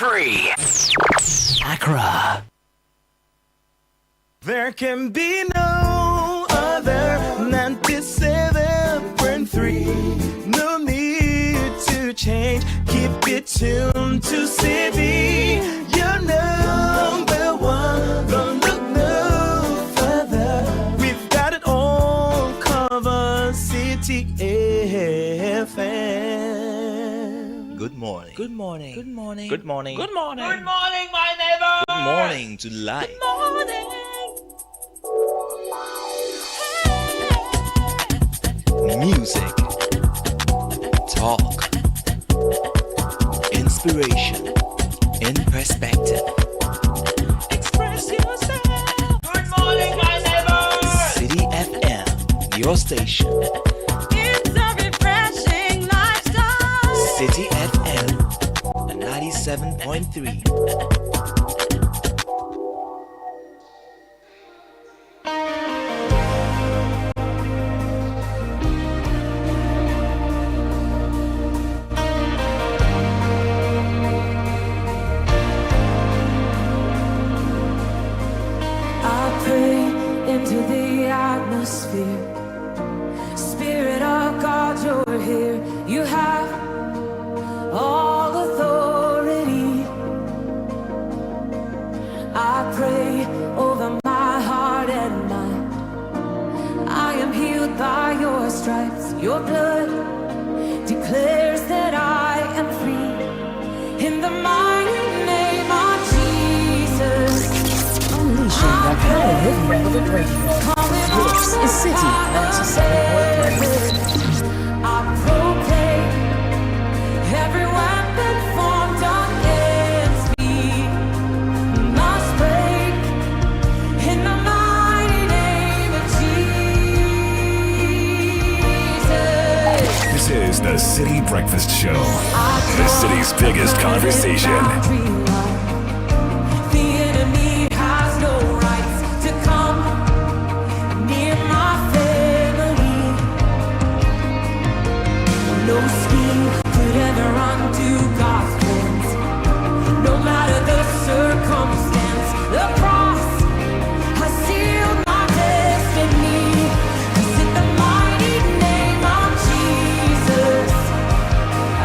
107.3 Accra. There can be no other 97.3. No need to change. Keep it tuned to Citi. You're number one. Don't look no further. We've got it all covered. Citi FM. Good morning. Good morning. Good morning. Good morning. Good morning. Good morning, my neighbor. Good morning to life. Good morning. Music, talk, inspiration, in perspective. Express yourself. Good morning, my neighbor. Citi FM, your station. It's a refreshing lifestyle. Citi FM, 97.3. Spirit of God, you're here. You have all authority. I pray over my heart and mind. I am healed by your stripes. Your blood declares that I am free. In the mighty name of Jesus. Unleashing the power of relevant radio. This is Citi 97.3. I proclaim every weapon formed against me must break in the mighty name of Jesus. This is the Citi Breakfast Show, the city's biggest conversation. No scheme could ever undo God's plans. No matter the circumstance, the cross has sealed my destiny. 'Cause in the mighty name of Jesus,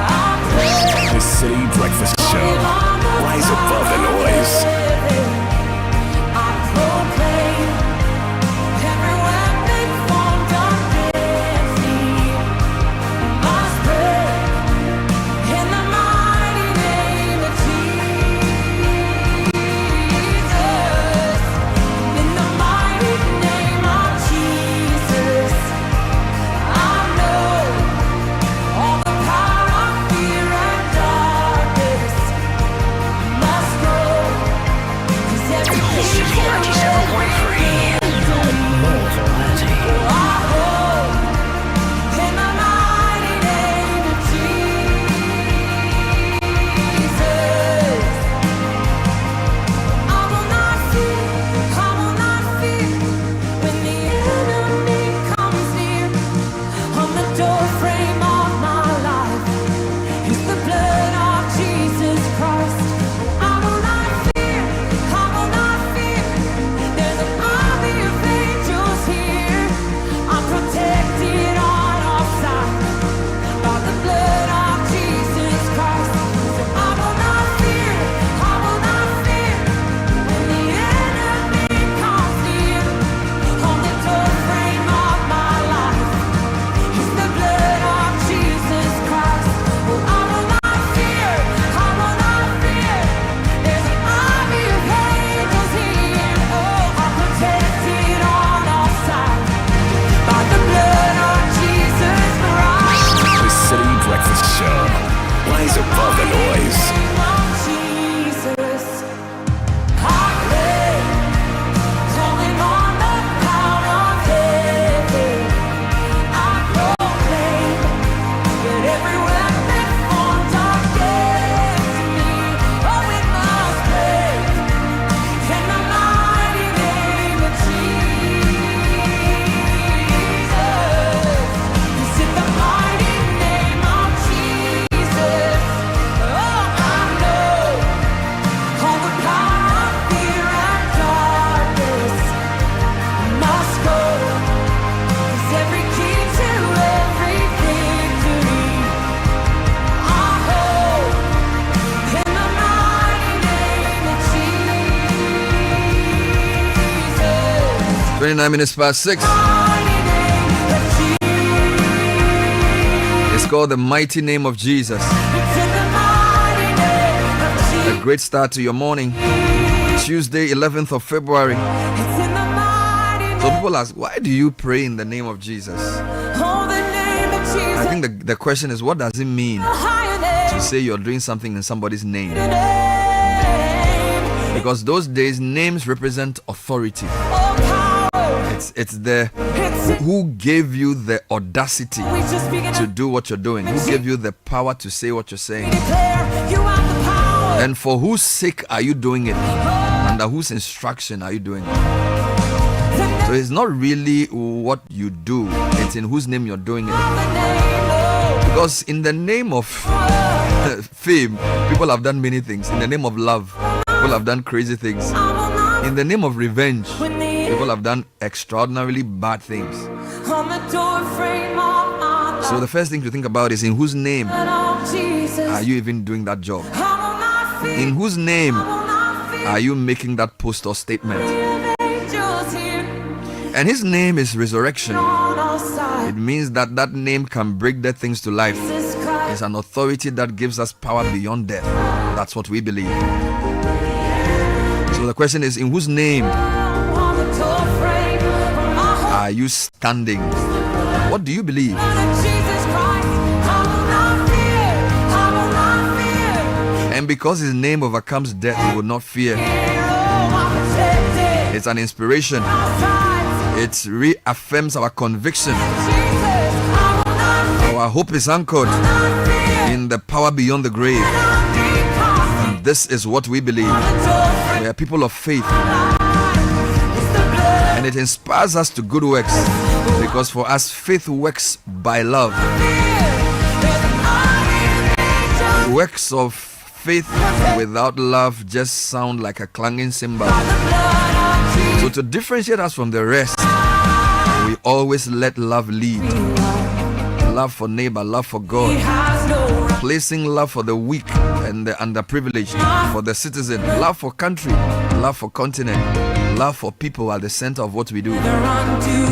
I pray. The Citi Breakfast Show, right 29 minutes past 6. It's called the mighty name of Jesus. A great start to your morning. Tuesday, 11th of February. So people ask, why do you pray in the name of Jesus? I think the question is, what does it mean to say you're doing something in somebody's name? Because those days, names represent authority. It's the who gave you the audacity to do what you're doing, who gave you the power to say what you're saying, and for whose sake are you doing it, under whose instruction are you doing it. So it's not really what you do, it's in whose name you're doing it. Because in the name of fame, people have done many things. In the name of love, people have done crazy things. In the name of revenge, people have done extraordinarily bad things. So the first thing to think about is, in whose name are you even doing that job? In whose name are you making that post or statement? And his name is resurrection. It means that that name can bring dead things to life. It's an authority that gives us power beyond death. That's what we believe. So the question is, in whose name are you standing? What do you believe? And because his name overcomes death, we will not fear. It's an inspiration. It reaffirms our conviction. Our hope is anchored in the power beyond the grave. And this is what we believe. We are people of faith. And it inspires us to good works, because for us, faith works by love. Works of faith without love just sound like a clanging cymbal. So to differentiate us from the rest, we always let love lead. Love for neighbor, love for God, placing love for the weak and the underprivileged, for the citizen, love for country, love for continent, love for people at the center of what we do.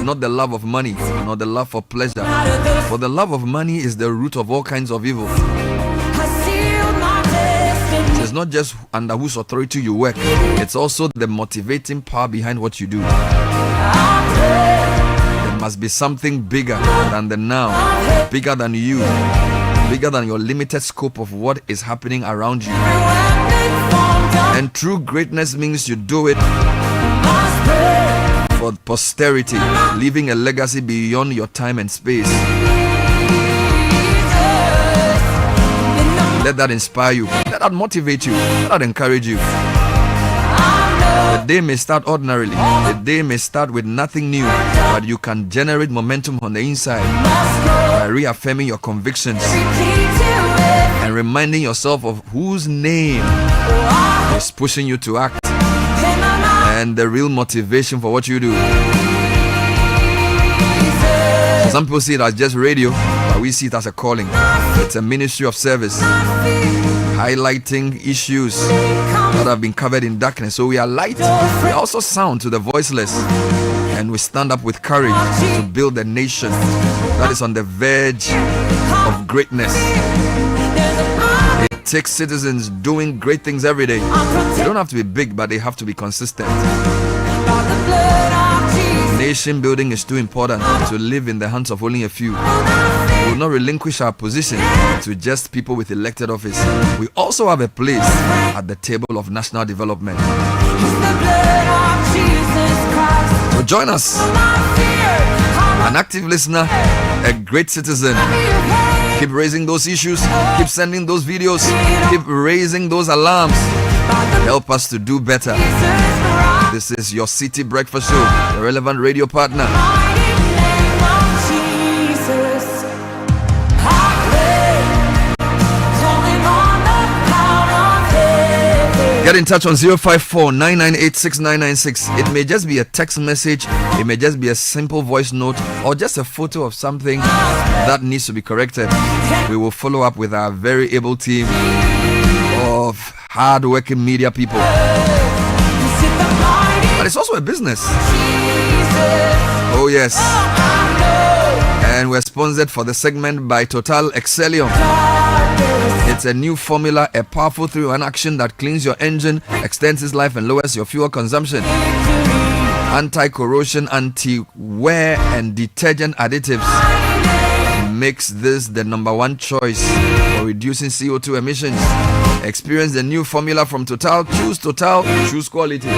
Not the love of money, not the love for pleasure, for the love of money is the root of all kinds of evil. It's not just under whose authority you work, it's also the motivating power behind what you do. There must be something bigger than the now, bigger than you, bigger than your limited scope of what is happening around you. And true greatness means you do it for posterity, leaving a legacy beyond your time and space. Let that inspire you. Let that motivate you. Let that encourage you. The day may start ordinarily. The day may start with nothing new, but you can generate momentum on the inside by reaffirming your convictions and reminding yourself of whose name is pushing you to act and the real motivation for what you do. Some people see it as just radio, but we see it as a calling. It's a ministry of service, highlighting issues that have been covered in darkness. So we are light, we are also sound to the voiceless, and we stand up with courage to build a nation that is on the verge of greatness. It takes citizens doing great things every day. They don't have to be big, but they have to be consistent. Nation building is too important to live in the hands of only a few. We will not relinquish our position to just people with elected office. We also have a place at the table of national development. So join us, an active listener, a great citizen. Keep raising those issues, keep sending those videos, keep raising those alarms. Help us to do better. This is your Citi Breakfast Show, the relevant radio partner. Get in touch on 054-998-6996. It may just be a text message, it may just be a simple voice note, or just a photo of something that needs to be corrected. We will follow up with our very able team of hard-working media people. but it's also a business. Oh yes. And we're sponsored for the segment by Total Excellium. It's a new formula, a powerful 3-in-1 action that cleans your engine, extends its life, and lowers your fuel consumption. Anti-corrosion, anti-wear, and detergent additives makes this the -- choice for reducing CO2 emissions. Experience the new formula from Total. Choose quality.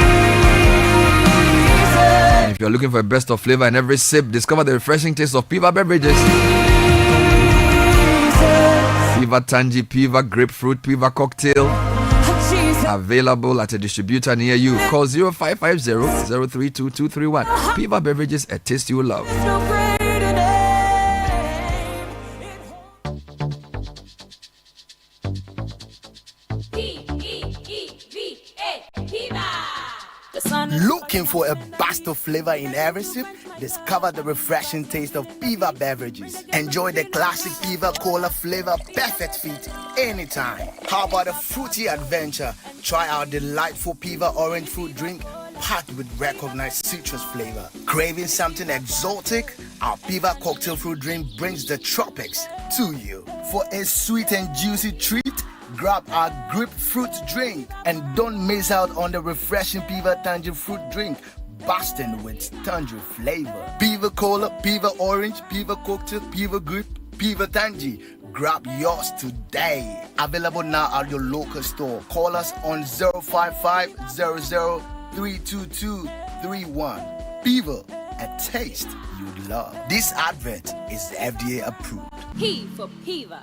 And if you're looking for a best of flavor in every sip, discover the refreshing taste of Piva beverages. Piva Tangy, Piva Grapefruit, Piva Cocktail. Available at a distributor near you. Call 0550-032-231. Piva beverages, a taste you love. Looking for a burst of flavor in every sip? Discover the refreshing taste of Piva beverages. Enjoy the classic Piva Cola flavor, perfect fit anytime. How about a fruity adventure? Try our delightful Piva orange fruit drink packed with recognized citrus flavor. Craving something exotic? Our Piva cocktail fruit drink brings the tropics to you. For a sweet and juicy treat, grab our grapefruit drink and don't miss out on the refreshing Piva Tangy fruit drink, bursting with tangy flavor. Piva Cola, Piva Orange, Piva Cocktail, Piva Grape, Piva Tangy. Grab yours today. Available now at your local store. Call us on 055-00-322-31. Piva, a taste you love. This advert is FDA approved. P for Piva.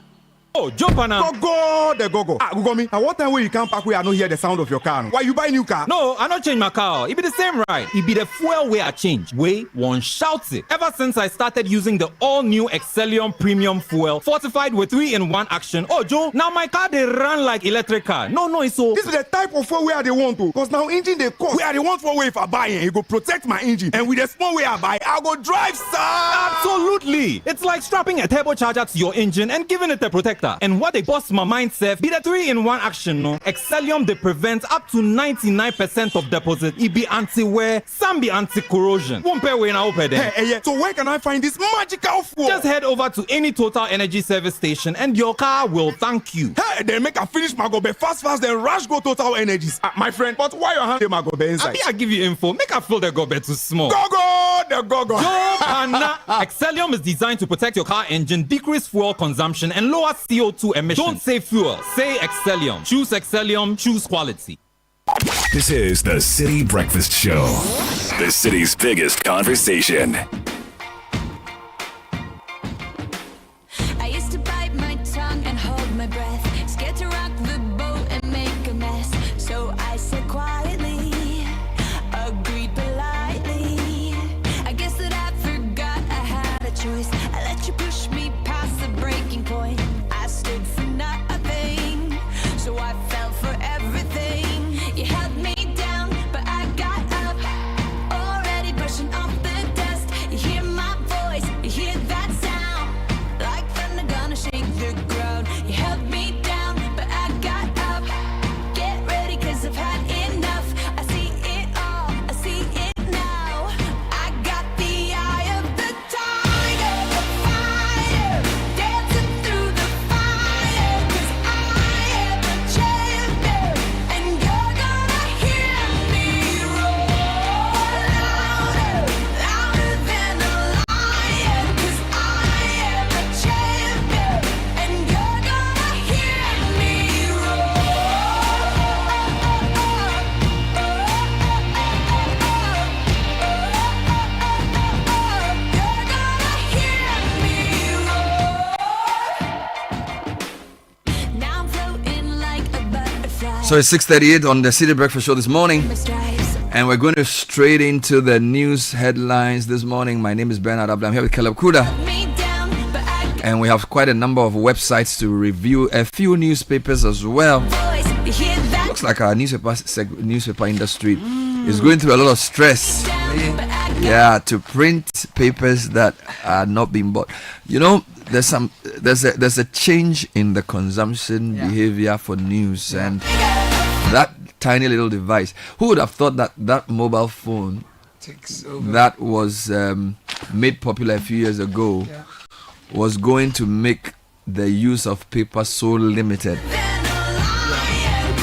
Oh, jump on now. Go, go. Ah, go me. At what time will you come back where I don't hear the sound of your car? Why you buy new car? No, I not change my car. It be the same right. It be the fuel way I change. Way one shouts it. Ever since I started using the all-new Excellium Premium Fuel, fortified with 3-in-1 action. Oh, Joe, now my car they run like electric car. No, it's so. This is the type of fuel where they want to. Cause now engine they cost. Where they want for way if I buy it, it go protect my engine. And with the small way I buy, I go drive, sir. Absolutely. It's like strapping a turbocharger to your engine and giving it a protector. And what they bust my mind said be the 3-in-1 action, no? Excellium they prevent up to 99% of deposit. It be anti-wear, some be anti-corrosion. Won't pay when I open there. Hey, so where can I find this magical fuel? Just head over to any Total Energy service station and your car will thank you. Hey, then make a finish my gobe fast, then rush go Total Energies. My friend, but why you hand my gobe inside? I give you info. Make a fill the gobe too small. Go, the go. Excellium is designed to protect your car engine, decrease fuel consumption, and lower CO2 emissions. Don't say fuel, say Excellium. Choose Excellium, choose quality. This is the Citi Breakfast Show, the city's biggest conversation. I used to bite my tongue and hold my breath, scared to rock the boat and make a mess. So I said quietly, agreed politely. I guess that I forgot I had a choice. I let you push me past the breaking point. I stood for nothing, so I fell for everything. You held me down, but I got up, already brushing off the dust. You hear my voice, you hear that sound, like thunder gonna shake the ground. You held me down, but I got up. Get ready, 'cause I've had enough. I see it all, I see it now. I got the eye of the tiger, the fire, dancing through the fire. 'Cause I am the champion, and you're gonna hear me roar louder, louder than a lion. 'Cause I am the champion, and you're gonna hear me roar. You're gonna hear me roar. Now I'm floating like a butterfly. So it's 6:38 on the Citi Breakfast Show this morning, and we're going to straight into the news headlines this morning. My name is Bernard Abdul. I'm here with Caleb Kuda, Me down, but I got and we have quite a number of websites to review, a few newspapers as well. voice. You hear that? Looks like our newspaper industry is going through a lot of stress. Yeah, to print papers that are not being bought. You know, there's a change in the consumption behavior for news, and that tiny little device. Who would have thought that that mobile phone that was made popular a few years ago was going to make the use of paper so limited?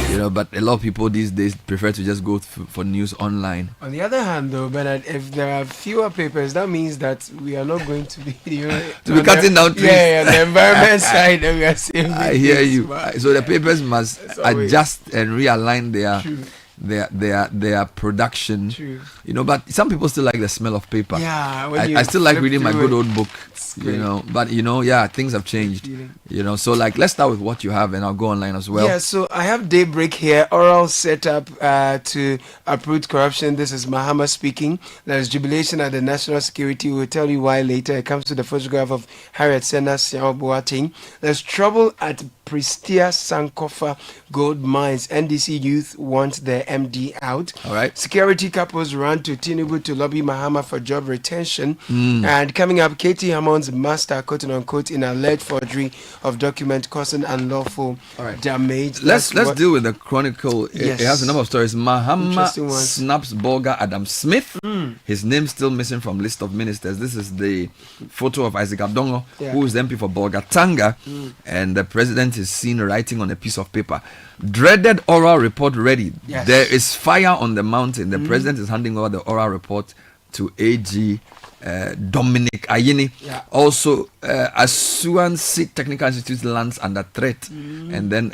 You know, but a lot of people these days prefer to just go for news online. On the other hand, though, Bernard, if there are fewer papers, that means that we are not going to be to be cutting down trees. Yeah, on the environment side, we are saving. I hear you. So the papers must adjust and realign their production. True. You know, but some people still like the smell of paper. Yeah, I still like reading my good old book. You know, but things have changed. You know, so like let's start with what you have, and I'll go online as well. Yeah, so I have Daybreak here, oral set up to uproot corruption. This is Mahama speaking. There's jubilation at the national security. We'll tell you why later. It comes to the photograph of Harriet Senna Siao Boateng. There's trouble at Prestia Sankofa gold mines. NDC youth want their MD out. All right. Security couples run to Tinubu to lobby Mahama for job retention. And coming up, Katie Hammond's master, quote unquote, in alleged forgery of document causing unlawful damage. Let's deal with the chronicle. Yes. It has a number of stories. Mahama snaps Bolga Adam Smith. His name still missing from list of ministers. This is the photo of Isaac Abdongo, who is the MP for Bolga Tanga, and the president is seen writing on a piece of paper. Dreaded oral report ready. Yes. There is fire on the mountain. The president is handing over the oral report to AG Dominic Ayini. Also, Asuansi Technical Institute lands under threat. And then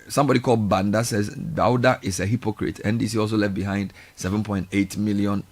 somebody called Banda says Dauda is a hypocrite. NDC also left behind $7.8 million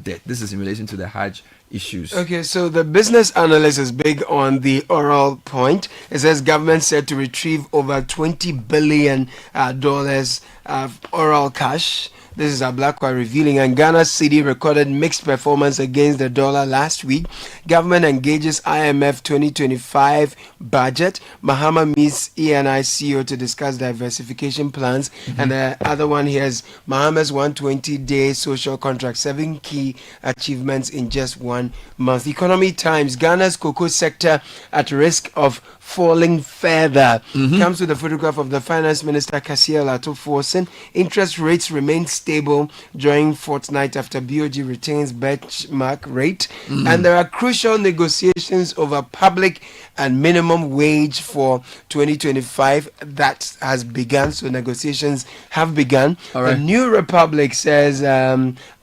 debt. This is in relation to the Hajj issues. Okay, so the business analyst is big on the oral point. It says government said to retrieve over $20 billion of oral cash. This is Ablakwa revealing. And Ghana's cedi recorded mixed performance against the dollar last week. Government engages IMF 2025 budget. Mahama meets ENI CEO to discuss diversification plans. And the other one here is Mahama's 120-day social contract. 7 key achievements in just 1 month. Economy Times. Ghana's cocoa sector at risk of falling further. Comes with a photograph of the finance minister Kasia Lato-Forsen. Interest rates remain stable during fortnight after BOG retains benchmark rate. And there are crucial negotiations over public and minimum wage for 2025 that has begun. So negotiations have begun. The New Republic says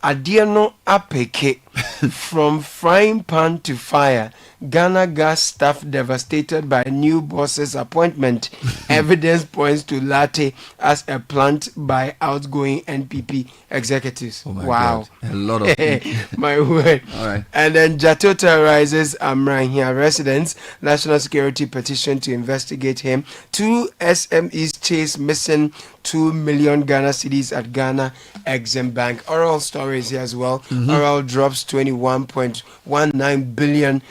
Adiano Apeke from frying pan to fire. Ghana gas staff devastated by new boss's appointment. Evidence points to latte as a plant by outgoing NPP executives. Oh my wow. God. A lot of my word. All right. And then Jato terrorizes Amrahia residents. National security petition to investigate him. 2 SMEs chase missing 2 million Ghana cedis at Ghana Exim Bank. Oral stories here as well. Oral drops $21.19 billion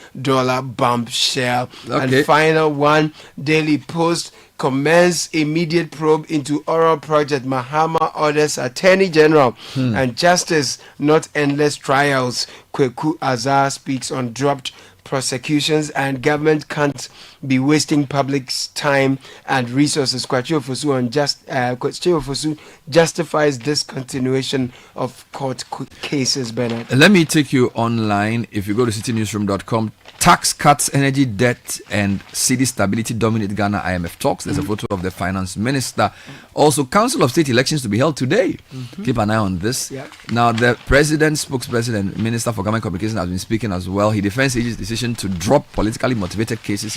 bombshell. Okay. And final one, Daily Post commence immediate probe into oral project. Mahama orders Attorney General and Justice not endless trials. Kweku Azar speaks on dropped prosecutions, and government can't be wasting public's time and resources. Kwachi Ofosu justifies discontinuation of court cases, Bernard. Let me take you online. If you go to citynewsroom.com, tax cuts, energy debt, and city stability dominate Ghana IMF talks. There's a photo of the finance minister. Also, Council of State elections to be held today. Keep an eye on this. Now, the president, spokesperson, minister for government communication has been speaking as well. He defends his decision to drop politically motivated cases.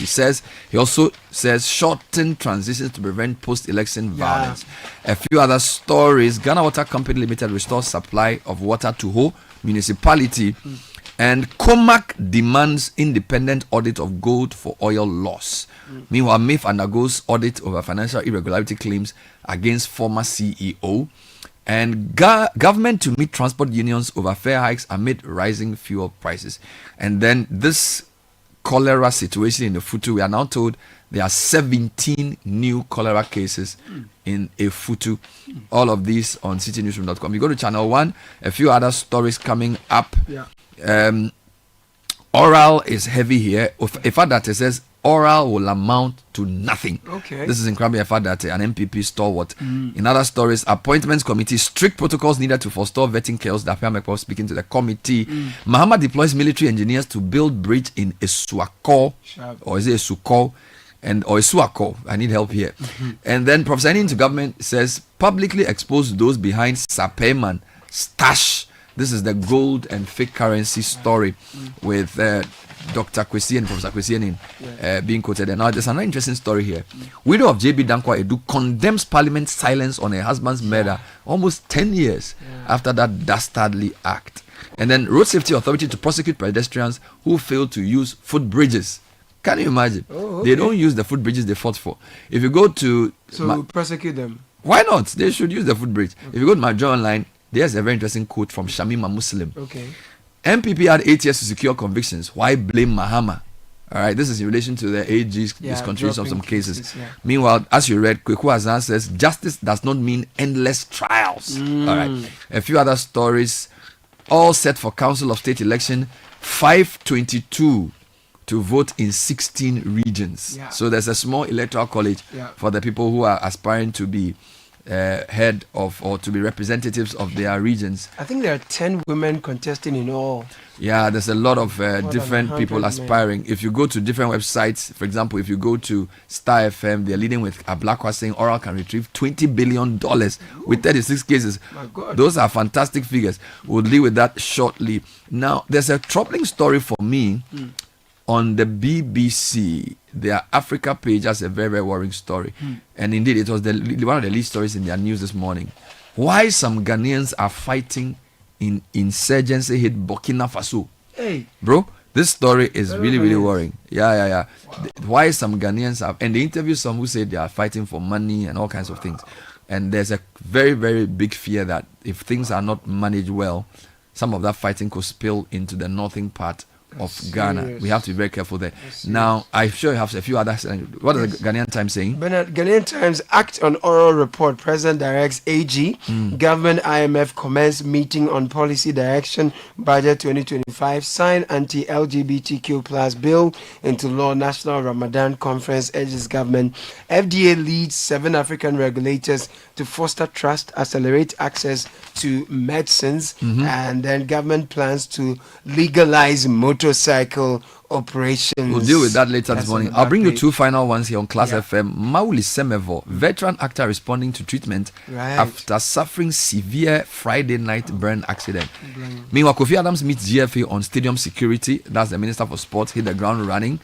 He also says shorten transitions to prevent post-election violence. A few other stories. Ghana Water Company Limited restores supply of water to Ho municipality. And COMAC demands independent audit of gold for oil loss. Meanwhile, MIF undergoes audit over financial irregularity claims against former CEO. And government to meet transport unions over fare hikes amid rising fuel prices. And then this cholera situation in the Futu, we are now told there are 17 new cholera cases in a Futu. All of these on citynewsroom.com. You go to channel 1, a few other stories coming up. Oral is heavy here. In fact, that it says oral will amount to nothing. Okay. This is in Krabi Efa that an MPP stalwart. In other stories, appointments committee, strict protocols needed to forestall vetting chaos. Dapia Mekpo speaking to the committee. Mahama deploys military engineers to build bridge in Esuako, or is it Esuko? Or Esuako. I need help here. And then Professor into government says publicly expose those behind Sapeman stash. This is the gold and fake currency story with Dr. Kwesi and Professor Kwesi being quoted. And now there's another interesting story here. Widow of JB Dankwa Edu condemns Parliament's silence on her husband's murder almost 10 years after that dastardly act. And then Road Safety Authority to prosecute pedestrians who failed to use footbridges. Can you imagine? They don't use the footbridges they fought for. If you go to... prosecute them. Why not? They should use the footbridge. If you go to my journal online, there's a very interesting quote from Shamima Muslim. MPP had 8 years to secure convictions. Why blame Mahama? All right, this is in relation to the AG's discontinuation of some cases. Meanwhile, as you read, Kweku Azan says justice does not mean endless trials. All right, a few other stories, all set for Council of State election, 522 to vote in 16 regions. So there's a small electoral college for the people who are aspiring to be head of or to be representatives of their regions. I think there are 10 women contesting in all. Yeah, there's a lot of different people aspiring. If you go to different websites, for example, if you go to Star FM, they're leading with Ablakwa saying Oral can retrieve $20 billion with 36 cases. My God. Those are fantastic figures. We'll deal with that shortly. Now, there's a troubling story for me on the BBC. Their Africa page has a very, very worrying story. And indeed, it was one of the lead stories in their news this morning. Why some Ghanaians are fighting in insurgency hit Burkina Faso. Hey. Bro, this story is really, really worrying. Yeah. Wow. Why some Ghanaians have... And they interview some who say they are fighting for money and all kinds of things. And there's a very, very big fear that if things are not managed well, some of that fighting could spill into the northern part of Ghana. We have to be very careful there. Now, I'm sure you have a few other... What are the Ghanaian Times saying? Bernard, Ghanaian Times act on oral report. President directs AG. Government IMF commence meeting on policy direction. Budget 2025. Sign anti-LGBTQ plus bill into law. National Ramadan Conference urges government. FDA leads 7 African regulators to foster trust, accelerate access to medicines. And then government plans to legalize motorcycle operations. We'll deal with that later this morning. I'll bring you 2 final ones here on Class FM. Mauli Semevo, veteran actor responding to treatment after suffering severe Friday night burn accident. Meanwhile, Kofi Adams meets GFA on stadium security. That's the Minister for Sports, hit the ground running.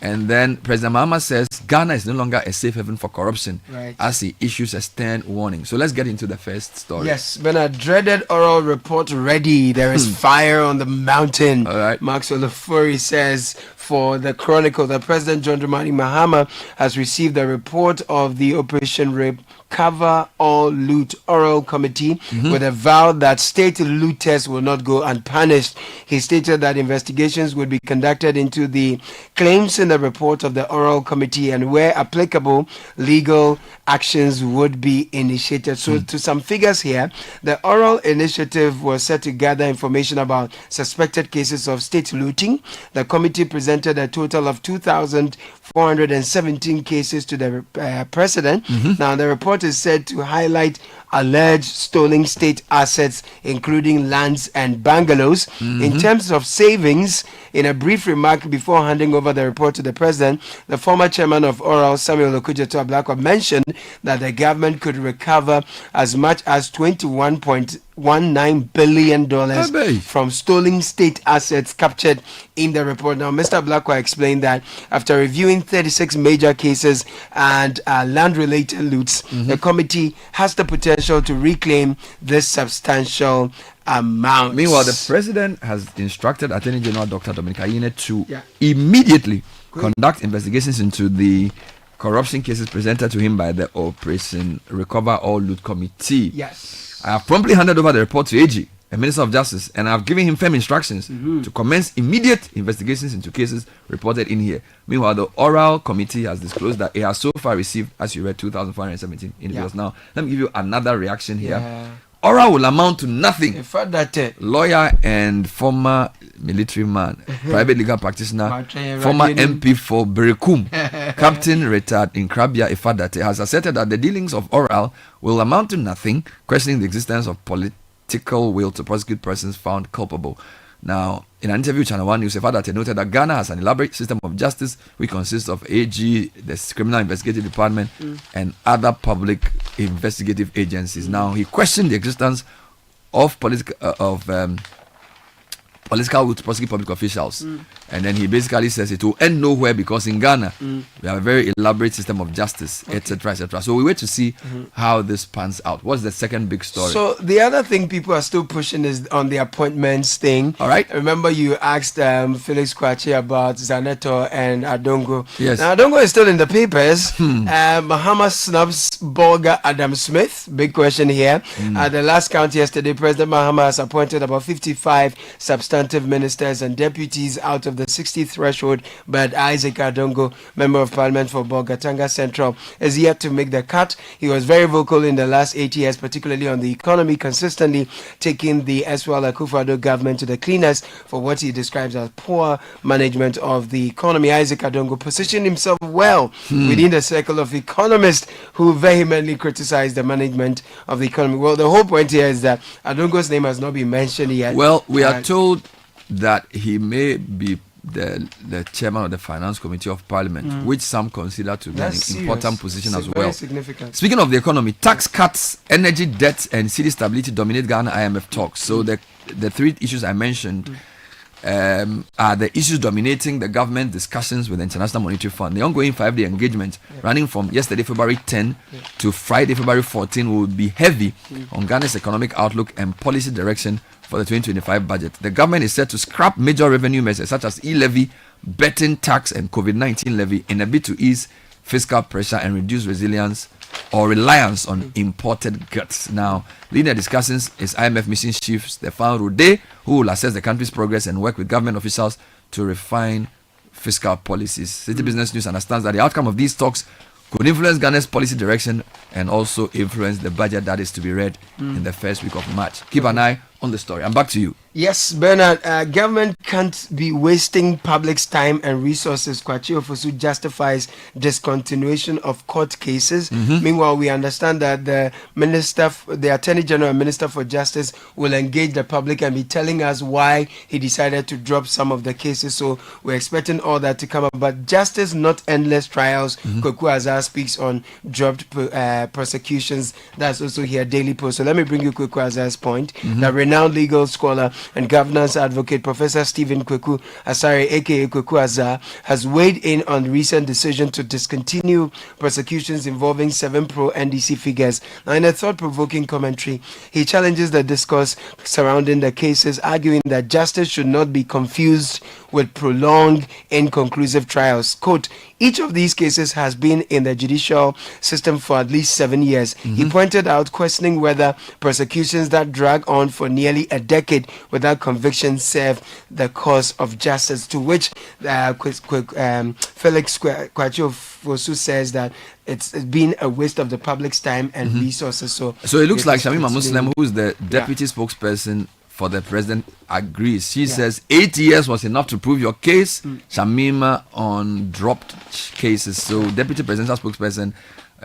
And then President Mahama says Ghana is no longer a safe haven for corruption as he issues a stern warning. So let's get into the first story. Yes, Bernard, dreaded oral report ready. There is fire on the mountain. All right. Max Olufori says for the Chronicle that President John Dramani Mahama has received a report of the Operation Recover All Loot Oral Committee with a vow that state looters will not go unpunished. He stated that investigations would be conducted into the claims in the report of the Oral Committee and where applicable, legal actions would be initiated. So to some figures here, the Oral Initiative was set to gather information about suspected cases of state looting. The committee presented a total of 2,417 cases to the president. Now, the report is said to highlight alleged stolen state assets, including lands and bungalows. In terms of savings, in a brief remark before handing over the report to the president, the former chairman of Oral, Samuel Okujeto Ablakwa, mentioned that the government could recover as much as $21.19 billion from stolen state assets captured in the report. Now, Mr. Ablakwa explained that after reviewing 36 major cases and land-related loots, the committee has the potential to reclaim this substantial amount. Meanwhile, the president has instructed Attorney General Dr. Dominic Ayine to immediately conduct investigations into the corruption cases presented to him by the Operation Recover All Loot Committee. Yes. I have promptly handed over the report to AG, a Minister of Justice, and I've given him firm instructions to commence immediate investigations into cases reported in here. Meanwhile, the Oral Committee has disclosed that it has so far received, as you read, 2,417 individuals. Now, let me give you another reaction here. Oral will amount to nothing. In fact, that Lawyer and former military man, private legal practitioner, former MP for Berekum, Captain retired in Krabia Ifadate, has asserted that the dealings of Oral will amount to nothing, questioning the existence of political will to prosecute persons found culpable. Now, in an interview with Channel 1 News, Ifadate noted that Ghana has an elaborate system of justice which consists of AG, the Criminal Investigative Department, and other public investigative agencies. Now, he questioned the existence of political will to prosecute public officials, and then he basically says it will end nowhere because in Ghana we have a very elaborate system of justice, etc., etc. So we wait to see how this pans out. What's the second big story? So the other thing people are still pushing is on the appointments thing. All right. Remember you asked Felix Kwachi about Zaneto and Adongo. Yes. Now Adongo is still in the papers. Mahama snubs Bolga Adam Smith. Big question here. At the last count yesterday, President Mahama has appointed about 55 substantive ministers and deputies out of the 60 threshold, but Isaac Adongo, Member of Parliament for Bolgatanga Central, is yet to make the cut. He was very vocal in the last 8 years, particularly on the economy, consistently taking the Eswal Akufo-Addo government to the cleaners for what he describes as poor management of the economy. Isaac Adongo positioned himself well within the circle of economists who vehemently criticized the management of the economy. Well, the whole point here is that Adongo's name has not been mentioned yet. Well, we are told that he may be the chairman of the Finance Committee of Parliament, which some consider to be an important position as well. Significant. Speaking of the economy, tax cuts, energy debt, and city stability dominate Ghana IMF talks. So the three issues I mentioned are the issues dominating the government discussions with the International Monetary Fund. The ongoing 5-day engagement running from yesterday, February 10 to Friday, February 14 will be heavy on Ghana's economic outlook and policy direction for the 2025 budget. The government is set to scrap major revenue measures such as e-levy, betting tax, and COVID-19 levy in a bid to ease fiscal pressure and reduce reliance on imported goods. Now, leading the discussions is IMF Mission Chief Stefan Rode, who will assess the country's progress and work with government officials to refine fiscal policies. City Business News understands that the outcome of these talks could influence Ghana's policy direction and also influence the budget that is to be read in the first week of March. Keep an eye on the story. I'm back to you. Yes, Bernard, government can't be wasting public's time and resources. Kwachi Ofosu justifies discontinuation of court cases. Meanwhile, we understand that the Attorney General and Minister for Justice will engage the public and be telling us why he decided to drop some of the cases. So we're expecting all that to come up. But justice, not endless trials. Kweku Azar speaks on dropped prosecutions. That's also here, Daily Post. So let me bring you Kweku Azar's point. The renowned legal scholar and governance advocate Professor Stephen Kweku Asare, aka Kweku Azar, has weighed in on the recent decision to discontinue prosecutions involving 7 pro-NDC figures. Now, in a thought-provoking commentary, he challenges the discourse surrounding the cases, arguing that justice should not be confused with prolonged, inconclusive trials. Quote, each of these cases has been in the judicial system for at least 7 years. He pointed out, questioning whether prosecutions that drag on for nearly a decade without conviction serve the cause of justice, to which Felix Kwachi Ofosu says that it's been a waste of the public's time and resources. So it looks like Shamima Muslim, who is the deputy spokesperson for the president, agrees. She says 8 years was enough to prove your case, Shamima, on dropped cases. So deputy presidential spokesperson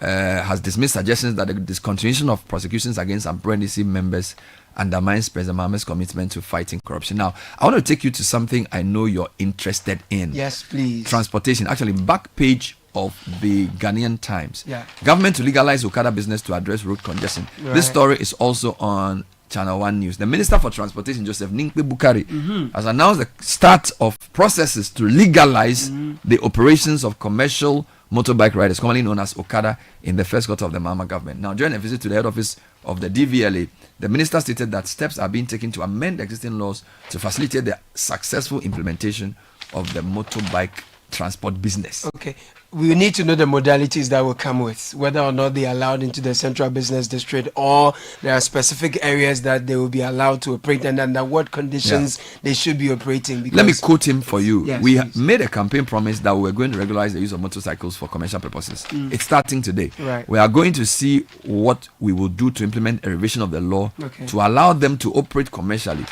has dismissed suggestions that the discontinuation of prosecutions against NDC members undermines President Mahama's commitment to fighting corruption. Now, I want to take you to something I know you're interested in. Yes, please. Transportation. Actually, back page of the Ghanaian Times. Government to legalize Okada business to address road congestion. This story is also on Channel 1 News. The Minister for Transportation, Joseph Ninkpe Bukari, has announced the start of processes to legalize the operations of commercial motorbike riders, commonly known as Okada, in the first quarter of the Mahama government. Now, during a visit to the head office of the DVLA, the minister stated that steps are being taken to amend existing laws to facilitate the successful implementation of the motorbike transport business. Okay. We need to know the modalities that will come with, whether or not they are allowed into the central business district, or there are specific areas that they will be allowed to operate, and under what conditions they should be operating. Let me quote him for you. Yes, we please. made a campaign promise that we were going to regularize the use of motorcycles for commercial purposes. It's starting today. Right. We are going to see what we will do to implement a revision of the law to allow them to operate commercially.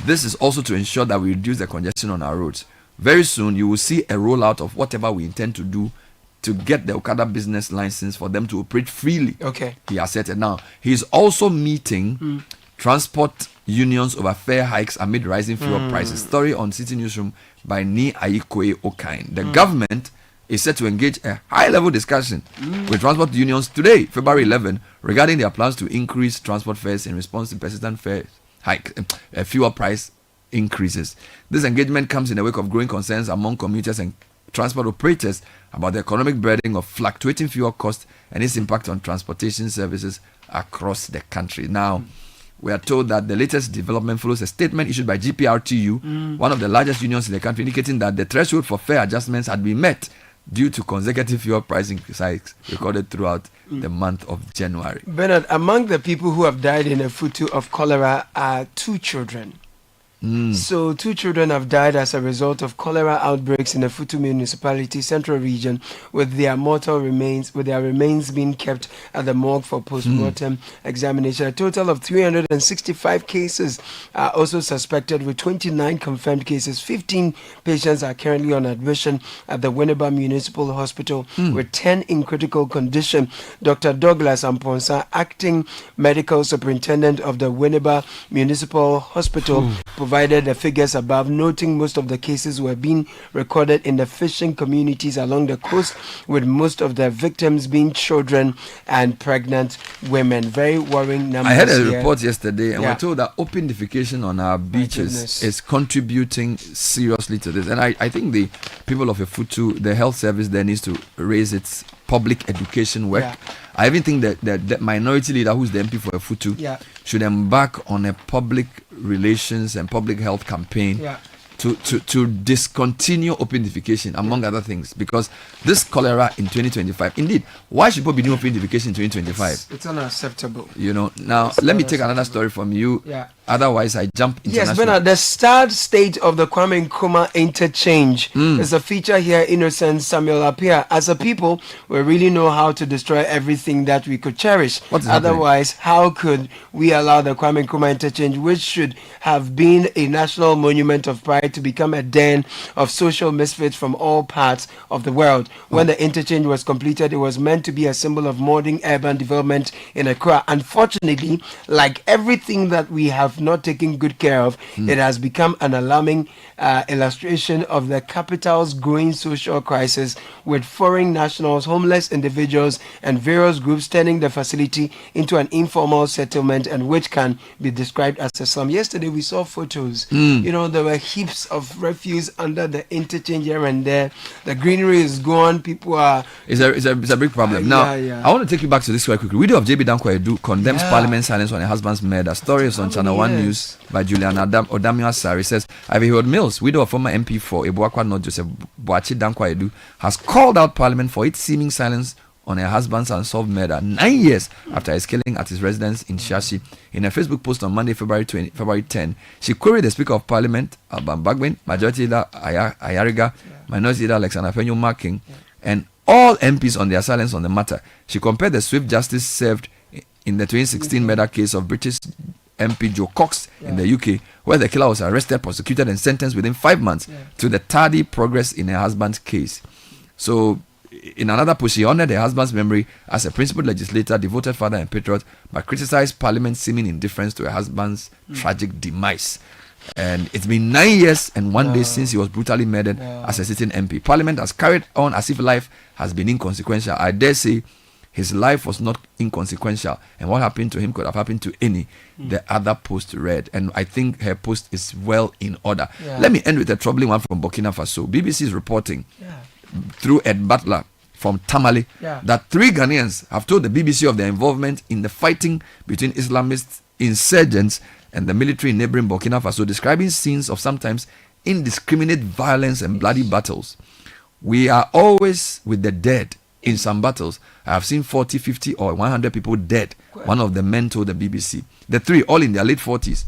This is also to ensure that we reduce the congestion on our roads. Very soon, you will see a rollout of whatever we intend to do to get the Okada business license for them to operate freely. Okay. He has said it now. He's also meeting transport unions over fare hikes amid rising fuel prices. Story on City Newsroom by Ni Aikoe Okain. The government is set to engage a high-level discussion with transport unions today, February 11, regarding their plans to increase transport fares in response to persistent fuel price increases. This engagement comes in the wake of growing concerns among commuters and transport operators about the economic burden of fluctuating fuel costs and its impact on transportation services across the country. Now, we are told that the latest development follows a statement issued by GPRTU, one of the largest unions in the country, indicating that the threshold for fare adjustments had been met due to consecutive fuel price increases recorded throughout the month of January. Bernard, among the people who have died in Efutu of cholera are 2 children. So 2 children have died as a result of cholera outbreaks in the Futu municipality central region, with their remains being kept at the morgue for post-mortem examination. A total of 365 cases are also suspected, with 29 confirmed cases. 15 patients are currently on admission at the Winneba Municipal Hospital, with 10 in critical condition. Dr. Douglas Amponsa, acting medical superintendent of the Winneba Municipal Hospital, provided the figures above, noting most of the cases were being recorded in the fishing communities along the coast, with most of the victims being children and pregnant women. Very worrying numbers. I had a here. report yesterday, and we're told that open defecation on our beaches is contributing seriously to this. And I think the people of Efutu, the health service there, needs to raise its public education work. I even think that the minority leader, who's the MP for Efutu, should embark on a public relations and public health campaign to discontinue open defecation, among other things, because this cholera in 2025, indeed, why should people be doing open defecation in 2025? It's unacceptable. You know, now let me take another story from you. Otherwise, I jump international. Yes, Bernard, the sad state of the Kwame Nkrumah interchange is a feature here. Innocent Samuel Appiah. As a people, we really know how to destroy everything that we could cherish. Otherwise, how could we allow the Kwame Nkrumah interchange, which should have been a national monument of pride, to become a den of social misfits from all parts of the world? When the interchange was completed, it was meant to be a symbol of modern urban development in Accra. Unfortunately, like everything that we have not taken good care of, it has become an alarming illustration of the capital's growing social crisis, with foreign nationals, homeless individuals, and various groups turning the facility into an informal settlement, and which can be described as a slum. Yesterday we saw photos. You know, there were heaps of refuse under the interchange here and there. The greenery is gone. People are... It's a big problem. Now, I want to take you back to this quite quickly. Widow of JB Danko Edu condemns Parliament silence on her husband's murder. Story is on Channel 1 News by Julian Odamio Asari. Says, Ivywood Mills, widow of former MP for Ebuakwa North Joseph Boachi Danko Edu, has called out Parliament for its seeming silence on her husband's unsolved murder 9 years after his killing at his residence in Shashi. In a Facebook post on Monday, February 10, she queried the Speaker of Parliament, Alban Bagbin, Majority Leader Ayariga, Minority Leader Alexander Fenyo Marking, and all MPs on their silence on the matter. She compared the swift justice served in the 2016 murder case of British MP Joe Cox in the UK, where the killer was arrested, prosecuted, and sentenced within 5 months, to the tardy progress in her husband's case. So, in another push, she honored her husband's memory as a principled legislator, devoted father, and patriot, but criticized Parliament's seeming indifference to her husband's tragic demise. And it's been 9 years and 1 day since he was brutally murdered as a sitting MP. Parliament has carried on as if life has been inconsequential. I dare say his life was not inconsequential, and what happened to him could have happened to any. The other post read, and I think her post is well in order. Let me end with a troubling one from Burkina Faso. BBC is reporting through Ed Butler from Tamale that 3 Ghanaians have told the BBC of their involvement in the fighting between Islamist insurgents and the military in neighboring Burkina Faso, describing scenes of sometimes indiscriminate violence and bloody battles. We are always with the dead in some battles. I have seen 40, 50, or 100 people dead. One of the men told the BBC. The three, all in their late 40s,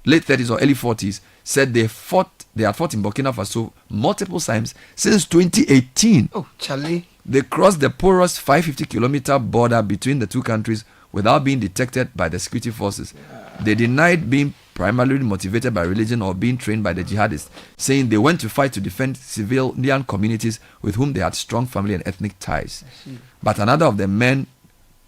late 30s or early 40s, said they had fought in Burkina Faso multiple times since 2018. Oh, Charlie. They crossed the porous 550-kilometer border between the two countries without being detected by the security forces. They denied being primarily motivated by religion or being trained by the jihadists, saying they went to fight to defend civilian communities with whom they had strong family and ethnic ties. But another of the men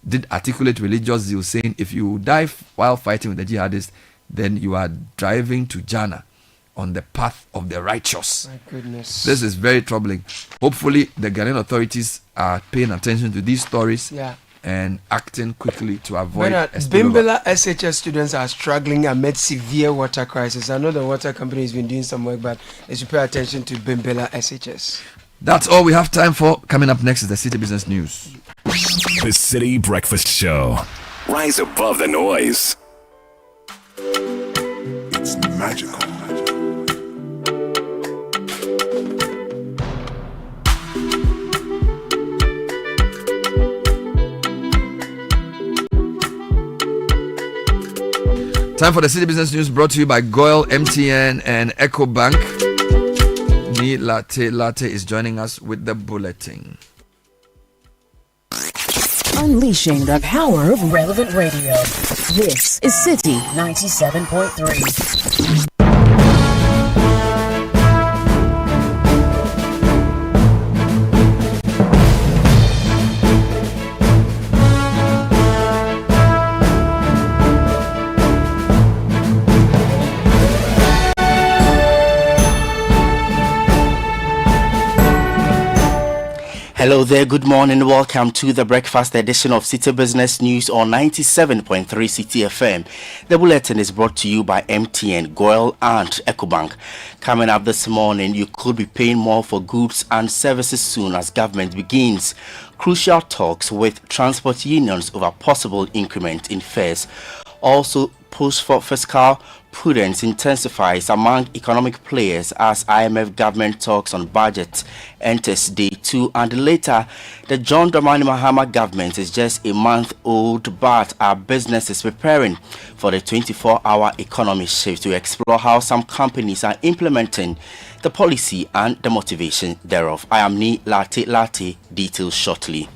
did articulate religious zeal, saying if you die while fighting with the jihadists, then you are driving to Jannah on the path of the righteous. My goodness. This is very troubling. Hopefully, the Ghanaian authorities are paying attention to these stories and acting quickly to avoid Bimbela SHS students are struggling amid severe water crisis. I know the water company has been doing some work, but they should pay attention to Bimbela SHS. That's all we have time for. Coming up next is the Citi Business News. The Citi Breakfast Show. Rise above the noise. It's magical. Time for the Citi Business News, brought to you by Goyle, MTN, and EcoBank. Ni Latte is joining us with the bulletin. Unleashing the power of relevant radio. This is Citi 97.3. Hello there, good morning. Welcome to the breakfast edition of Citi Business News on 97.3 Citi FM. The bulletin is brought to you by MTN, Goyle, and EcoBank. Coming up this morning, you could be paying more for goods and services soon as government begins crucial talks with transport unions over possible increment in fares. Also, push for fiscal prudence intensifies among economic players as IMF government talks on budget enters day 2, and later the John Dramani Mahama government is just a month old, but our business is preparing for the 24-hour economy shift. To explore how some companies are implementing the policy and the motivation thereof. I am Ni Latte, details shortly.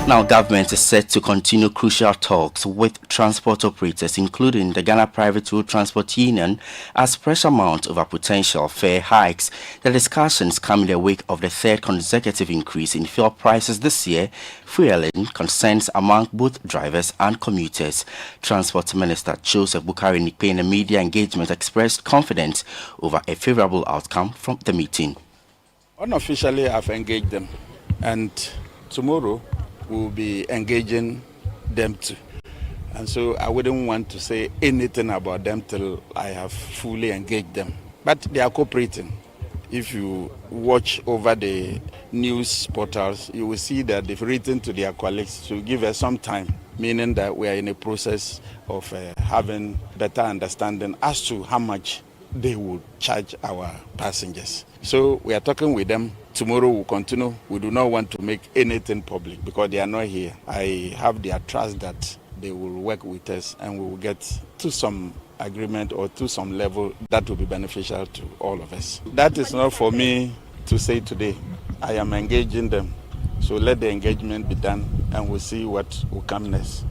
Now, government is set to continue crucial talks with transport operators, including the Ghana Private Road Transport Union, as pressure mounts over potential fare hikes. The discussions come in the wake of the third consecutive increase in fuel prices this year, fueling concerns among both drivers and commuters. Transport Minister Joseph Bukari Nikpe in a media engagement expressed confidence over a favorable outcome from the meeting. Unofficially, I've engaged them, and tomorrow we'll be engaging them too. And so I wouldn't want to say anything about them till I have fully engaged them. But they are cooperating. If you watch over the news portals, you will see that they've written to their colleagues to give us some time, meaning that we are in a process of having better understanding as to how much they would charge our passengers. So we are talking with them. Tomorrow we'll continue. We do not want to make anything public because they are not here. I have their trust that they will work with us and we will get to some agreement or to some level that will be beneficial to all of us. That is not for me to say today. I am engaging them. So let the engagement be done and we'll see what will come next.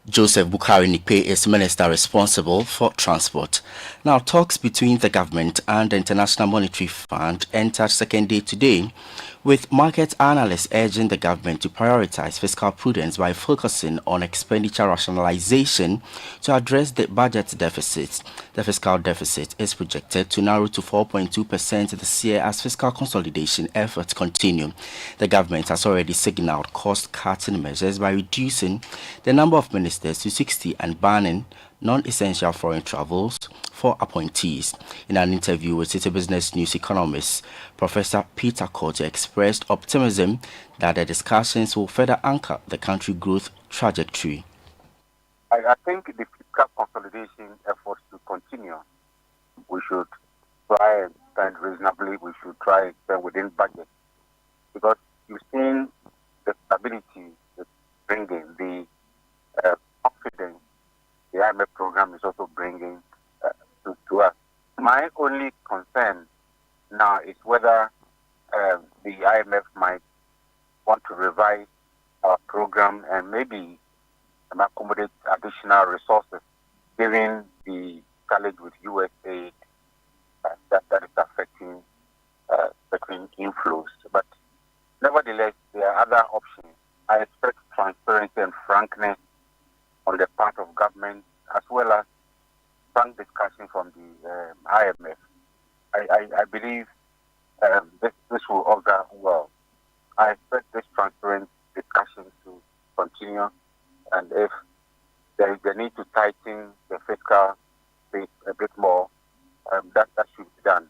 Joseph Bukari Nikpe is minister responsible for transport. Now, talks between the government and the International Monetary Fund entered second day today, with market analysts urging the government to prioritize fiscal prudence by focusing on expenditure rationalization to address the budget deficit. The fiscal deficit is projected to narrow to 4.2% this year as fiscal consolidation efforts continue. The government has already signaled cost-cutting measures by reducing the number of ministers to 60 and banning non-essential foreign travels for appointees. In an interview with Citi Business News economist, Professor Peter Korte expressed optimism that the discussions will further anchor the country's growth trajectory. I think the fiscal consolidation efforts to continue. We should try and spend reasonably. We should try and spend within budget. Because you've seen the stability it's bringing, the confidence the IMF program is also bringing to us. My only concern now is whether the IMF might want to revise our program and maybe accommodate additional resources, given the challenge with US aid that is affecting between inflows. But nevertheless, there are other options. I expect transparency and frankness on the part of government, as well as frank discussion from the IMF. I believe this will augur well. I expect this transparent discussion to continue, and if there is a need to tighten the fiscal space a bit more, that should be done.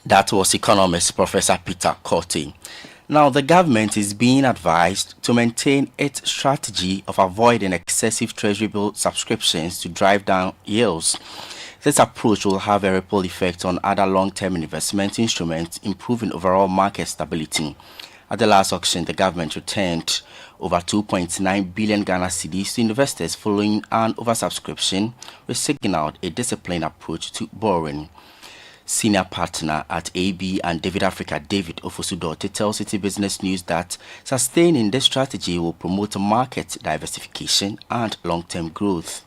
That was economist Professor Peter Korte. Now, the government is being advised to maintain its strategy of avoiding excessive treasury bill subscriptions to drive down yields. This approach will have a ripple effect on other long-term investment instruments, improving overall market stability. At the last auction, the government returned over 2.9 billion Ghana cedis to investors following an oversubscription, which signaled a disciplined approach to borrowing. Senior partner at AB and David Africa, David Ofosudote, tells Citi Business News that sustaining this strategy will promote market diversification and long-term growth.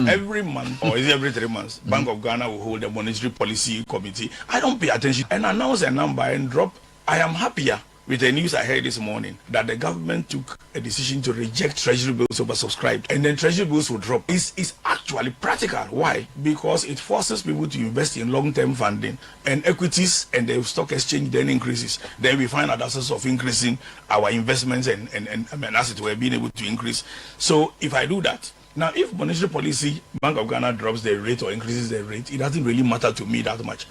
Every month, or is it every 3 months, Bank of Ghana will hold a monetary policy committee. I don't pay attention and announce a number and drop. I am happier with the news I heard this morning that the government took a decision to reject treasury bills oversubscribed, and then treasury bills will drop. It's actually practical. Why? Because it forces people to invest in long-term funding and equities, and the stock exchange then increases. Then we find other sources of increasing our investments and as it were, being able to increase. So if I do that, now if monetary policy, Bank of Ghana drops the rate or increases the rate, it doesn't really matter to me that much.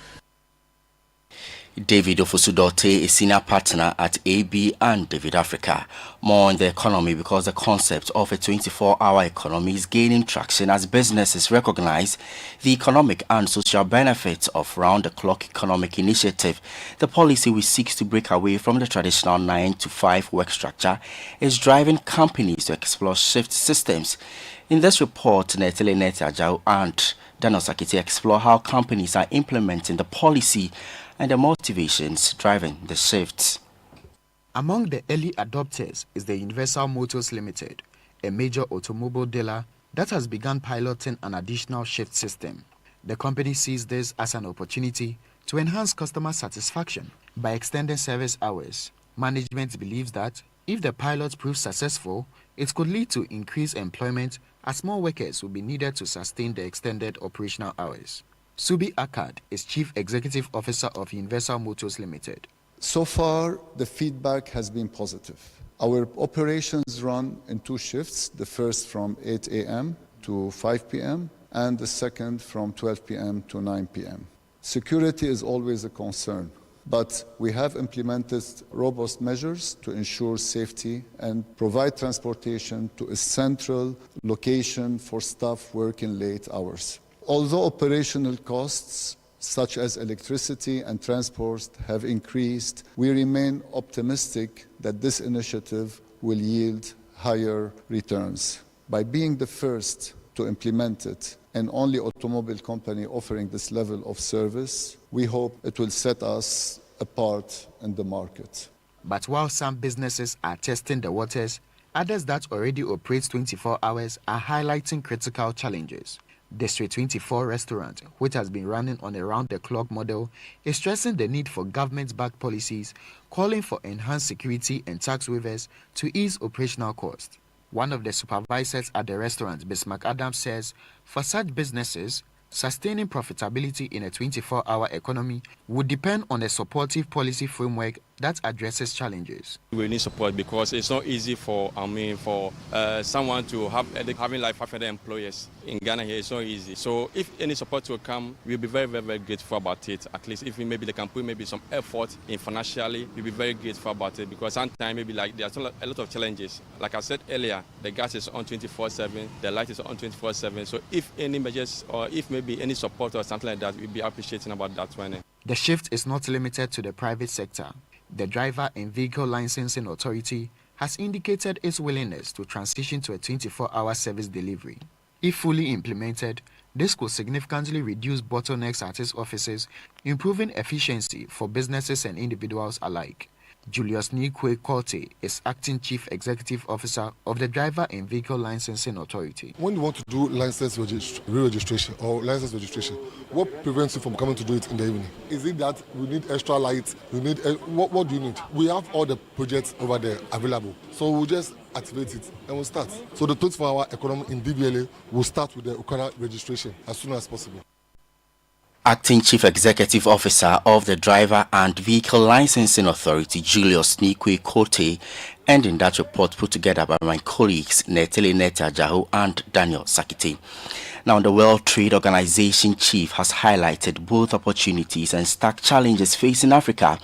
David Ofosudote is senior partner at AB and David Africa. More on the economy, because the concept of a 24-hour economy is gaining traction as businesses recognize the economic and social benefits of round-the-clock economic initiative. The policy, which seeks to break away from the traditional 9-to-5 work structure, is driving companies to explore shift systems. In this report, Netele Netiajau and Daniel Sakiti explore how companies are implementing the policy and the motivations driving the shifts. Among the early adopters is the Universal Motors Limited, a major automobile dealer that has begun piloting an additional shift system. The company sees this as an opportunity to enhance customer satisfaction by extending service hours. Management believes that if the pilot proves successful, it could lead to increased employment as more workers will be needed to sustain the extended operational hours. Subi Akkad is Chief Executive Officer of Universal Motors Limited. So far, the feedback has been positive. Our operations run in 2 shifts, the first from 8 a.m. to 5 p.m. and the second from 12 p.m. to 9 p.m. Security is always a concern, but we have implemented robust measures to ensure safety and provide transportation to a central location for staff working late hours. Although operational costs such as electricity and transport have increased, we remain optimistic that this initiative will yield higher returns. By being the first to implement it and only automobile company offering this level of service, we hope it will set us apart in the market. But while some businesses are testing the waters, others that already operate 24 hours are highlighting critical challenges. District 24 restaurant, which has been running on a round-the-clock model, is stressing the need for government-backed policies, calling for enhanced security and tax waivers to ease operational costs. One of the supervisors at the restaurant, Bismarck Adams, says for such businesses, sustaining profitability in a 24-hour economy would depend on a supportive policy framework that addresses challenges. We need support because it's not easy for someone to having like 500 employers in Ghana here. It's not easy. So if any support will come, we'll be very, very, very grateful about it. At least if maybe they can put maybe some effort in financially, we'll be very grateful about it because sometimes maybe like there's a lot of challenges. Like I said earlier, the gas is on 24/7, the light is on 24/7. So if any measures or if maybe any support or something like that, we'll be appreciating about that one. The shift is not limited to the private sector. The Driver and Vehicle Licensing Authority has indicated its willingness to transition to a 24-hour service delivery. If fully implemented, this could significantly reduce bottlenecks at its offices, improving efficiency for businesses and individuals alike. Julius Nikwe Korte is Acting Chief Executive Officer of the Driver and Vehicle Licensing Authority. When you want to do re-registration or license registration, what prevents you from coming to do it in the evening? Is it that we need extra lights? We need what do you need? We have all the projects over there available, so we'll just activate it and we'll start. So the 24-hour economy in DVLA will start with the Okada registration as soon as possible. Acting Chief Executive Officer of the Driver and Vehicle Licensing Authority, Julius Nikwe Korte, ending that report put together by my colleagues Netele Netajahu and Daniel Sakite. Now, the World Trade Organization chief has highlighted both opportunities and stark challenges facing Africa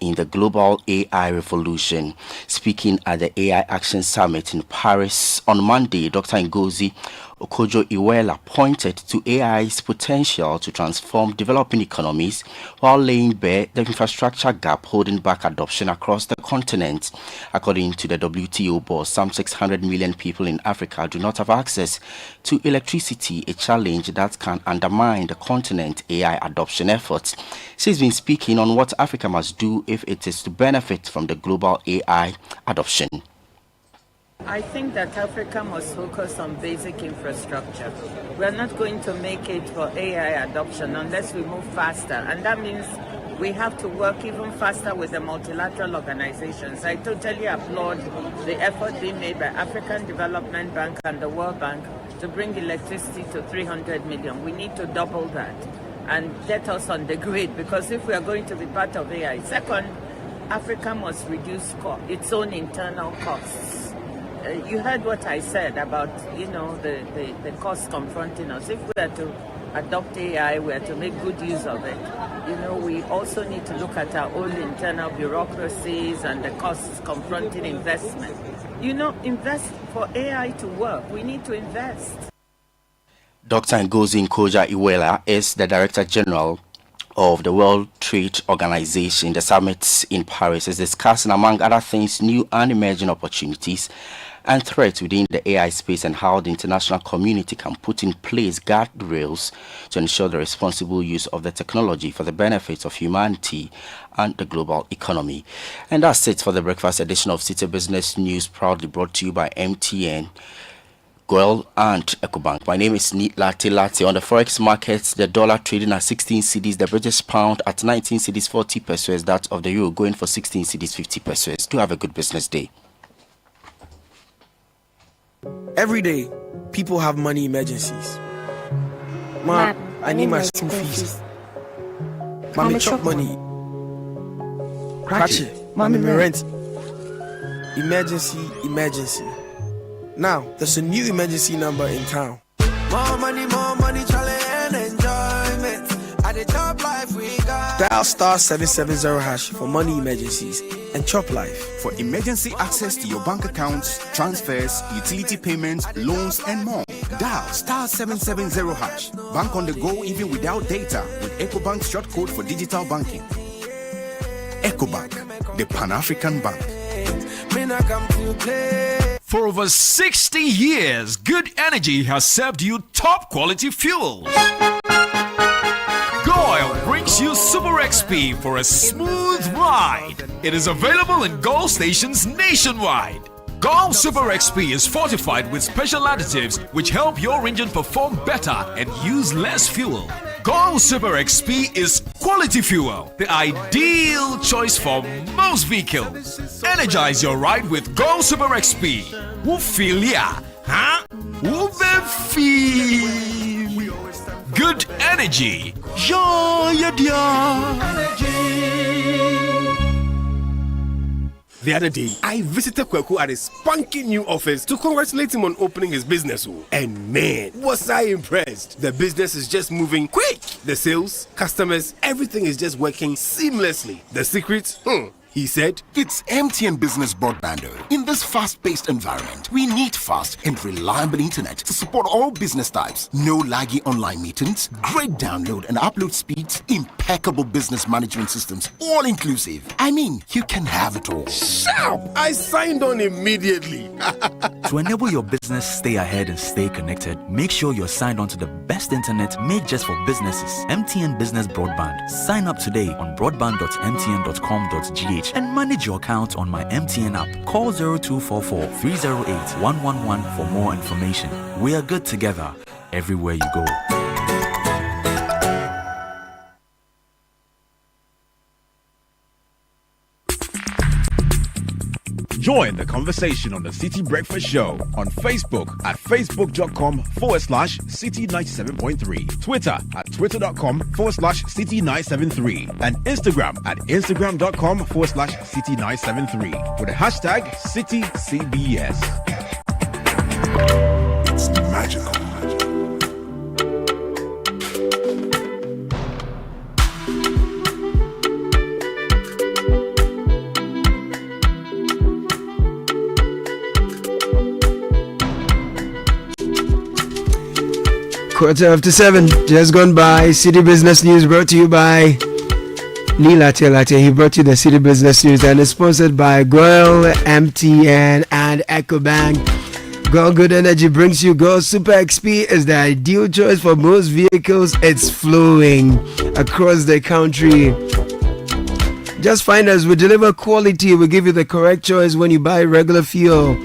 in the global AI revolution. Speaking at the AI Action Summit in Paris on Monday, Dr. Ngozi Okonjo-Iweala pointed to AI's potential to transform developing economies while laying bare the infrastructure gap holding back adoption across the continent. According to the WTO boss, some 600 million people in Africa do not have access to electricity, a challenge that can undermine the continent's AI adoption efforts. She's been speaking on what Africa must do if it is to benefit from the global AI adoption. I think that Africa must focus on basic infrastructure. We are not going to make it for AI adoption unless we move faster. And that means we have to work even faster with the multilateral organizations. I totally applaud the effort being made by African Development Bank and the World Bank to bring electricity to 300 million. We need to double that and get us on the grid, because if we are going to be part of AI. Second, Africa must reduce its own internal costs. You heard what I said about, the costs confronting us. If we are to adopt AI, we are to make good use of it. We also need to look at our own internal bureaucracies and the costs confronting investment. Invest for AI to work. We need to invest. Dr. Ngozi Okonjo-Iweala is the Director General of the World Trade Organization. The summit in Paris is discussing, among other things, new and emerging opportunities and threats within the AI space and how the international community can put in place guardrails to ensure the responsible use of the technology for the benefit of humanity and the global economy. And that's it for the breakfast edition of Citi Business News, proudly brought to you by MTN, Goel and EcoBank. My name is Latte. On the forex markets, the dollar trading at 16 cedis, the British pound at 19 cedis 40 pesos, that of the euro going for 16 cedis 50 pesos. Do have a good business day. Every day, people have money emergencies. Ma, I need my school fees. Mommy chop money. Cratchet. Mommy rent. Emergency. Now, there's a new emergency number in town. More money, challenge and enjoyment. At the top life we got. Dial star 770 hash for money emergencies and chop life. For emergency access to your bank accounts, transfers, utility payments, loans, and more. Dial star 770 hash. Bank on the go even without data with EcoBank's short code for digital banking. EcoBank, the Pan-African Bank. For over 60 years, Good Energy has served you top quality fuel. Goil brings you Super XP for a smooth ride. It is available in Goil stations nationwide. Goil Super XP is fortified with special additives which help your engine perform better and use less fuel. Goil Super XP is quality fuel, the ideal choice for most vehicles. Energize your ride with Goil Super XP. Who feel ya? Huh? Who feel? Good energy. Yeah. The other day, I visited Kweku at his spunky new office to congratulate him on opening his business. And man, was I impressed. The business is just moving quick. The sales, customers, everything is just working seamlessly. The secret? He said, It's MTN Business Broadband. In this fast-paced environment, we need fast and reliable internet to support all business types. No laggy online meetings, great download and upload speeds, impeccable business management systems, all inclusive. I mean, you can have it all. Sharp! I signed on immediately. To enable your business stay ahead and stay connected, make sure you're signed on to the best internet made just for businesses. MTN Business Broadband. Sign up today on broadband.mtn.com.gh and manage your account on my MTN app. Call 0244 308 111 for more information. We are good together everywhere you go. Join the conversation on the Citi Breakfast Show on Facebook at facebook.com/Citi97.3, Twitter at twitter.com/Citi973, and Instagram at instagram.com/Citi973 with the hashtag CitiCBS. It's magical. Quarter after 7, just gone by. City Business News brought to you by Neela Telate. He brought you the City Business News and is sponsored by Goil, MTN, and EcoBank. Go Good Energy brings you Go Super XP is the ideal choice for most vehicles. It's flowing across the country. Just find us. We deliver quality. We give you the correct choice when you buy regular fuel.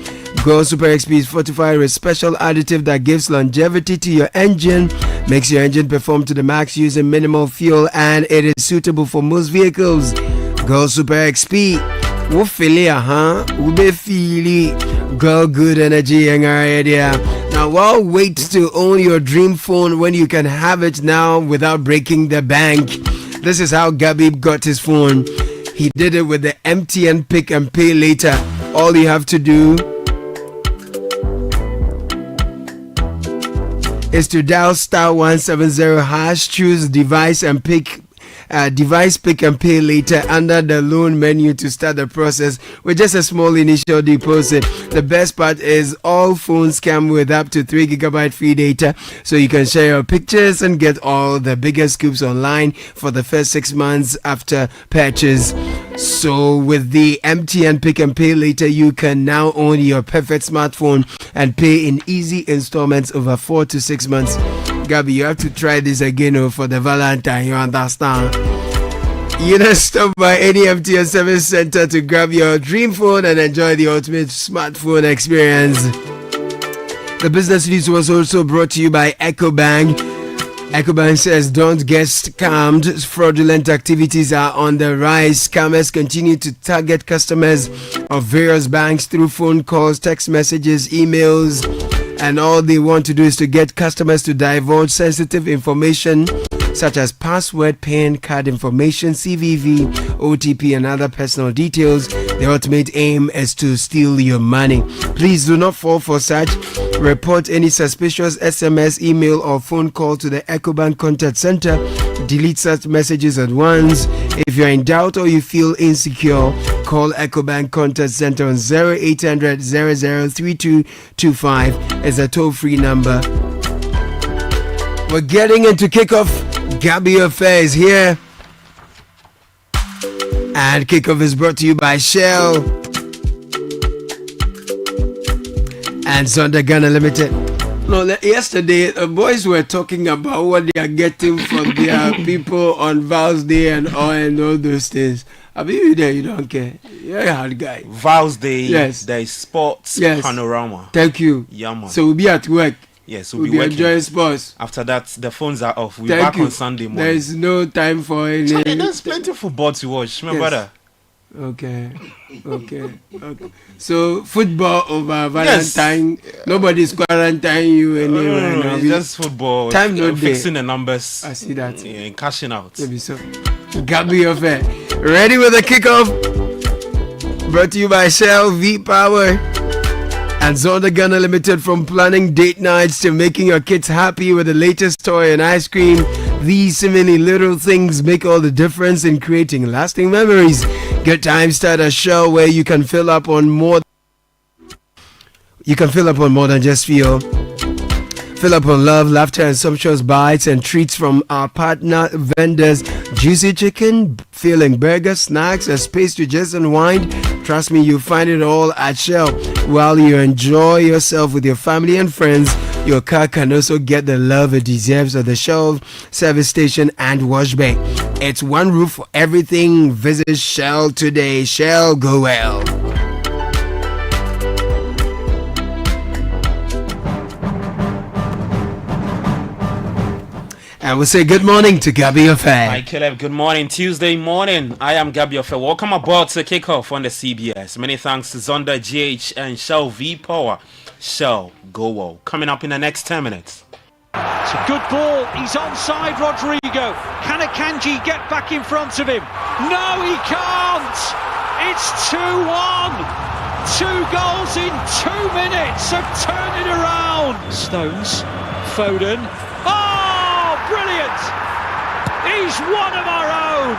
Go Super XP is fortified with special additive that gives longevity to your engine, makes your engine perform to the max using minimal fuel, and it is suitable for most vehicles. Go Super XP. Wo feel it, Wo be feel it. Go Good Energy and our idea. Now, while wait to own your dream phone when you can have it now without breaking the bank. This is how Gabib got his phone. He did it with the MTN Pick and Pay Later. All you have to do is to dial *170#, choose device and pick device pick and pay later under the loan menu to start the process with just a small initial deposit. The best part is all phones come with up to 3 GB free data, so you can share your pictures and get all the biggest scoops online for the first 6 months after purchase. So with the MTN Pick and Pay Later, you can now own your perfect smartphone and pay in easy installments over 4 to 6 months. Gabby, you have to try this again for the Valentine, you understand? You just stop by any MTN service center to grab your dream phone and enjoy the ultimate smartphone experience. The business news was also brought to you by EcoBank. EcoBank says don't get scammed. Fraudulent activities are on the rise. Scammers continue to target customers of various banks through phone calls, text messages, emails, and all they want to do is to get customers to divulge sensitive information such as password, PIN, card information, CVV, OTP, and other personal details. The ultimate aim is to steal your money. Please do not fall for such. Report any suspicious SMS, email, or phone call to the EcoBank Contact Center. Delete such messages at once. If you're in doubt or you feel insecure, call EcoBank Contact Center on 0800 003225. It's a toll-free number. We're getting into kickoff. Gabby Affair is here. And kickoff is brought to you by Shell and Zonda Ghana Limited. No, yesterday the boys were talking about what they are getting from their people on Val's Day and all those things. I mean, you there, you don't care. You're a hard guy. Val's Day, yes. There is sports panorama. Thank you. Yeah, man. So we'll be at work. Yes, we'll be enjoying sports. After that, the phones are off. We're back on Sunday morning. There is no time for any. There's plenty of football to watch, my brother. Okay. So football over Valentine. Yes. Nobody's quarantining you anywhere. No, it's just football. Time no fixing the numbers. I see that. And cashing out. Maybe so. Gabby Affair. Ready with the kickoff? Brought to you by Shell V Power and Zonda Ghana Limited. From planning date nights to making your kids happy with the latest toy and ice cream, these many little things make all the difference in creating lasting memories. Good times start at Shell, where you can fill up on more. You can fill up on more than just fuel. Fill up on love, laughter, and sumptuous bites and treats from our partner vendors. Juicy chicken, filling burgers, snacks, a space to just unwind. Trust me, you'll find it all at Shell. While you enjoy yourself with your family and friends, your car can also get the love it deserves at the Shell service station and wash bay. It's one roof for everything. Visit Shell today. Shell, go well. And we'll say good morning to Gabby Ofe. Hi, Caleb. Good morning. Tuesday morning. I am Gabby Ofe. Welcome aboard to kickoff on the CBS. Many thanks to Zonda GH and Shell V Power. Shell, go well. Coming up in the next 10 minutes. It's a good ball. He's onside, Rodrigo. Can Akanji get back in front of him? No, he can't. It's 2-1. 2 goals in 2 minutes. So turn it around. Stones, Foden. Brilliant! He's one of our own!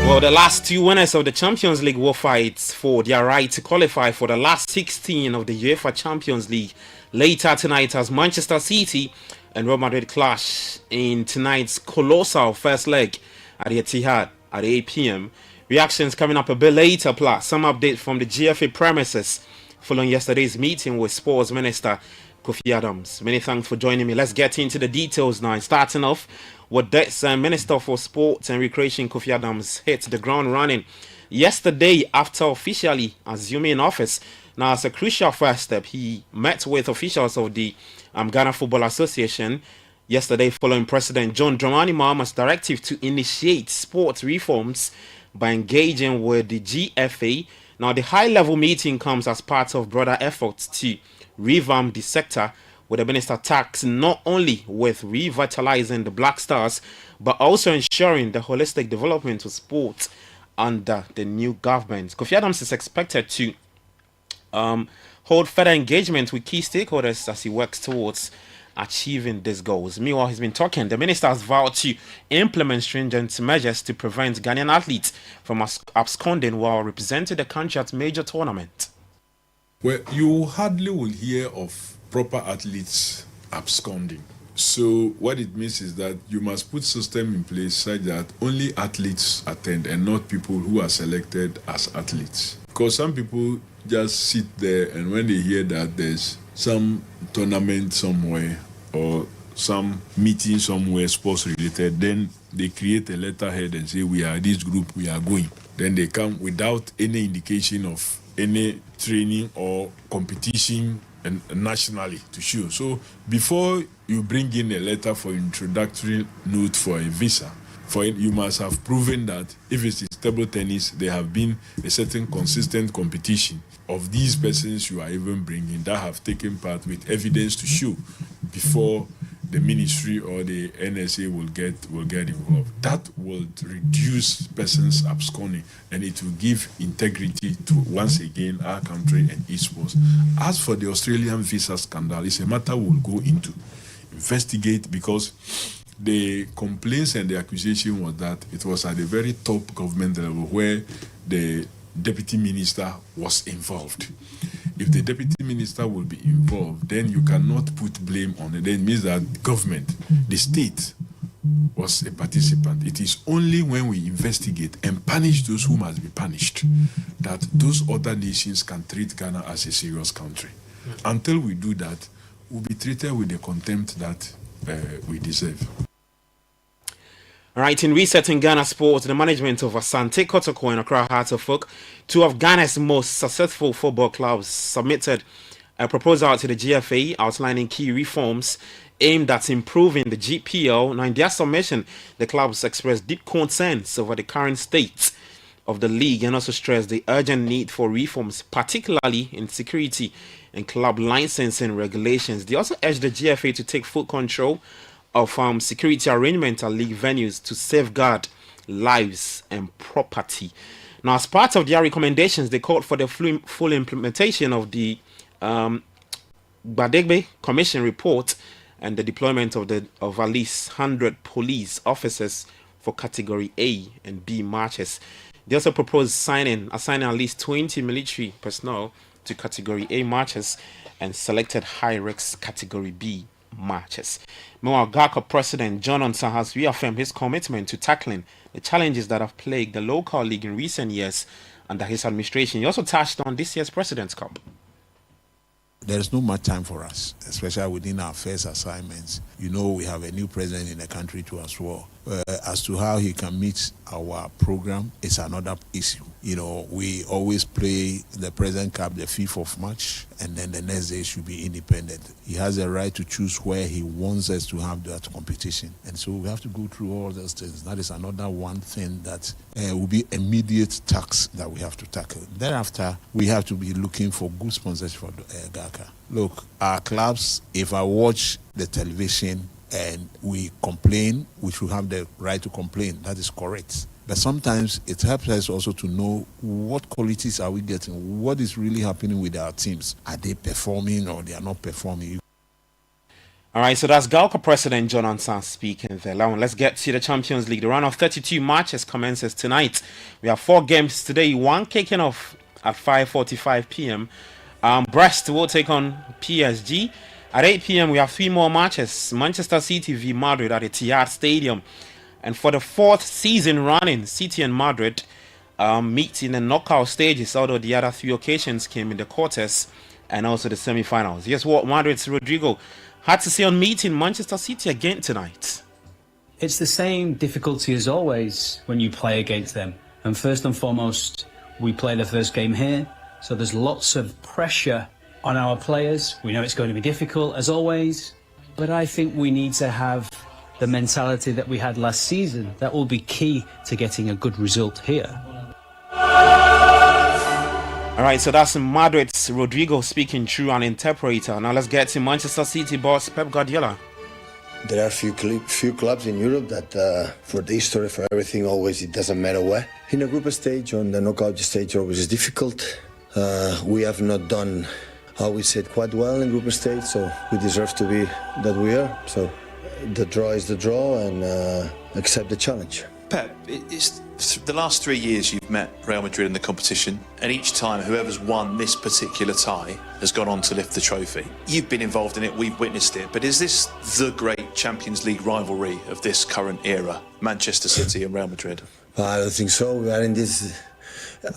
Well, the last 2 winners of the Champions League will fight for their right to qualify for the last 16 of the UEFA Champions League. Later tonight, as Manchester City and Real Madrid clash in tonight's colossal first leg at the Etihad at 8 p.m. Reactions coming up a bit later, plus some update from the GFA premises following yesterday's meeting with Sports Minister Kofi Adams. Many thanks for joining me. Let's get into the details now. Starting off with this, Minister for Sports and Recreation Kofi Adams hit the ground running yesterday after officially assuming office. Now, as a crucial first step, he met with officials of the Ghana Football Association yesterday following President John Dramani Mahama's directive to initiate sports reforms by engaging with the GFA. Now, the high-level meeting comes as part of broader efforts to revamp the sector, with the minister tasked not only with revitalizing the Black Stars, but also ensuring the holistic development of sport under the new government. Kofi Adams is expected to hold further engagement with key stakeholders as he works towards achieving these goals. Meanwhile, he's been talking. The minister has vowed to implement stringent measures to prevent Ghanaian athletes from absconding while representing the country at major tournament. Well, you hardly will hear of proper athletes absconding. So what it means is that you must put system in place such that only athletes attend and not people who are selected as athletes. Because some people just sit there and when they hear that there's some tournament somewhere or some meeting somewhere sports related, then they create a letterhead and say, we are this group, we are going. Then they come without any indication of any training or competition and nationally to show. So before you bring in a letter for introductory note for a visa, you must have proven that if it's table tennis, there have been a certain consistent competition of these persons you are even bringing that have taken part with evidence to show before the ministry or the NSA will get involved. That will reduce persons absconding and it will give integrity to once again our country and its sports. As for the Australian visa scandal, it's a matter we'll go into, investigate, because the complaints and the accusation was that it was at the very top government level where the deputy minister was involved. If the deputy minister will be involved, then you cannot put blame on it. Then it means that government, the state, was a participant. It is only when we investigate and punish those who must be punished that those other nations can treat Ghana as a serious country. Until we do that, we'll be treated with the contempt that we deserve. All right, in resetting Ghana sports, the management of Asante Kotoko and Accra Hearts of Oak, two of Ghana's most successful football clubs, submitted a proposal to the GFA outlining key reforms aimed at improving the GPL. Now, in their submission, the clubs expressed deep concerns over the current state of the league and also stressed the urgent need for reforms, particularly in security and club licensing regulations. They also urged the GFA to take full control of security arrangement at league venues to safeguard lives and property. Now, as part of their recommendations, they called for the full implementation of the Badegbe Commission report and the deployment of at least 100 police officers for Category A and B marches. They also proposed assigning at least 20 military personnel to Category A marches and selected high-risk Category B marches. Meanwhile, GACO President John Onsa has reaffirmed his commitment to tackling the challenges that have plagued the local league in recent years under his administration. He also touched on this year's President's Cup. There is not much time for us, especially within our first assignments. You know, we have a new president in the country too as well. As to how he can meet our program is another issue. You know, we always play the President Cup the 5th of March, and then the next day should be independent. He has a right to choose where he wants us to have that competition. And so we have to go through all those things. That is another one thing that will be immediate tax that we have to tackle. Thereafter, we have to be looking for good sponsors for GACA. Look, our clubs, if I watch the television and we complain, which we have the right to complain, that is correct. But sometimes it helps us also to know what qualities are we getting, what is really happening with our teams. Are they performing or they are not performing? All right, so that's GACO President John Onsa speaking there. Now, let's get to the Champions League. The round of 32 matches commences tonight. We have 4 games today, one kicking off at 5:45 p.m. Brest will take on PSG. At 8 p.m. we have 3 more matches. Manchester City v Madrid at Etihad Stadium. And for the 4th season running, City and Madrid meet in the knockout stages, although the other 3 occasions came in the quarters and also the semi-finals. Here's what Madrid's Rodrigo had to say on meeting Manchester City again tonight. It's the same difficulty as always when you play against them. And first and foremost, we play the first game here, so there's lots of pressure on our players. We know it's going to be difficult as always, but I think we need to have the mentality that we had last season. That will be key to getting a good result here. All right, so that's Madrid's Rodrigo speaking through an interpreter. Now let's get to Manchester City boss Pep Guardiola. There are few clubs in Europe that for the history, for everything, always it doesn't matter where. In a group stage, on the knockout stage, always is difficult. We have not done, how we said, quite well in group stage, so we deserve to be that we are. So the draw is the draw, and accept the challenge. Pep, it's the last 3 years you've met Real Madrid in the competition, and each time whoever's won this particular tie has gone on to lift the trophy. You've been involved in it, we've witnessed it, but is this the great Champions League rivalry of this current era, Manchester City and Real Madrid? I don't think so. We are in this,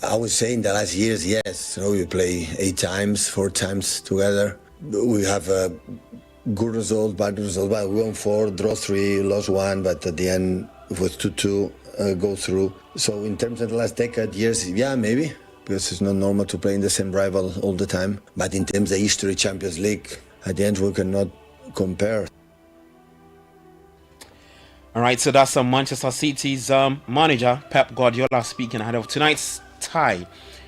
I would say in the last years, yes. So we play 8 times, 4 times together. We have a good result, bad result. Well, we won 4, draw 3, lost 1, but at the end it was 2-2, go through. So in terms of the last decade, years, yeah, maybe, because it's not normal to play in the same rival all the time. But in terms of history, Champions League, at the end we cannot compare. All right, so that's Manchester City's manager, Pep Guardiola, speaking ahead of tonight's tie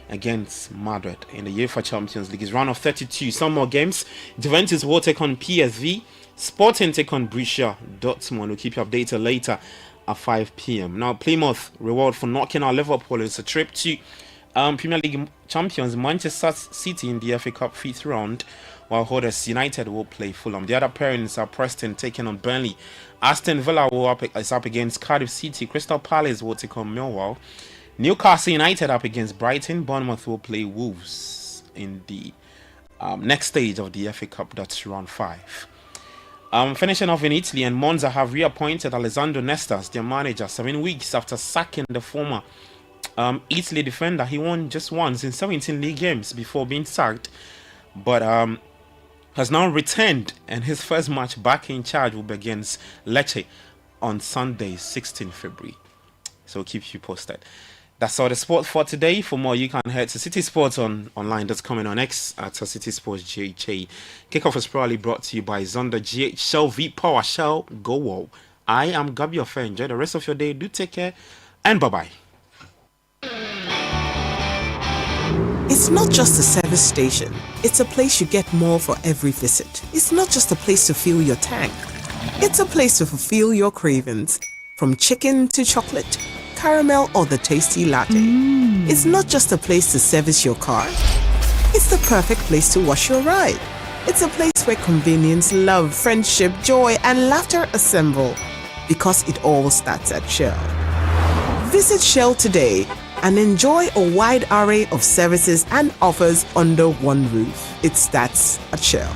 against Madrid in the UEFA Champions League. It's round of 32. Some more games. Juventus will take on PSV. Sporting take on Borussia Dortmund. We'll keep you updated later at 5 p.m. Now, Plymouth reward for knocking out Liverpool is a trip to Premier League champions Manchester City in the FA Cup 5th round, while holders United will play Fulham. The other pairings are Preston taking on Burnley. Aston Villa is up against Cardiff City. Crystal Palace will take on Millwall. Newcastle United up against Brighton. Bournemouth will play Wolves in the next stage of the FA Cup. That's round 5. Finishing off in Italy, and Monza have reappointed Alessandro Nesta as their manager 7 weeks after sacking the former Italy defender. He won just once in 17 league games before being sacked, but has now returned, and his first match back in charge will be against Lecce on Sunday, 16 February. So keep you posted. That's all the sport for today. For more, you can head to City Sports online. That's coming on X at City Sports GHA. Kickoff is probably brought to you by Zonda GH Shell V Power Shell Go Wall. I am Gabi Ofe. Enjoy the rest of your day. Do take care and bye-bye. It's not just a service station. It's a place you get more for every visit. It's not just a place to fill your tank. It's a place to fulfill your cravings. From chicken to chocolate, caramel, or the tasty latte. It's not just a place to service your car. It's the perfect place to wash your ride. It's a place where convenience, love, friendship, joy, and laughter assemble. Because it all starts at Shell. Visit Shell today and enjoy a wide array of services and offers under one roof. It starts at Shell.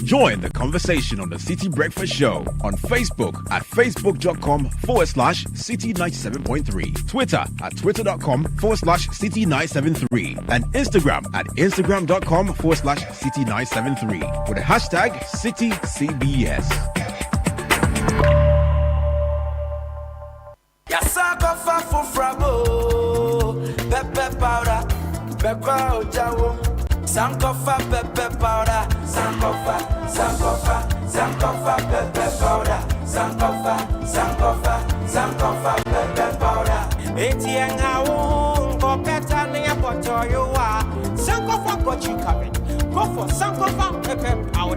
Join the conversation on the Citi Breakfast Show on Facebook at facebook.com/Citi97.3, Twitter at twitter.com/Citi973, and Instagram at instagram.com/Citi973 with the hashtag CitiCBS. Sankofa pepper powder, Sankofa pepper powder, Sankofa pepper powder. ATN hawo, go better than your bottle you are. Sankofa got you covered. Go for Sankofa pepper powder.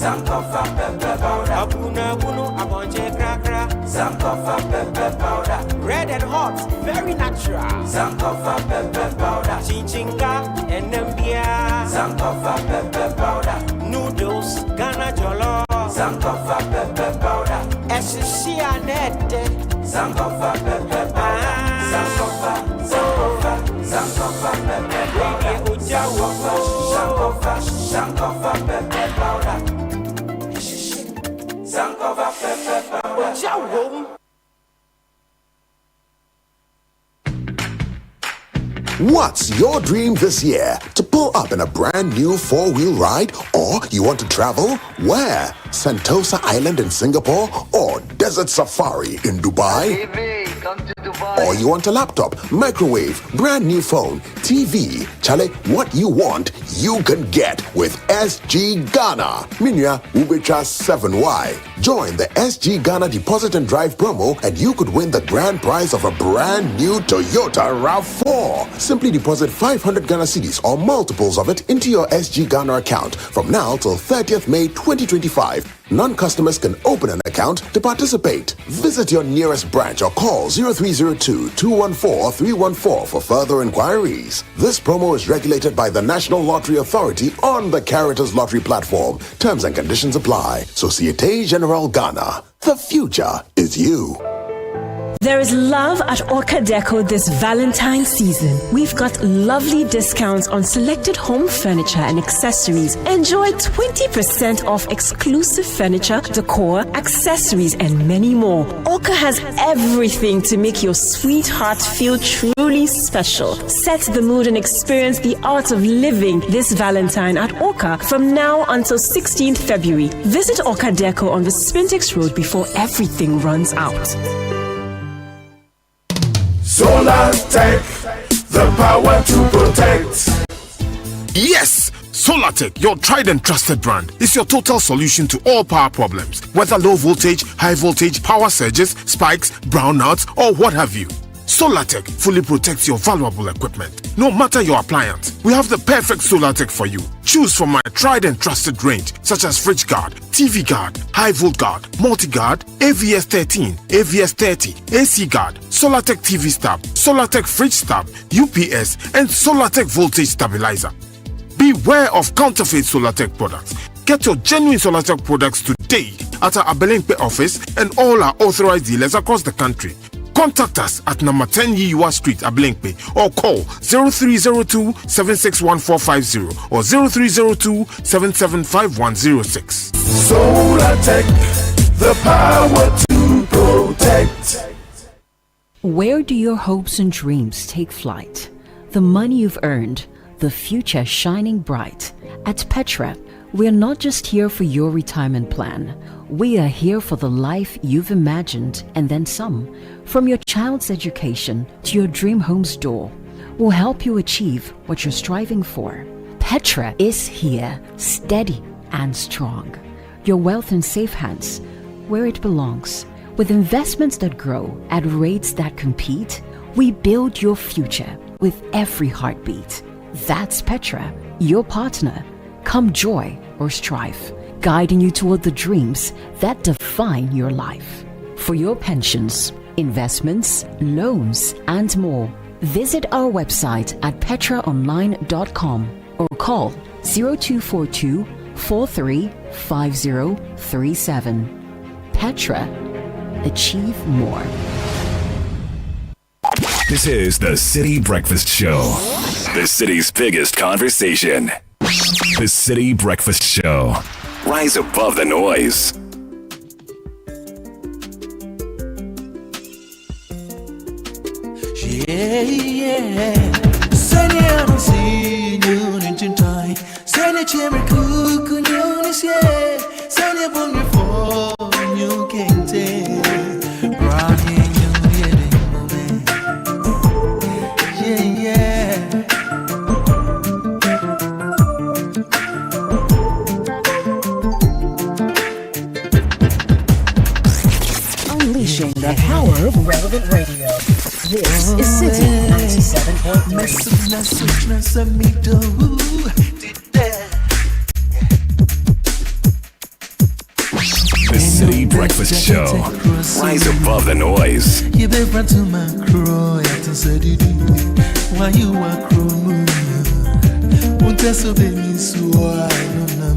Sankofa pepper powder. Abuna abonje krakra. Sankofa pepper powder. Red and hot, very natural. Sankofa pepper powder. Chinchinga and Nambia. Sankofa pepper powder. Noodles, Ghana jollo. Sankofa pepper powder. Essia nette. Sankofa pepper powder. Sankofa pepper powder. Sankofa pepper powder. Sankofa pepper powder. What's your dream this year? To pull up in a brand new 4-wheel ride? Or you want to travel? Where? Sentosa Island in Singapore? Or Desert Safari in Dubai? Come to Dubai. Or you want a laptop, microwave, brand new phone, TV? Chale, what you want, you can get with SG Ghana. Minya Ubecha 7Y. Join the SG Ghana Deposit and Drive promo and you could win the grand prize of a brand new Toyota RAV4. Simply deposit 500 Ghana cedis or multiples of it into your SG Ghana account from now till 30th May 2025. Non-customers can open an account to participate. Visit your nearest branch or call 0302-214-314 for further inquiries. This promo is regulated by the National Lottery Authority on the Caritas Lottery platform. Terms and conditions apply. Societe Generale Ghana. The future is you. There is love at Orca Deco this Valentine's season. We've got lovely discounts on selected home furniture and accessories. Enjoy 20% off exclusive furniture, decor, accessories, and many more. Orca has everything to make your sweetheart feel truly special. Set the mood and experience the art of living this Valentine at Orca from now until 16th February. Visit Orca Deco on the Spintex Road before everything runs out. Solar Tech, the power to protect. Yes! Solartech, your tried and trusted brand, is your total solution to all power problems, whether low voltage, high voltage, power surges, spikes, brownouts, or what have you. Solartech fully protects your valuable equipment. No matter your appliance, we have the perfect Solartech for you. Choose from my tried and trusted range, such as Fridge Guard, TV Guard, High Volt Guard, Multi Guard, AVS 13, AVS 30, AC Guard, Solartech TV Stab, Solartech Fridge Stab, UPS, and Solartech Voltage Stabilizer. Beware of counterfeit Solartech products. Get your genuine Solartech products today at our Abelenkpe office and all our authorized dealers across the country. Contact us at number 10 Yiwa Street, Abelenkpe, or call 0302-761450 or 0302-775106. Solartech, the power to protect. Where do your hopes and dreams take flight? The money you've earned, the future shining bright. At Petra, we're not just here for your retirement plan. We are here for the life you've imagined and then some. From your child's education to your dream home's door, we'll help you achieve what you're striving for. Petra is here, steady and strong. Your wealth in safe hands, where it belongs. With investments that grow at rates that compete, we build your future. with every heartbeat. That's Petra, your partner. Come joy or strife, guiding you toward the dreams that define your life. For your pensions, investments, loans, and more, visit our website at petraonline.com or call 0242 435037. Petra, achieve more. This is the Citi Breakfast Show, the city's biggest conversation. The Citi Breakfast Show. Rise above the noise. Yeah. Send it out and see you in time. Send it to me, cook, you know, send it on your phone, you can't tell. Rocking you, yeah. Unleashing the power of relevant radio. This is Citi 97.3. The Citi Breakfast Show. Rise above the noise. You be run to my crow, I said it. Why you are crow? Won't test of any so I don't know.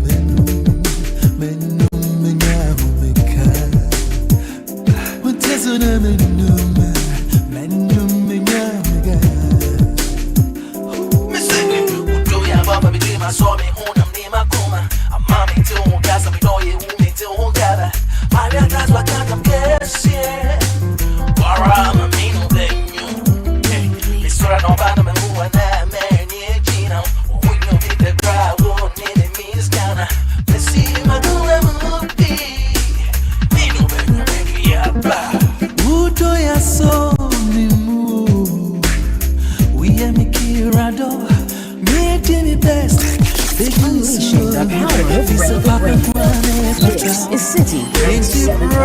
This is Citi 97.3.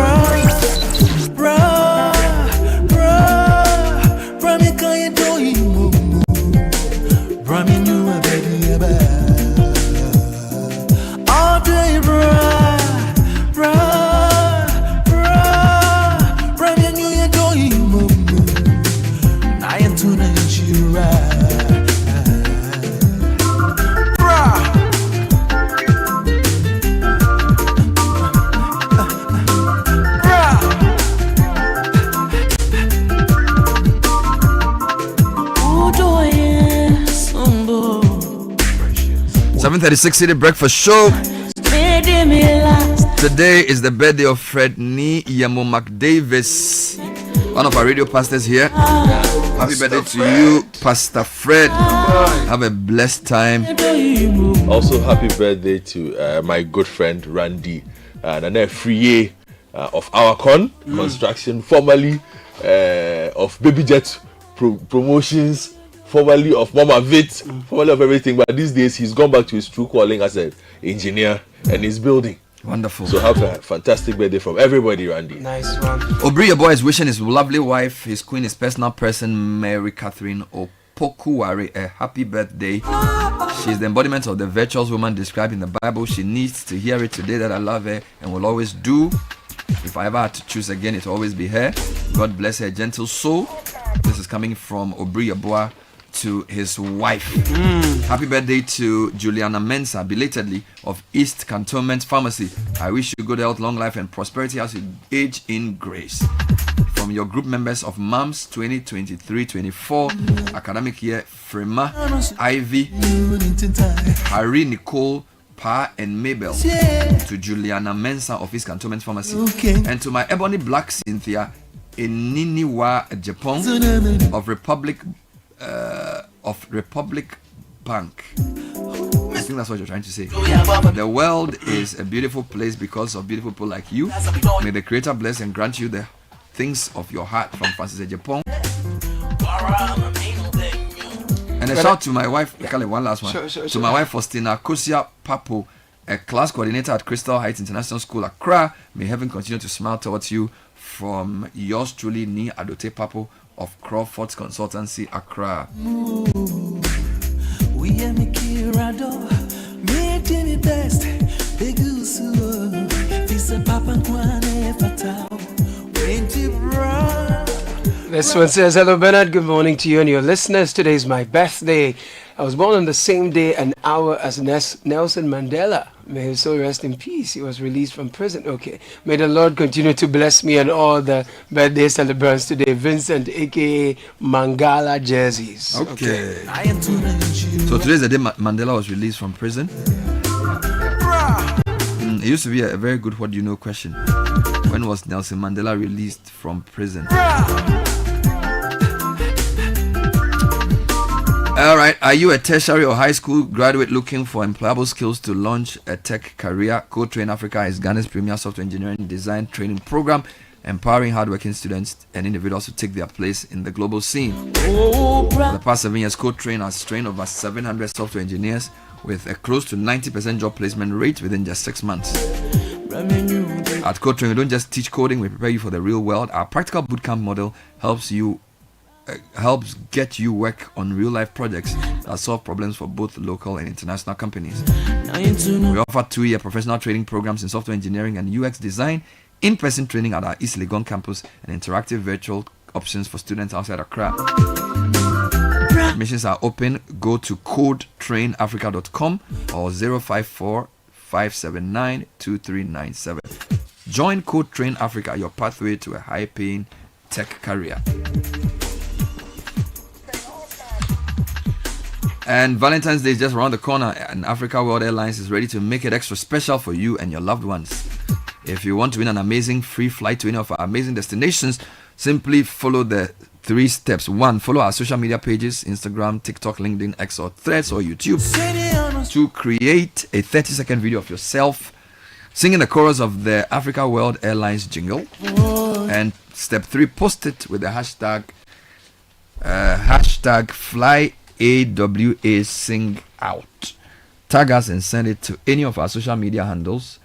Citi Breakfast Show. Today is the birthday of Fred Ni Yamo McDavis, one of our radio pastors here. Happy birthday to you, Pastor Fred. Have a blessed time. Also, happy birthday to my good friend Randy Nana Friye of Awakon Construction, formerly of Baby Jet Promotions, formerly of Mama Vit, formerly of everything, but these days he's gone back to his true calling as an engineer and he's building. Wonderful. So have a fantastic birthday from everybody, Randy. Nice one. Obri boy is wishing his lovely wife, his queen, his personal person, Mary Catherine Opokuwari, a happy birthday. She's the embodiment of the virtuous woman described in the Bible. She needs to hear it today that I love her and will always do. If I ever had to choose again, it will always be her. God bless her gentle soul. This is coming from Obri Aboa to his wife. Happy birthday to Juliana Mensah, belatedly, of East Cantonment Pharmacy. I wish you good health, long life, and prosperity as you age in grace. From your group members of MAMS 2023-24 academic year, Frema, Ivy, Harry, Nicole, Pa, and Mabel. To Juliana Mensah of East Cantonment Pharmacy. And to my Ebony Black Cynthia in Niniwa, Japan, of Republic Bank. I think that's what you're trying to say. The world is a beautiful place because of beautiful people like you. May the Creator bless and grant you the things of your heart, from Francis Japan. And a shout to my wife, one last one. To my wife, Faustina Kosia Papo, a class coordinator at Crystal Heights International School, Accra. May heaven continue to smile towards you. From yours truly, Ni Adote Papo of Crawford's Consultancy, Accra. We are making Rado, me Jimmy best, big Usu, this a Papa Kwane Fatao, This one says, hello Bernard, good morning to you and your listeners. Today is my birthday. I was born on the same day and hour as Nelson Mandela. May his soul rest in peace. He was released from prison. Okay. May the Lord continue to bless me and all the birthday celebrants today. Vincent, aka Mangala Jerseys. Okay. So today's the day Mandela was released from prison. It used to be a very good what do you know question. When was Nelson Mandela released from prison? All right, are you a tertiary or high school graduate looking for employable skills to launch a tech career? Code Train Africa is Ghana's premier software engineering design training program, empowering hardworking students and individuals to take their place in the global scene. For the past 7 years, Code Train has trained over 700 software engineers with a close to 90% job placement rate within just 6 months. At Code Train, we don't just teach coding, we prepare you for the real world. Our practical bootcamp model helps get you work on real-life projects that solve problems for both local and international companies. We offer 2-year professional training programs in software engineering and UX design, in-person training at our East Legon campus, and interactive virtual options for students outside Accra. Admissions are open. Go to codetrainafrica.com or 054-579-2397. Join Code Train Africa, your pathway to a high-paying tech career. And Valentine's Day is just around the corner, and Africa World Airlines is ready to make it extra special for you and your loved ones. If you want to win an amazing free flight to any of our amazing destinations, simply follow the 3 steps. 1, follow our social media pages, Instagram, TikTok, LinkedIn, X or Threads or YouTube. 2, create a 30-second video of yourself singing the chorus of the Africa World Airlines jingle. And step 3, post it with the hashtag FlyAWA Sing Out. Tag us and send it to any of our social media handles.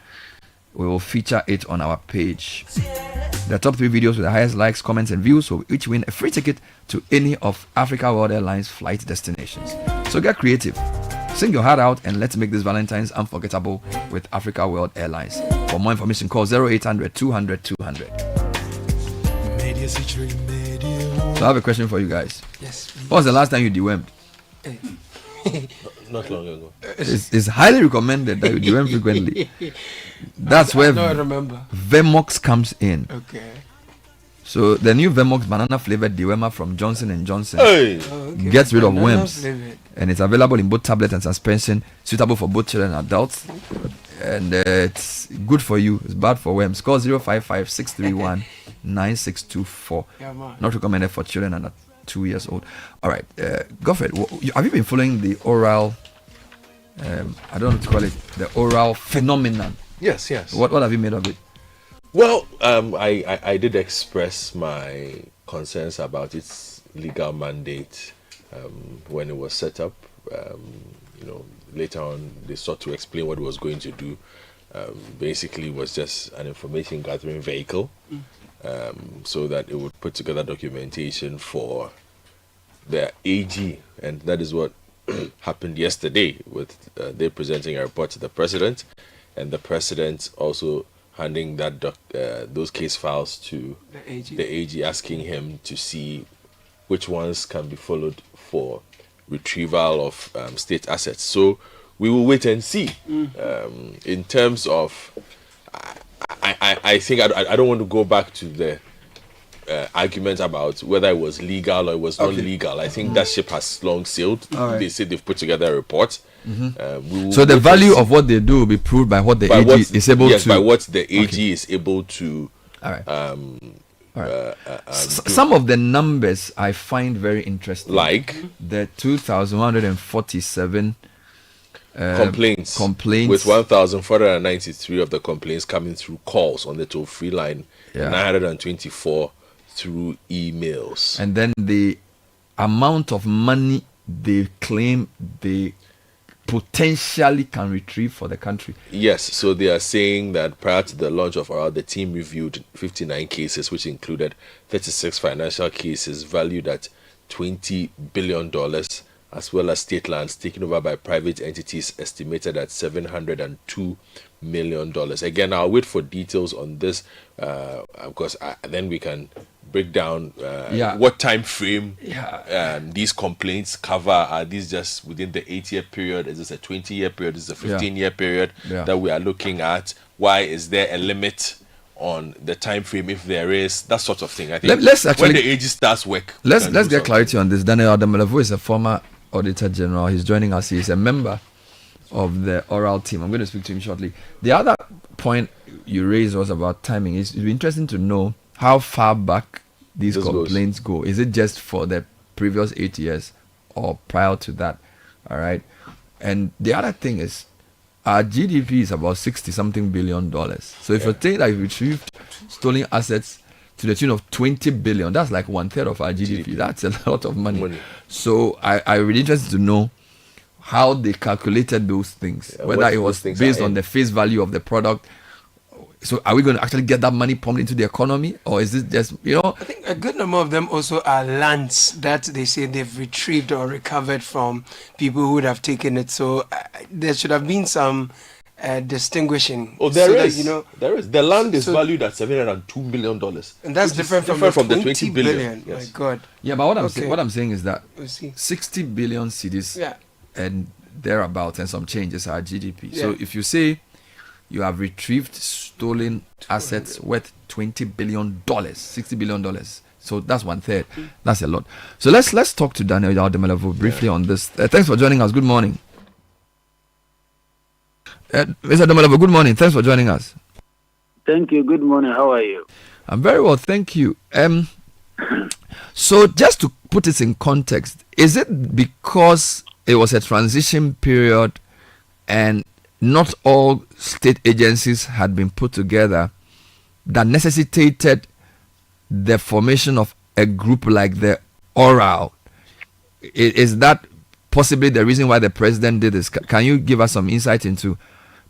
We will feature it on our page. The top 3 videos with the highest likes, comments and views will each win a free ticket to any of Africa World Airlines flight destinations. So get creative, sing your heart out, and let's make this Valentine's unforgettable with Africa World Airlines. For more information, call 0800 200 200. So I have a question for you guys. Yes. What was the last time you dewormed? Not long ago. It's highly recommended that you deworm frequently. That's where Vemox comes in. Okay. So the new Vemox banana flavored dewormer from Johnson & Johnson Okay. gets rid of Banana worms, flavored. and it's available in both tablet and suspension, suitable for both children and adults. And it's good for you. It's bad for worms. Call 055-631-9624. Yeah, man. Not recommended for children under 2 years old. All right, Godfred, have you been following the oral? I don't know what to call it. The oral phenomenon. Yes. What have you made of it? Well, I did express my concerns about its legal mandate when it was set up. Later on, they sought to explain what it was going to do. Basically, it was just an information gathering vehicle, so that it would put together documentation for the AG, and that is what happened yesterday with they presenting a report to the president, and the president also handing that those case files to the AG, asking him to see which ones can be followed for retrieval of state assets. So we will wait and see. In terms of, I think I don't want to go back to the argument about whether it was legal or it was not legal. I think that ship has long sailed. Right. They said they've put together a report. So the value of what they do will be proved by what the AG is able to. Yes, by what the AG is able to. All right. Some of the numbers I find very interesting. Like the 2,147 complaints, with 1,493 of the complaints coming through calls on the toll-free line, 924 through emails. And then the amount of money they claim they potentially can retrieve for the country? Yes, so they are saying that prior to the launch of the team reviewed 59 cases, which included 36 financial cases valued at $20 billion, as well as state lands taken over by private entities estimated at $702 million. Again, I'll wait for details on this, because then we can break down what time frame these complaints cover. Are these just within the 8-year period? Is this a 20-year period? Is this a 15-year period that we are looking at? Why is there a limit on the time frame, if there is? That sort of thing. I think let's actually, when the AG starts work, let's get clarity on this. Daniel Adamelevo is a former Auditor General. He's joining us. He's a member of the oral team. I'm going to speak to him shortly. The other point you raised was about timing. It's interesting to know how far back these complaints go. Is it just for the previous 8 years or prior to that? All right. And the other thing is, our GDP is about $60-something billion. So if you think that you retrieved stolen assets to the tune of $20 billion, that's like 1/3 of our GDP. That's a lot of money. So I'm really interested to know how they calculated those things, whether it was based on the face value of the product. So are we going to actually get that money pumped into the economy, or is this just, I think a good number of them also are lands that they say they've retrieved or recovered from people who would have taken it. So there should have been some distinguishing. Oh, there is. There is. The land is valued at $702 million. And that's different from the 20 billion. Yes. My God. Yeah, but what I'm saying is that 60 billion cedis and thereabouts and some changes are GDP. Yeah. So if you say you have retrieved stolen assets worth $20 billion, $60 billion. So that's 1/3. That's a lot. So let's talk to Daniel Adamelevo briefly on this. Thanks for joining us. Good morning. Mr. Adamelevo, good morning. Thanks for joining us. Thank you. Good morning. How are you? I'm very well, thank you. So just to put it in context, is it because it was a transition period and not all state agencies had been put together that necessitated the formation of a group like the oral? Is that possibly the reason why the president did this? Can you give us some insight into,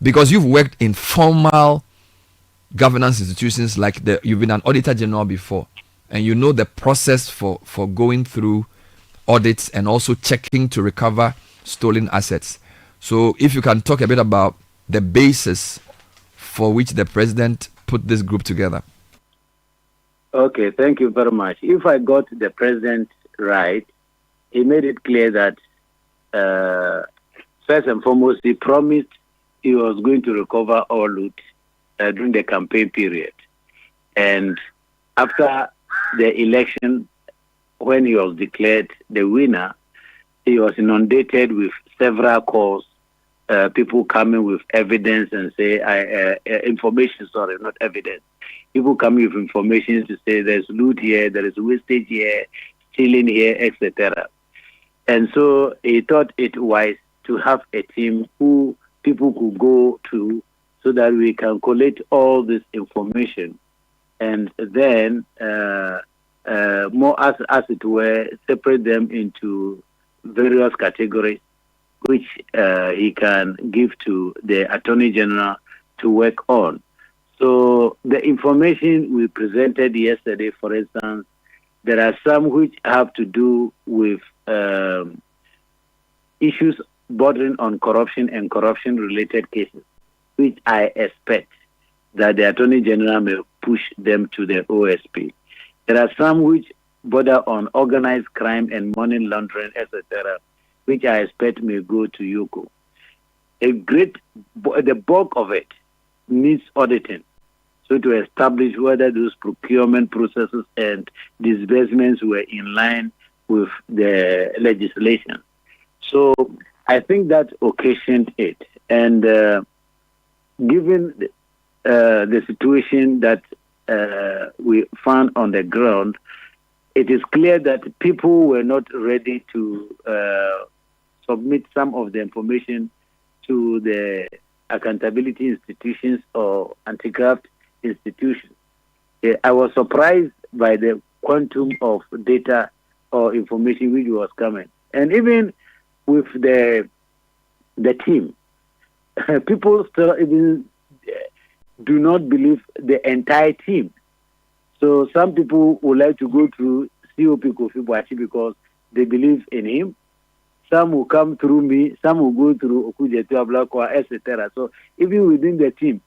because you've worked in formal governance institutions like you've been an auditor general before, and you know the process for going through audits and also checking to recover stolen assets. So if you can talk a bit about the basis for which the president put this group together. Okay, thank you very much. If I got the president right, he made it clear that first and foremost, he promised he was going to recover all loot during the campaign period. And after the election, when he was declared the winner, he was inundated with several calls, people coming with evidence and say, information, sorry, not evidence. People coming with information to say there's loot here, there is wastage here, stealing here, etc. And so he thought it wise to have a team who people could go to so that we can collect all this information and then more as it were, separate them into various categories which he can give to the Attorney General to work on. So the information we presented yesterday, for instance, there are some which have to do with issues bordering on corruption and corruption-related cases, which I expect that the Attorney General may push them to the OSP. There are some which border on organized crime and money laundering, etc., which I expect may go to YOCO. The bulk of it needs auditing. So to establish whether those procurement processes and disbursements were in line with the legislation. So I think that occasioned it. And given the situation that we found on the ground, it is clear that people were not ready to submit some of the information to the accountability institutions or anti-graft institutions. I was surprised by the quantum of data or information which was coming. And even with the the team. People still even do not believe the entire team. So some people would like to go through COP Kofi Boakye because they believe in him. Some will come through me, some will go through Okujetu Ablakwa, etc. So even within the team,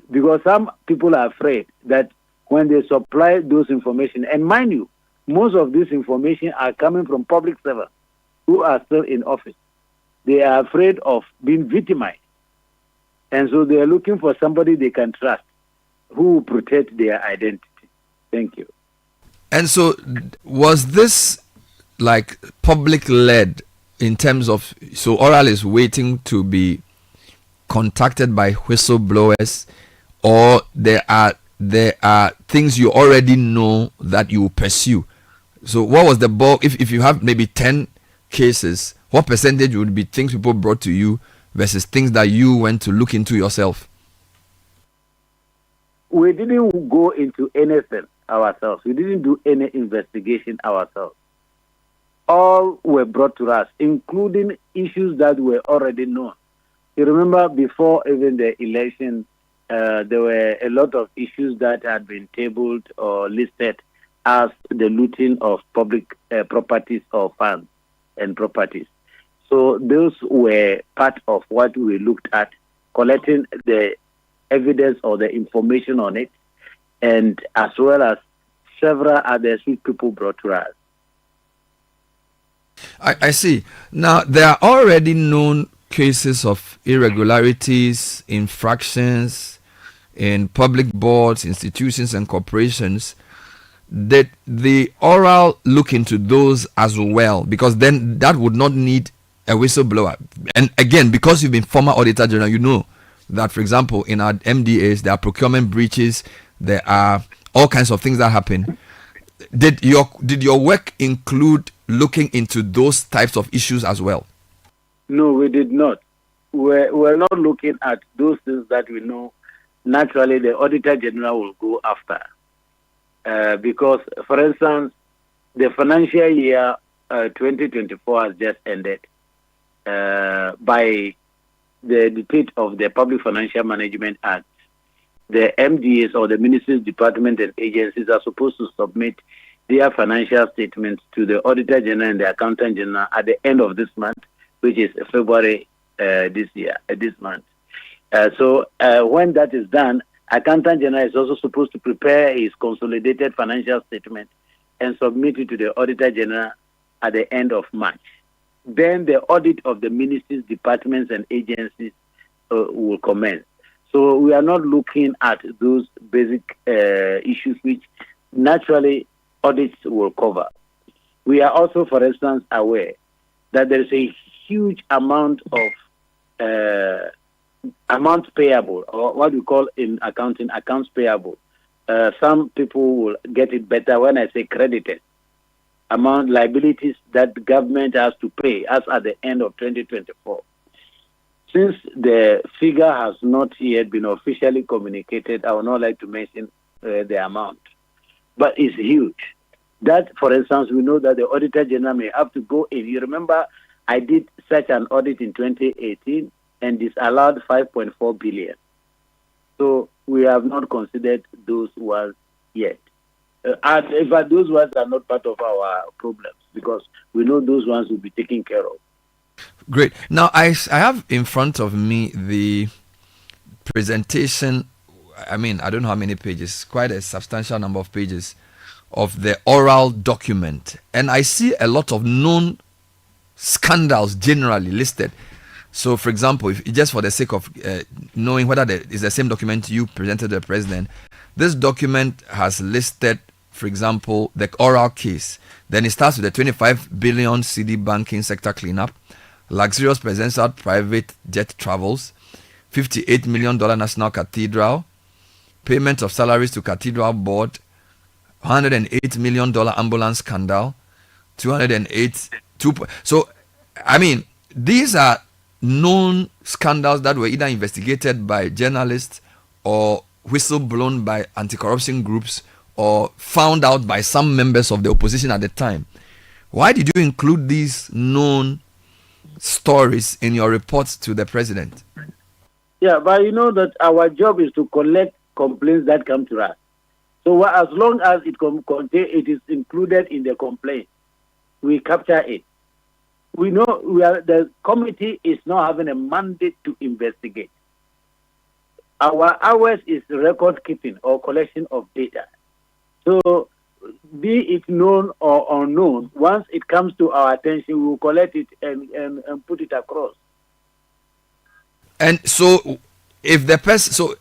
because some people are afraid that when they supply those information, and mind you, most of this information are coming from public servants who are still in office. They are afraid of being victimized. And so they are looking for somebody they can trust who will protect their identity. Thank you. And so was this like public-led in terms of, so Oral is waiting to be contacted by whistleblowers, or there are things you already know that you pursue? So what was the bulk? If you have maybe 10 cases, what percentage would be things people brought to you versus things that you went to look into yourself? We didn't go into anything ourselves. We didn't do any investigation ourselves. All were brought to us, including issues that were already known. You remember before even the election, there were a lot of issues that had been tabled or listed as the looting of public properties or funds and properties. So those were part of what we looked at, collecting the evidence or the information on it, and as well as several others which people brought to us. I see. Now, there are already known cases of irregularities, infractions in public boards, institutions, and corporations. Did the Oral look into those as well? Because then that would not need a whistleblower. And again, because you've been former Auditor General, you know that, for example, in our MDAs, there are procurement breaches, there are all kinds of things that happen. Did your work include looking into those types of issues as well? No, we did not. We're not looking at those things that we know. Naturally, the Auditor General will go after. Because, for instance, the financial year 2024 has just ended. By the dictate of the Public Financial Management Act, the MDAs or the Ministries, Department and agencies are supposed to submit their financial statements to the Auditor General and the Accountant General at the end of this month, which is February this month. So when that is done, Accountant General is also supposed to prepare his consolidated financial statement and submit it to the Auditor General at the end of March. Then the audit of the ministries, departments, and agencies will commence. So we are not looking at those basic issues which naturally audits will cover. We are also, for instance, aware that there is a huge amount of amount payable, or what we call in accounting, accounts payable. Some people will get it better when I say credited. Amount liabilities that the government has to pay as at the end of 2024. Since the figure has not yet been officially communicated, I would not like to mention the amount, but it's huge. That, for instance, we know that the Auditor General may have to go in. You remember, I did such an audit in 2018 and disallowed 5.4 billion. So we have not considered those ones yet. And in fact, those ones are not part of our problems because we know those ones will be taken care of. Great. Now, I have in front of me the presentation. I mean, I don't know how many pages, quite a substantial number of pages of the Oral document. And I see a lot of known scandals generally listed. So, for example, if just for the sake of knowing whether it's the same document you presented to the president, this document has listed, for example, the Oral case. Then it starts with the 25 billion cedi banking sector cleanup, luxurious presidential private jet travels, $58 million National Cathedral, payment of salaries to Cathedral Board, $108 million ambulance scandal, 208. So, I mean, these are known scandals that were either investigated by journalists or whistleblown by anti-corruption groups or found out by some members of the opposition at the time. Why did you include these known stories in your reports to the president. Yeah, but you know that our job is to collect complaints that come to us. So as long as it it is included in the complaint, we capture it. We know the committee is not having a mandate to investigate. Our hours is record keeping or collection of data. So be it known or unknown, once it comes to our attention, we will collect it and put it across. And so, if the person, so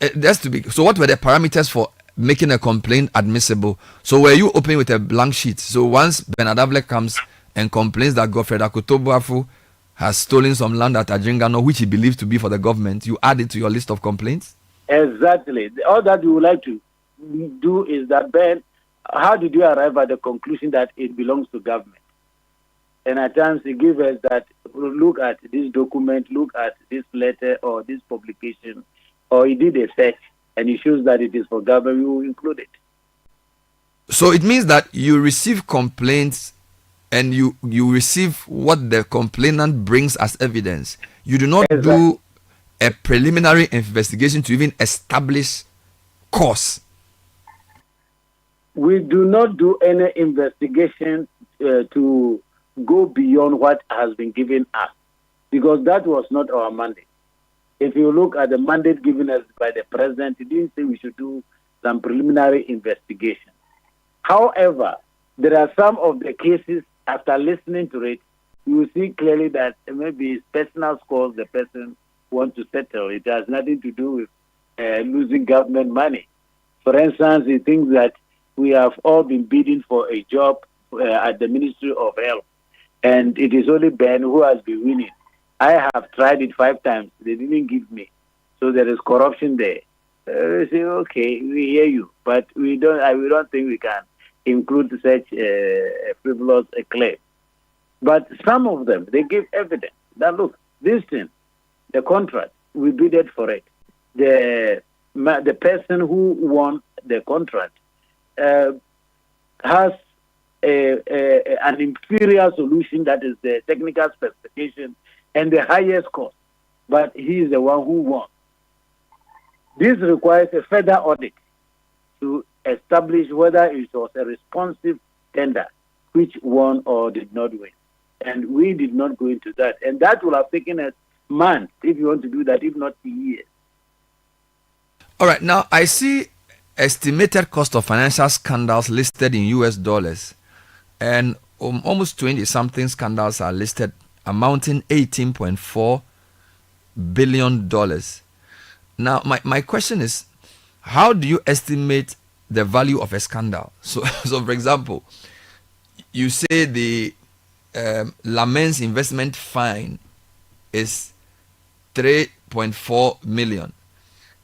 what were the parameters for making a complaint admissible? So were you opening with a blank sheet? So once Bernard Avle comes and complains that Godfred Akotobuafu has stolen some land at Ajingano, which he believes to be for the government, you add it to your list of complaints? Exactly. All that we would like to do is that, Ben, how did you arrive at the conclusion that it belongs to government? And at times he gives us that, look at this document, look at this letter or this publication, or he did a search and he shows that it is for government, we will include it. So it means that you receive complaints and you receive what the complainant brings as evidence. You do not do a preliminary investigation to even establish cause. We do not do any investigation to go beyond what has been given us, because that was not our mandate. If you look at the mandate given us by the president, he didn't say we should do some preliminary investigation. However, there are some of the cases, after listening to it, you will see clearly that maybe it's personal scores the person wants to settle. It has nothing to do with losing government money. For instance, he thinks that we have all been bidding for a job at the Ministry of Health, and it is only Ben who has been winning. I have tried it 5 times. They didn't give me. So there is corruption there. We say, okay, we hear you, but we don't think we can include such a frivolous claim. But some of them, they give evidence that, look, this thing, the contract, we bidded for it. The person who won the contract has an inferior solution, that is the technical specification and the highest cost, but he is the one who won. This requires a further audit to establish whether it was a responsive tender which won or did not win. And we did not go into that. And that will have taken us months if you want to do that, if not years. All right, now I see estimated cost of financial scandals listed in US dollars, and almost 20-something scandals are listed amounting $18.4 billion. Now, my question is, how do you estimate the value of a scandal? So for example, you say the Lamen's investment fine is 3.4 million.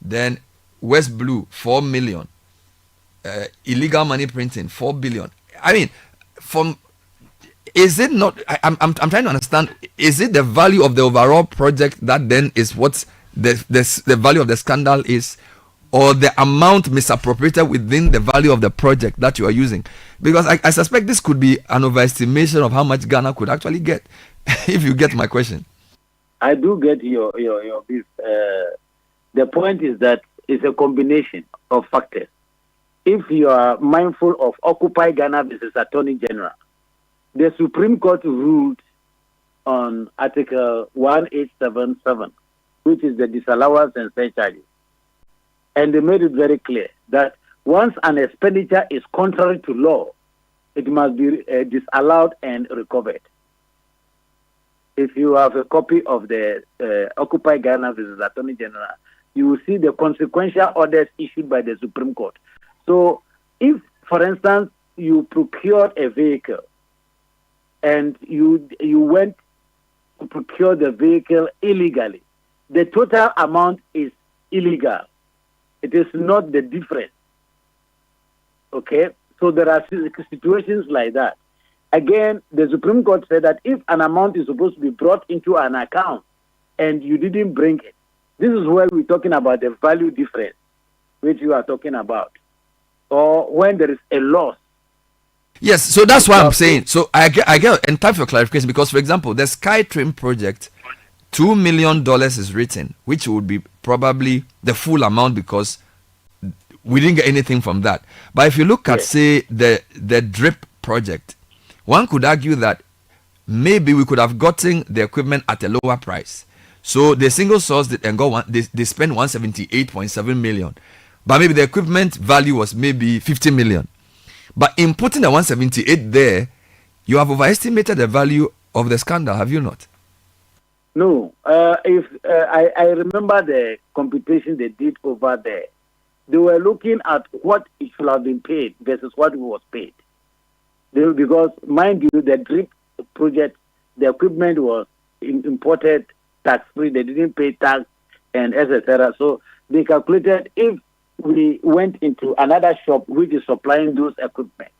Then West Blue, 4 million. Illegal money printing, 4 billion. I mean, is it not? I'm trying to understand. Is it the value of the overall project that then is what the value of the scandal is, or the amount misappropriated within the value of the project that you are using? Because I suspect this could be an overestimation of how much Ghana could actually get. If you get my question. I do get your beef. The point is that it's a combination of factors. If you are mindful of Occupy Ghana versus Attorney General, the Supreme Court ruled on Article 1877, which is the disallowance and surcharges. And they made it very clear that once an expenditure is contrary to law, it must be disallowed and recovered. If you have a copy of the Occupy Ghana versus Attorney General, you will see the consequential orders issued by the Supreme Court. So if, for instance, you procured a vehicle and you went to procure the vehicle illegally, the total amount is illegal. It is not the difference. Okay? So there are situations like that. Again, the Supreme Court said that if an amount is supposed to be brought into an account and you didn't bring it, this is where we're talking about the value difference, which you are talking about. Or when there is a loss Yes, so that's what I'm saying. So I get, and time for clarification, because for example, the SkyTrain project, $2 million is written, which would be probably the full amount because we didn't get anything from that. But if you look at, say, the DRIP project, one could argue that maybe we could have gotten the equipment at a lower price. So the single source did and they spent 178.7 million, but maybe the equipment value was maybe 50 million. But in putting the 178 there, you have overestimated the value of the scandal, have you not? No. I remember the computation they did over there. They were looking at what it should have been paid versus what was paid. Because, mind you, the DRIP project, the equipment was imported tax-free. They didn't pay tax and etc. So they calculated if we went into another shop which is supplying those equipment,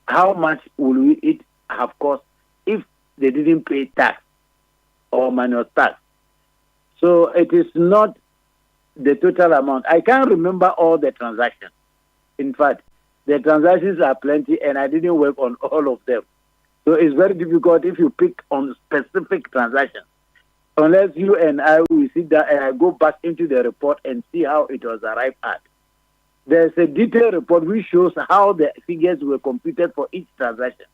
how much will it have cost if they didn't pay tax or minus tax? So it is not the total amount. I can't remember all the transactions. In fact, the transactions are plenty and I didn't work on all of them. So it's very difficult if you pick on specific transactions. Unless you and I will sit down and I go back into the report and see how it was arrived at. There's a detailed report which shows how the figures were computed for each transaction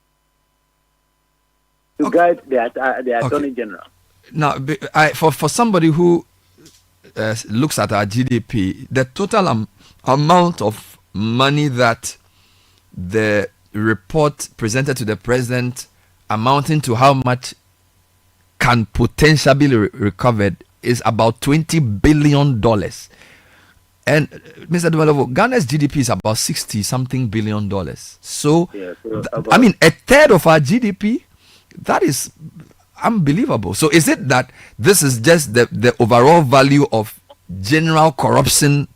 to guide the Attorney General. Now, for somebody who looks at our GDP, the total amount of money that the report presented to the president amounting to how much can potentially be recovered is about $20 billion. And Mr. Dualovo, Ghana's GDP is about 60-something billion dollars. So, I mean, a third of our GDP, that is unbelievable. So is it that this is just the overall value of general corruption?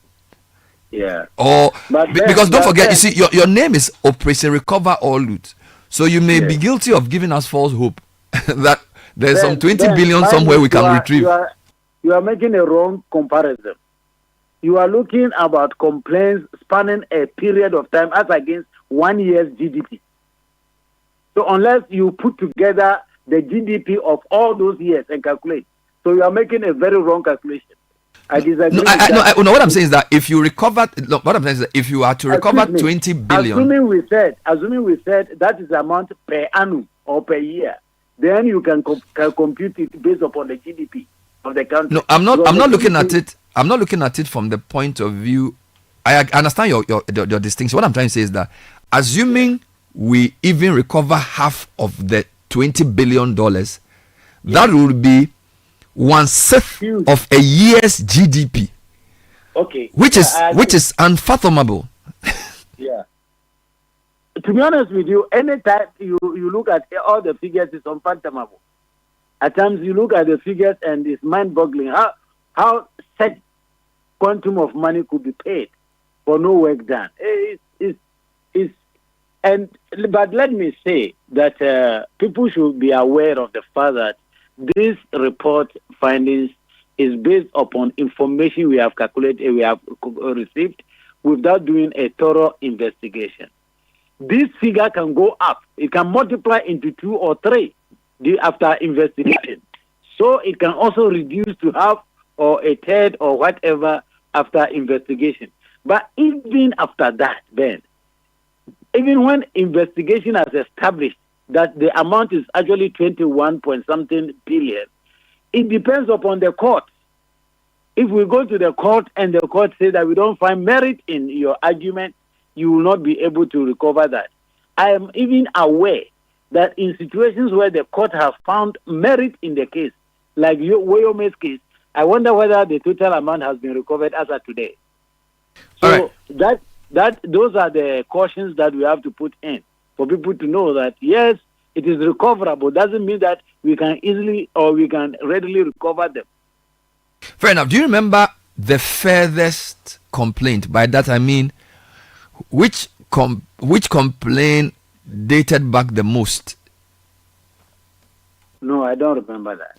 Yeah. Or because don't forget, you see, your name is Operation Recover or Loot. So you may be guilty of giving us false hope that there's some 20 billion somewhere we can retrieve. You are making a wrong comparison. You are looking about complaints spanning a period of time as against 1 year's GDP. So unless you put together the GDP of all those years and calculate, so you are making a very wrong calculation. I disagree. No, what I'm saying is that if you recover, what I'm saying is that if you are to recover 20 billion, assuming we said that is the amount per annum or per year, then you can compute it based upon the GDP of the country. No, I'm not looking at it. I'm not looking at it from the point of view. I understand your distinction. What I'm trying to say is that assuming we even recover half of the $20 billion, that would be 1/6 of a year's GDP. Okay. Which is unfathomable. Yeah. To be honest with you, anytime you look at all the figures, it's unfathomable. At times you look at the figures and it's mind-boggling how such quantum of money could be paid for no work done. But let me say that people should be aware of the fact that this report findings is based upon information we have calculated, we have received without doing a thorough investigation. This figure can go up. It can multiply into 2 or 3 after investigation. So it can also reduce to half or a third or whatever after investigation. But even after that, Ben, even when investigation has established that the amount is actually 21-point-something billion, it depends upon the court. If we go to the court and the court says that we don't find merit in your argument, you will not be able to recover that. I am even aware that in situations where the court has found merit in the case, like Woyome's case, I wonder whether the total amount has been recovered as of today. So those are the cautions that we have to put in for people to know that, yes, it is recoverable. Doesn't mean that we can easily or we can readily recover them. Fair enough. Do you remember the furthest complaint? By that I mean, which complaint dated back the most? No, I don't remember that.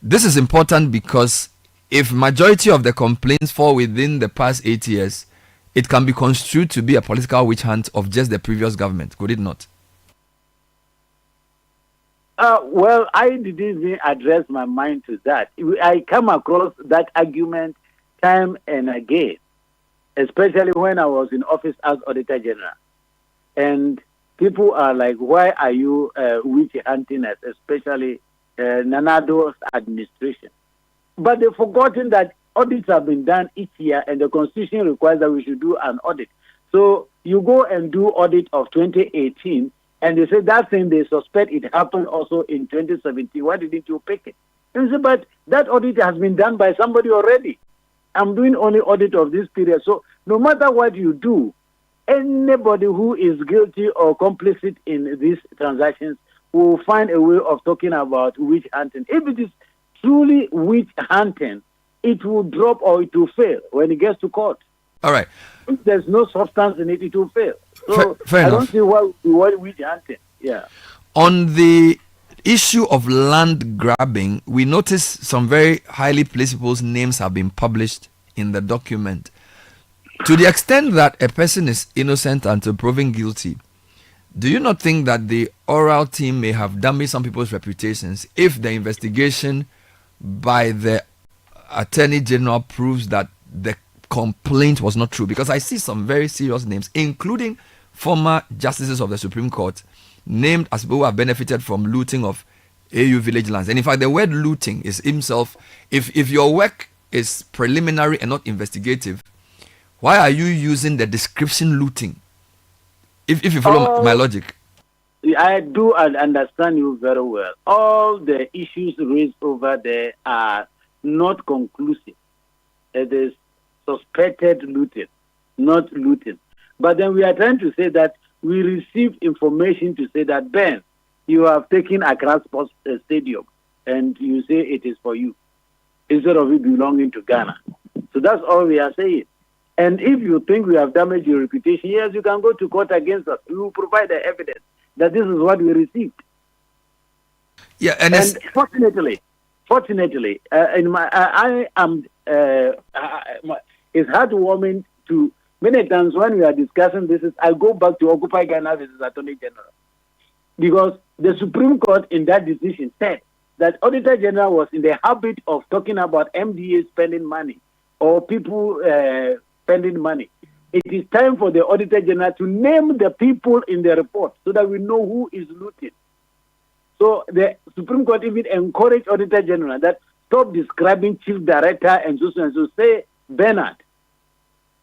This is important because if majority of the complaints fall within the past 8 years, it can be construed to be a political witch hunt of just the previous government, could it not? Well, I didn't even address my mind to that. I come across that argument time and again, especially when I was in office as Auditor General. And people are like, why are you witch hunting us, especially Nanado's administration? But they've forgotten that audits have been done each year, and the Constitution requires that we should do an audit. So you go and do audit of 2018, and they say that thing they suspect it happened also in 2017. Why didn't you pick it? And say, but that audit has been done by somebody already. I'm doing only audit of this period. So no matter what you do, anybody who is guilty or complicit in these transactions will find a way of talking about witch hunting. If it is truly witch hunting, it will drop or it will fail when it gets to court. All right. If there's no substance in it, it will fail. So fair I enough. don't see what witch hunting. Yeah. On the issue of land grabbing, we notice some very highly placed people's names have been published in the document. To the extent that a person is innocent until proven guilty, do you not think that the oral team may have damaged some people's reputations if the investigation by the Attorney General proves that the complaint was not true? Because I see some very serious names, including former justices of the Supreme Court, named as people who have benefited from looting of AU village lands. And in fact, the word looting is himself, if your work is preliminary and not investigative, why are you using the description looting? If you follow my logic. I do understand you very well. All the issues raised over there are not conclusive. It is suspected looting, not looting. But then we are trying to say that we received information to say that, Ben, you have taken Accra Sports Stadium and you say it is for you instead of it belonging to Ghana. So that's all we are saying. And if you think we have damaged your reputation, yes, you can go to court against us. We will provide the evidence that this is what we received. Yeah, and fortunately, in my, I am. It's heartwarming to many times when we are discussing this. I go back to Occupy Ghana versus Attorney General, because the Supreme Court in that decision said that Auditor General was in the habit of talking about MDA spending money or people spending money. It is time for the Auditor General to name the people in the report so that we know who is looting. So the Supreme Court even encouraged Auditor General that stop describing Chief Director and so say Bernard,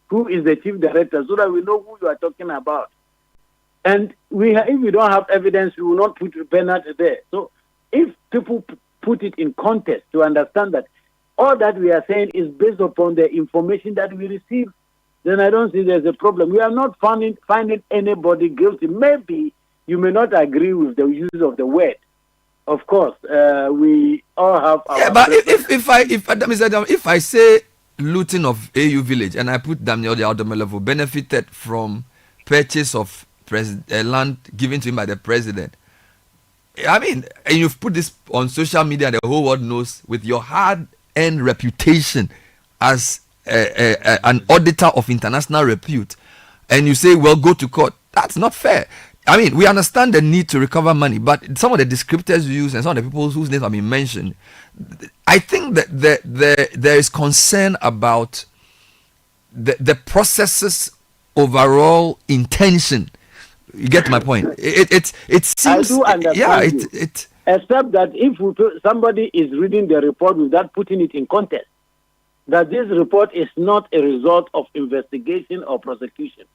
who is the Chief Director, so that we know who you are talking about. And if we don't have evidence, we will not put Bernard there. So if people put it in context to understand that all that we are saying is based upon the information that we receive, then I don't see there's a problem. We are not finding anybody guilty. Maybe you may not agree with the use of the word. Of course, we all have our... Yeah, but if I say looting of AU village and I put Daniel the Alderman level benefited from purchase of land given to him by the president, I mean, and you've put this on social media and the whole world knows, with your hard-earned reputation as an auditor of international repute, and you say, well, go to court. That's not fair. I mean, we understand the need to recover money, but some of the descriptors used and some of the people whose names have been mentioned, I think that there is concern about the process's overall intention. You get my point? It seems... I do understand except that if somebody is reading the report without putting it in context, that this report is not a result of investigation or prosecution.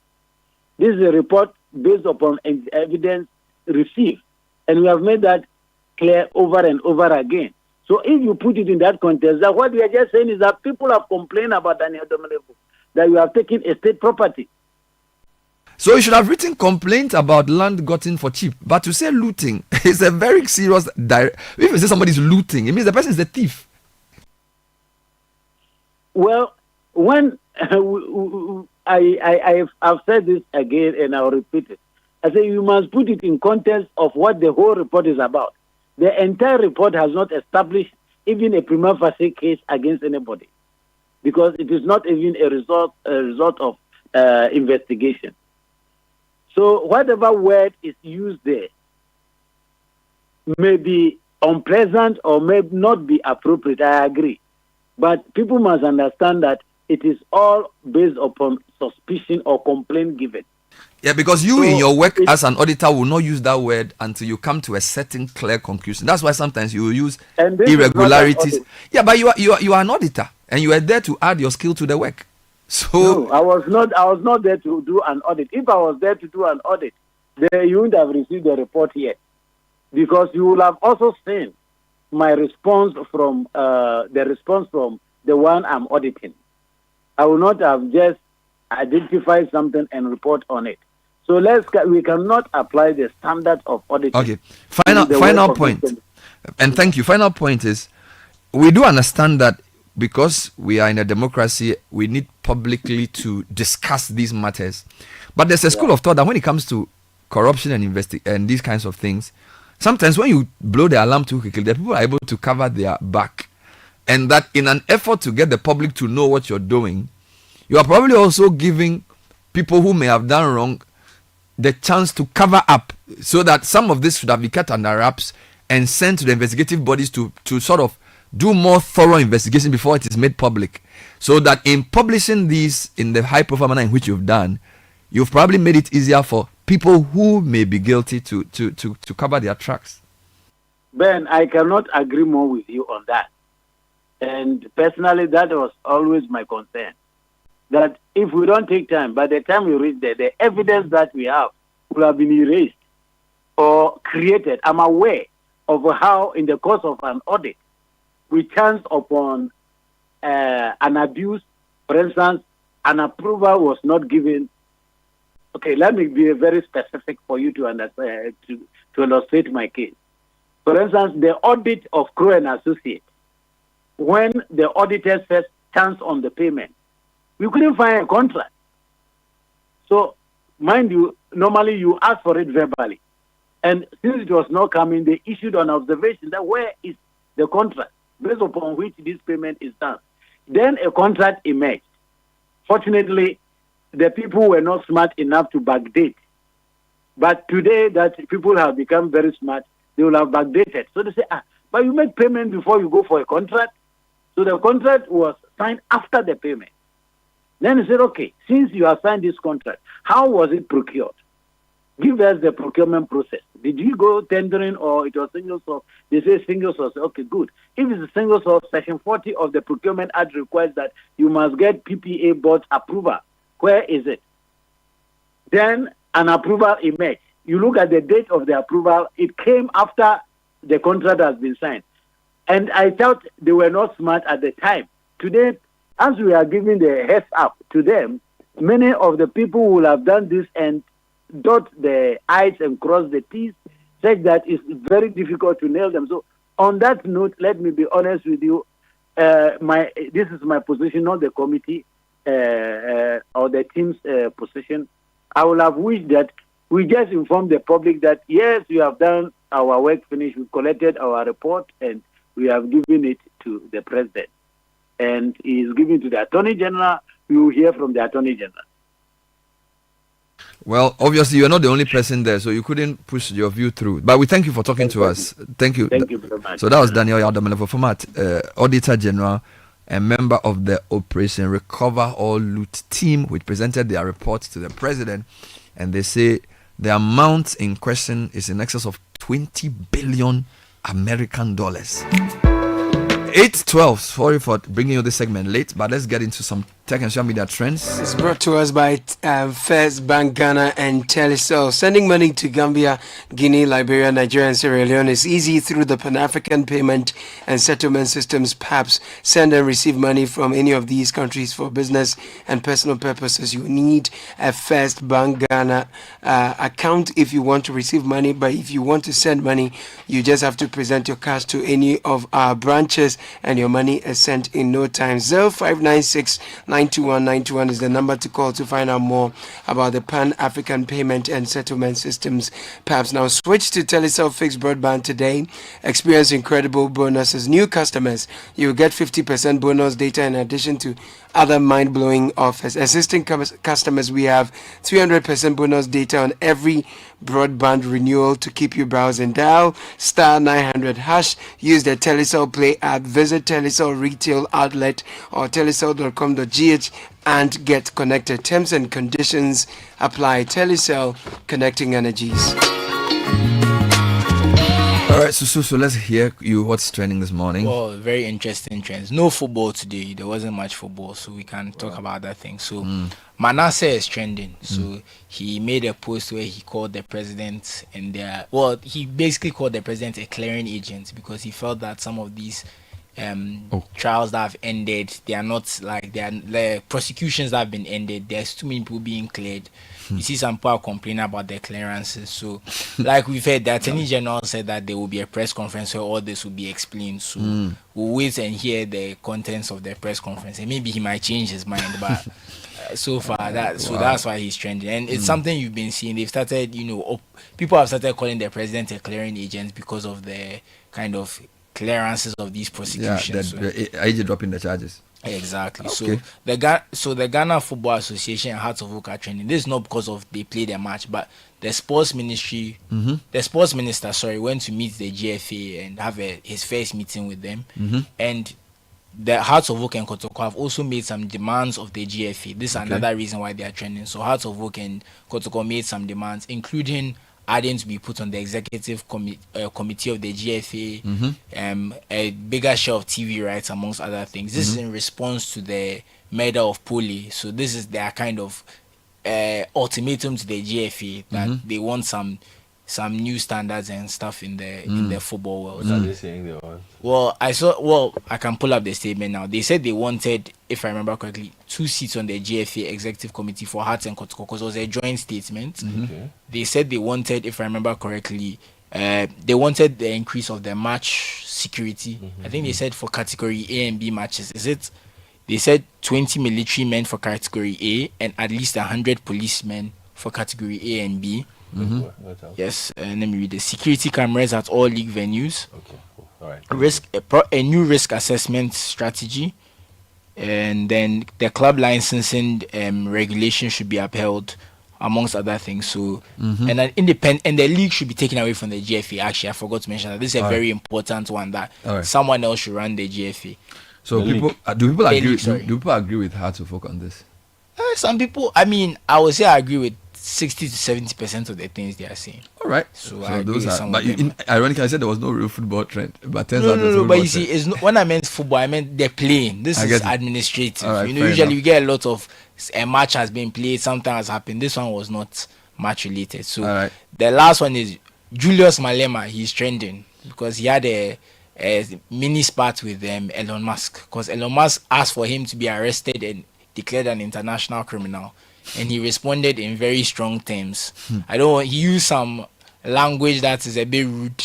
This is a report based upon evidence received, and we have made that clear over and over again. So if you put it in that context, that what we are just saying is that people have complained about Daniel Domeneko, that you have taken estate property. So you should have written complaint about land gotten for cheap. But to say looting is a very serious... If you say somebody is looting, it means the person is the thief. Well, when I've said this again and I'll repeat it. I say you must put it in context of what the whole report is about. The entire report has not established even a prima facie case against anybody, because it is not even a result of investigation. So whatever word is used there may be unpleasant or may not be appropriate. I agree. But people must understand that it is all based upon suspicion or complaint given. Yeah, because you in your work as an auditor will not use that word until you come to a certain clear conclusion. That's why sometimes you will use irregularities. Yeah, but you are an auditor and you are there to add your skill to the work. So no, I was not there to do an audit. If I was there to do an audit, then you wouldn't have received the report yet, because you will have also seen my response from the one I'm auditing. I will not have just identified something and report on it. So we cannot apply the standard of auditing. Okay. Final point. And thank you. Final point is, we do understand that because we are in a democracy, we need publicly to discuss these matters. But there's a school of thought that when it comes to corruption and these kinds of things, sometimes when you blow the alarm too quickly, the people are able to cover their back. And that in an effort to get the public to know what you're doing, you are probably also giving people who may have done wrong the chance to cover up, so that some of this should have been kept under wraps and sent to the investigative bodies to sort of do more thorough investigation before it is made public. So that in publishing these in the high profile manner in which you've done, you've probably made it easier for people who may be guilty to cover their tracks. Ben, I cannot agree more with you on that. And personally, that was always my concern. That if we don't take time, by the time we reach there, the evidence that we have will have been erased or created. I'm aware of how, in the course of an audit, we chance upon an abuse. For instance, an approval was not given. Okay, let me be very specific for you to understand, to illustrate my case. For instance, the audit of Crow and Associates, when the auditors first chanced on the payment, we couldn't find a contract. So, mind you, normally you ask for it verbally. And since it was not coming, they issued an observation that where is the contract based upon which this payment is done. Then a contract emerged. Fortunately, the people were not smart enough to backdate. But today that people have become very smart, they will have backdated. So they say, but you make payment before you go for a contract. So the contract was signed after the payment. Then he said, okay, since you have signed this contract, how was it procured? Give us the procurement process. Did you go tendering or it was single source? They say single source. Okay, good. If it's a single source, Section 40 of the Procurement Act requires that you must get PPA board approval. Where is it? Then an approval emerged. You look at the date of the approval, it came after the contract has been signed. And I thought they were not smart at the time. Today, as we are giving the heads up to them, many of the people will have done this and dot the I's and cross the T's, such that it's very difficult to nail them. So on that note, let me be honest with you. This is my position, not the committee or the team's position. I would have wished that we just inform the public that, yes, we have done our work finished, we collected our report, and we have given it to the president. And he is given to the Attorney General. We will hear from the Attorney General. Well, obviously, you're not the only person there, so you couldn't push your view through. But we thank you for talking to us. Thank you. Thank you very much. So that was Daniel Yadamele, former Auditor General and member of the Operation Recover or Loot team, which presented their report to the president. And they say the amount in question is in excess of 20 billion American dollars. 8:12. Sorry for bringing you this segment late, but let's get into some tech and social media trends. It's brought to us by First Bank Ghana and Telecel. Sending money to Gambia, Guinea, Liberia, Nigeria, and Sierra Leone is easy through the Pan-African Payment and Settlement Systems (PAPS). Send and receive money from any of these countries for business and personal purposes. You need a First Bank Ghana account if you want to receive money, but if you want to send money, you just have to present your cash to any of our branches and your money is sent in no time. 0596 921 921 is the number to call to find out more about the Pan-African Payment and Settlement Systems (PAPS). Now switch to Telecel fixed broadband today. Experience incredible bonuses. New customers, you will get 50% bonus data in addition to other mind-blowing offers. Existing customers, we have 300% bonus data on every broadband renewal to keep you browsing. Dial *900#. Use the Telecel Play app. Visit Telecel retail outlet or telecel.com.gh and get connected. Terms and conditions apply. Telecel, connecting energies. All right, so let's hear you. What's trending this morning? Well, very interesting trends. No football today. There wasn't much football, so we can talk about that thing. So Manasseh is trending. So he made a post where he called the president he basically called the president a clearing agent because he felt that some of these trials that have ended, they are not like the prosecutions that have been ended. There's too many people being cleared. You see some people complaining about their clearances. So, like we've heard, the Attorney General said that there will be a press conference where all this will be explained. So, we'll wait and hear the contents of the press conference. And maybe he might change his mind. But so far, that's why he's trending. And it's something you've been seeing. They've started, people have started calling the president a clearing agent because of the kind of clearances of these prosecutions. Are you dropping the charges? Exactly. Okay. So the Ghana Football Association and Hearts of Oak are trending. This is not because of they played their match, but the sports minister, went to meet the GFA and have his first meeting with them. And the Hearts of Oak and Kotoko have also made some demands of the GFA. This is another reason why they are trending. So Hearts of Oak and Kotoko made some demands, including adding to be put on the executive committee of the GFA, a bigger share of TV rights, amongst other things. This is in response to the murder of Poli. So this is their kind of ultimatum to the GFA that they want some new standards and stuff in the football world. What are they saying they want? I can pull up the statement now. They said they wanted, if I remember correctly, 2 seats on the GFA executive committee for Hearts and Kotoko because it was a joint statement. They said they wanted, if I remember correctly, they wanted the increase of the match security. I think they said for category A and B matches. They said 20 military men for category A and at least 100 policemen for category A and B. Yes, and let me read the security cameras at all league venues. Okay, cool. All right. A new risk assessment strategy, and then the club licensing regulation should be upheld, amongst other things. So, and an independent, and the league should be taken away from the GFA. Actually, I forgot to mention that this is a very important one that someone else should run the GFA. So, do people agree with Hearts of Oak on this? Some people. I mean, I would say I agree with 60 to 70% of the things they are saying. All right. So those are. But ironically, I said there was no real football trend. But turns out no. But you see, it's not, when I meant football, I meant they're playing. This is administrative. Right, usually we get a lot of a match has been played, something has happened. This one was not match related. So the last one is Julius Malema. He's trending because he had a mini spat with Elon Musk because Elon Musk asked for him to be arrested and declared an international criminal. And he responded in very strong terms. He used some language that is a bit rude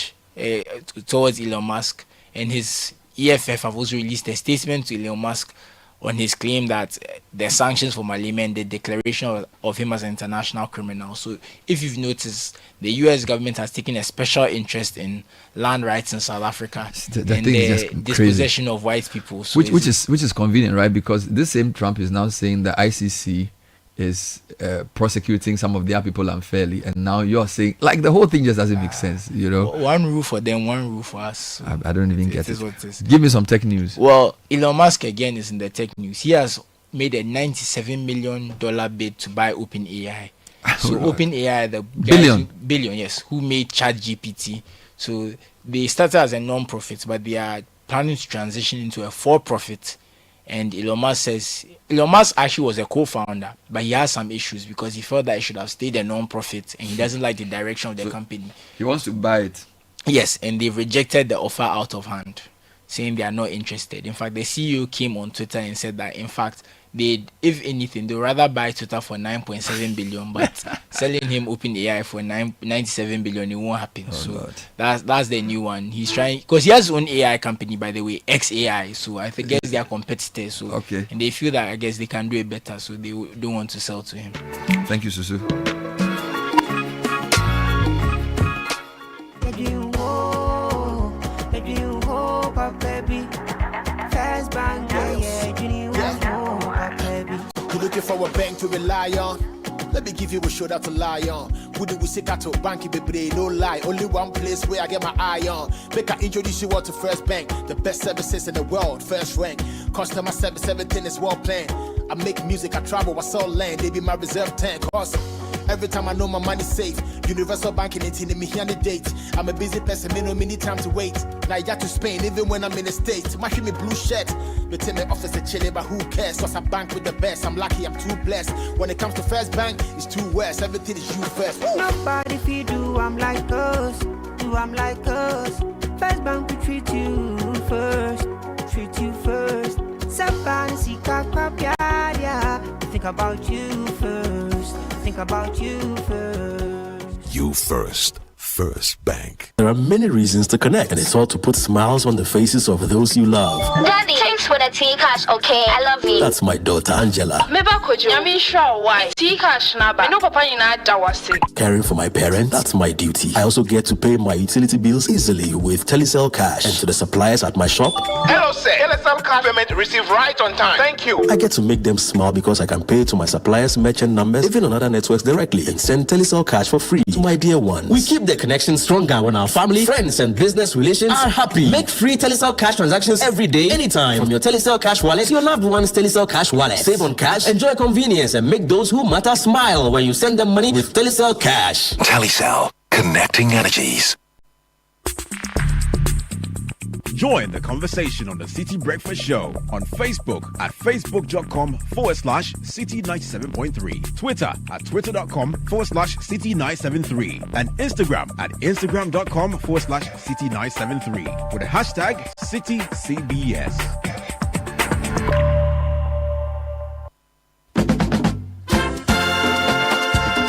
towards Elon Musk. And his EFF have also released a statement to Elon Musk on his claim that the sanctions for Malema and the declaration of him as an international criminal. So if you've noticed, the US government has taken a special interest in land rights in South Africa and the dispossession of white people. So which is convenient, right? Because this same Trump is now saying the ICC is prosecuting some of their people unfairly, and now you're saying like the whole thing just doesn't make sense, One rule for them, one rule for us. I don't even get it. Give me some tech news. Well, Elon Musk again is in the tech news. He has made a $97 million bid to buy OpenAI. So OpenAI, the billion, yes, who made ChatGPT. So they started as a non-profit, but they are planning to transition into a for-profit. And Elon Musk actually was a co-founder, but he has some issues because he felt that it should have stayed a non-profit and he doesn't like the direction of the company. He wants to buy it. Yes, and they've rejected the offer out of hand, saying they are not interested. In fact, the CEO came on Twitter and said that, in fact, if anything, they'd rather buy Twitter for $9.7 billion, but selling him OpenAI for $97 billion, it won't happen. That's the new one. He's trying, because he has his own AI company, by the way, XAI. So I guess they are competitors. So and they feel that I guess they can do it better, so they don't want to sell to him. Thank you, Susu. a bank to rely on. Let me give you a shoulder to lie on. Who do we seek out to bank it, baby? No lie. Only one place where I get my eye on. Make I introduce you all to First Bank, the best services in the world, first rank. Customer service, everything is well planned. I make music, I travel, I sell land. They be my reserve tank. Cause every time I know my money's safe. Universal banking ain't in me here on the date. I'm a busy person, me no need time to wait. Now I got to Spain, even when I'm in the States. My me blue shirt. Me tell me office is chilling, but who cares? Cause I bank with the best. I'm lucky, I'm too blessed. When it comes to First Bank, it's too west. Everything is you first. Nobody feed do I'm like us. Do I'm like us. First Bank we treat you first. Treat you first. Somebody see think about you first. Think about you first. You first. First Bank. There are many reasons to connect, and it's all to put smiles on the faces of those you love. Daddy, thanks for the tea cash, okay? I love you. That's my daughter Angela. Caring for my parents, that's my duty. I also get to pay my utility bills easily with Telecel Cash. And to the suppliers at my shop, hello sir, Telecel Cash payment received right on time. Thank you. I get to make them smile because I can pay to my suppliers' merchant numbers, even on other networks directly, and send Telecel Cash for free to my dear ones. We keep the connection stronger when our family, friends, and business relations are happy. Make free Telecel Cash transactions every day, anytime, from your Telecel Cash wallet to your loved one's Telecel Cash wallet. Save on cash, enjoy convenience, and make those who matter smile when you send them money with Telecel Cash. Telecel, connecting energies. Join the conversation on the Citi Breakfast Show on Facebook at facebook.com/Citi97.3, Twitter at twitter.com/Citi973, and Instagram at instagram.com/Citi973 with the hashtag CitiCBS.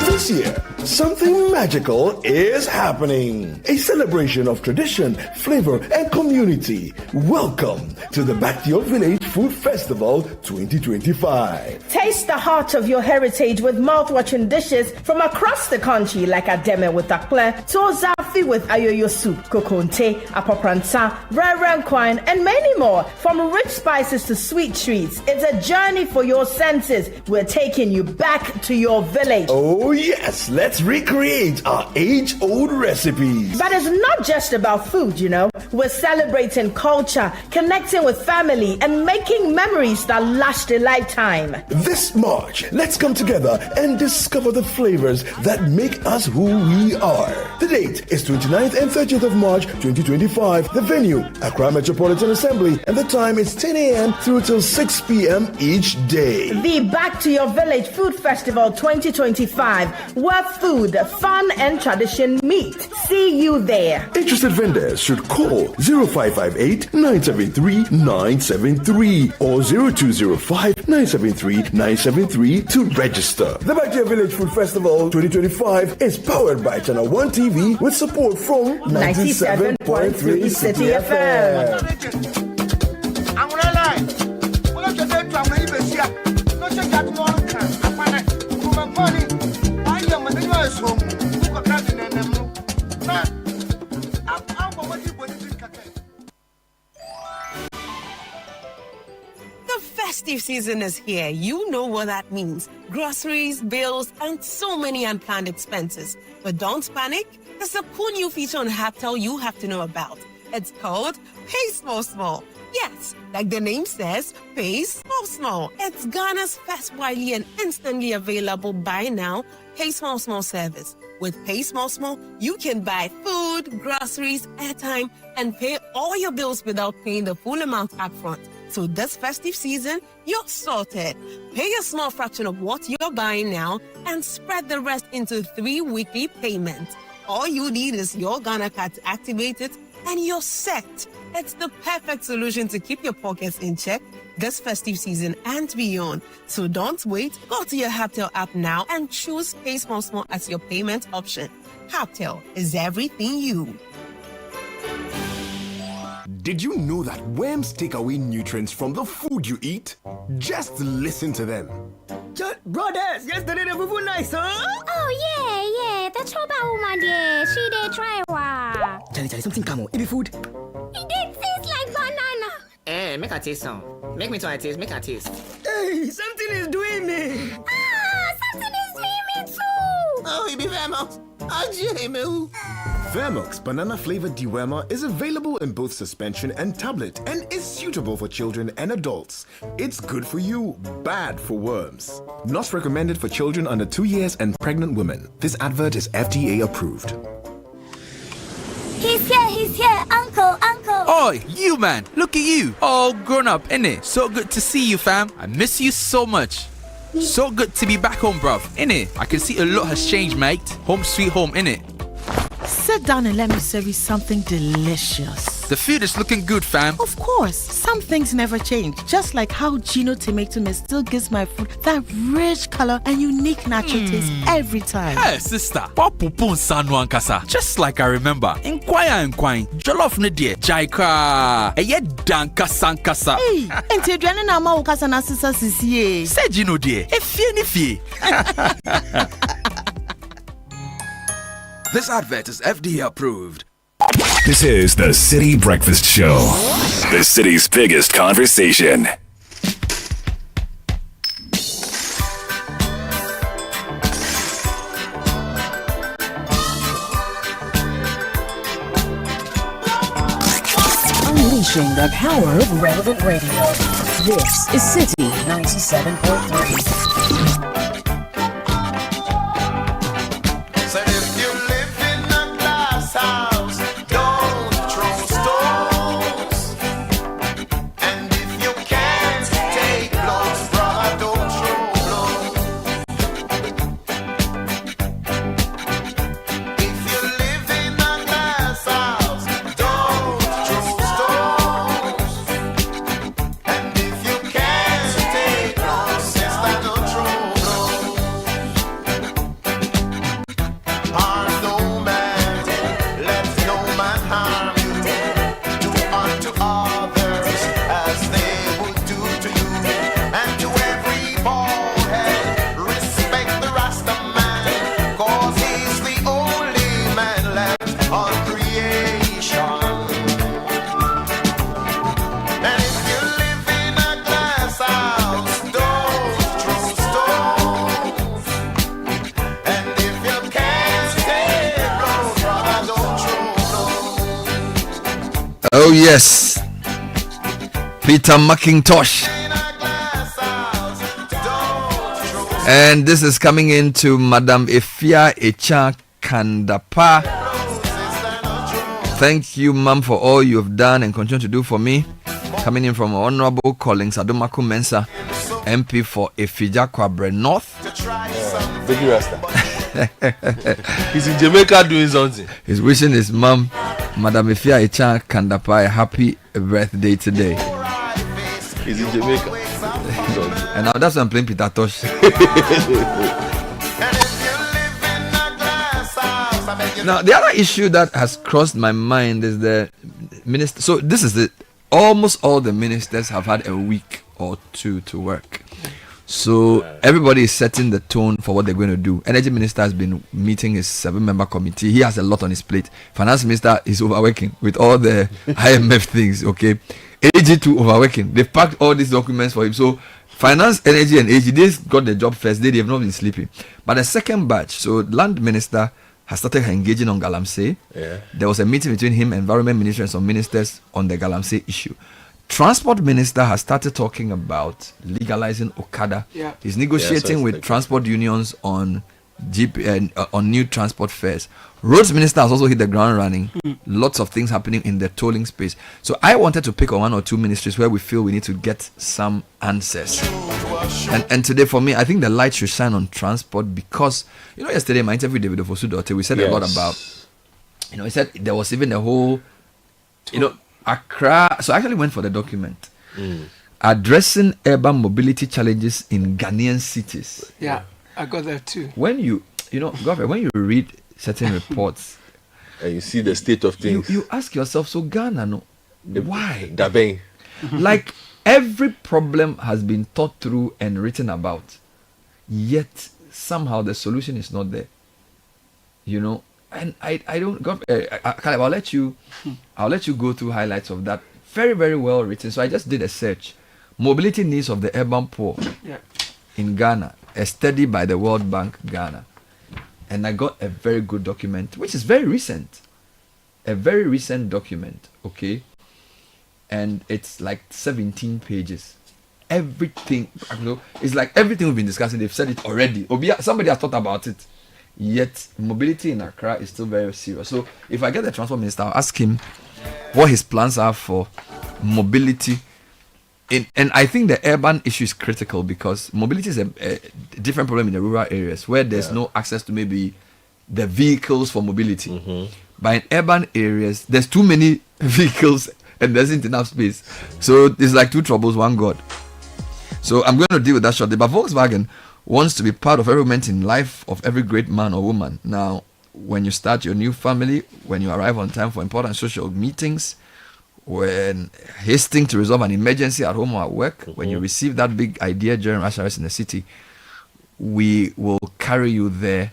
This year, something magical is happening. A celebration of tradition, flavor, and community. Welcome to the Back to Your Village Food Festival 2025. Taste the heart of your heritage with mouth-watering dishes from across the country like Ademe with Akple, Tozafi with Ayoyo soup, Kokonte, Apopranta, Rare Quine, and many more. From rich spices to sweet treats, it's a journey for your senses. We're taking you back to your village. Oh yes, let's recreate our age-old recipes. But it's not just about food, you know. We're celebrating culture, connecting with family, and making memories that last a lifetime. This March, let's come together and discover the flavors that make us who we are. The date is 29th and 30th of March 2025. The venue, Accra Metropolitan Assembly, and the time is 10 a.m. through till 6 p.m. each day. The Back to Your Village Food Festival 2025, where food, fun, and tradition meet. See you there. Interested vendors should call 0558-973-973 or 0205-973-973 to register. The Back to Your Village Food Festival 2025 is powered by Channel 1 TV with support from 97.3 Citi FM. I'm gonna lie. What you say to me, Bessia? No check that one. The festive season is here. You know what that means. Groceries, bills, and so many unplanned expenses. But don't panic. There's a cool new feature on Haptel you have to know about. It's called Pay Small Small. Yes, like the name says, pay small small. It's Ghana's first widely and instantly available buy now, pay small small service. With Pay Small Small, you can buy food, groceries, airtime, and pay all your bills without paying the full amount upfront. So this festive season, you're sorted. Pay a small fraction of what you're buying now and spread the rest into 3 weekly payments. All you need is your Ghana card to activate it and you're set. It's the perfect solution to keep your pockets in check this festive season and beyond. So don't wait. Go to your Haptel app now and choose Pay Small Small as your payment option. Haptel is everything you. Did you know that worms take away nutrients from the food you eat? Just listen to them. Brothers, yesterday the food nice, huh? Oh yeah, the choba woman there, she did try wa. Charlie, something come on, eat food. It did taste like banana. Make a taste some. Make me try a taste, make a taste. Hey, Something is doing me. Something is doing me too. Oh, it be Vermox. Vermox banana flavored dewormer is available in both suspension and tablet and is suitable for children and adults. It's good for you, bad for worms. Not recommended for children under 2 years and pregnant women. This advert is FDA approved. He's here, uncle. Oi, you man, look at you, all grown up, innit? So good to see you, fam. I miss you so much. So good to be back home, bruv, innit? I can see a lot has changed, mate. Home sweet home, innit? Sit down and let me serve you something delicious. The food is looking good, fam. Of course, some things never change. Just like how Gino tomato mix still gives my food that rich color and unique natural taste every time. Hey, sister, Papupun Sanwan Kasa. Just like I remember. Inquire, Jollof Nidia, Jaika, a yet danka sankasa. Hey, and Tedriana Nama Ukasana Sisa Sisi. Say Gino dear, if fee. This advert is FDA approved. This is the Citi Breakfast Show, the city's biggest conversation. Unleashing the power of relevant radio. This is Citi 97.3. Oh yes, Peter McIntosh, and this is coming into Madam Efia Echa Kandapa. Thank you, Ma'am, for all you have done and continue to do for me. Coming in from Honorable Collins Adomako Mensa, MP for Efija Kwabre North. Baby Rasta. He's in Jamaica doing something. He's wishing his mom, Madam Efia Echa Kandapa, a happy birthday today. He's in Jamaica. And now that's why I'm playing Peter Tosh. Now, the other issue that has crossed my mind is the minister. So this is it. Almost all the ministers have had a week or two to work. So everybody is setting the tone for what they're going to do. Energy minister has been meeting his 7-member committee. He has a lot on his plate. Finance minister is overworking with all the IMF things. Okay, AG too overworking. They've packed all these documents for him. So finance, energy, and AG, they got the job first. They have not been sleeping. But the second batch, so land minister has started engaging on Galamsey. There was a meeting between him, environment minister, and some ministers on the Galamsey issue. Transport minister has started talking about legalizing Okada. He's negotiating with transport unions on on new transport fares. Roads minister has also hit the ground running. Lots of things happening in the tolling space. So I wanted to pick on one or two ministries where we feel we need to get some answers. And today for me, I think the light should shine on transport because, yesterday my interview with David Ofosu-Dote, we said a lot about, he said there was even a whole, Accra. So I actually went for the document. Addressing urban mobility challenges in Ghanaian cities. Yeah, I got that too. When Governor, when you read certain reports and you see the state of things, you ask yourself, so Ghana, why? Dabeng. Like every problem has been thought through and written about, yet somehow the solution is not there. And I don't, I'll let you go through highlights of that. Very, very well written. So I just did a search Mobility needs of the urban poor in Ghana, a study by the World Bank Ghana. And I got a very good document, which is very recent. A very recent document, okay? And it's like 17 pages. Everything, it's like everything we've been discussing, they've said it already. Somebody has thought about it. Yet, mobility in Accra is still very serious. So, if I get the transport minister, I'll ask him what his plans are for mobility. And I think the urban issue is critical because mobility is a different problem in the rural areas where there's no access to maybe the vehicles for mobility. But in urban areas, there's too many vehicles and there isn't enough space. So it's like two troubles, one God. So I'm going to deal with that shortly. But Volkswagen wants to be part of every moment in life of every great man or woman. Now, when you start your new family, when you arrive on time for important social meetings, when hasting to resolve an emergency at home or at work, when you receive that big idea during rush hours in the city, we will carry you there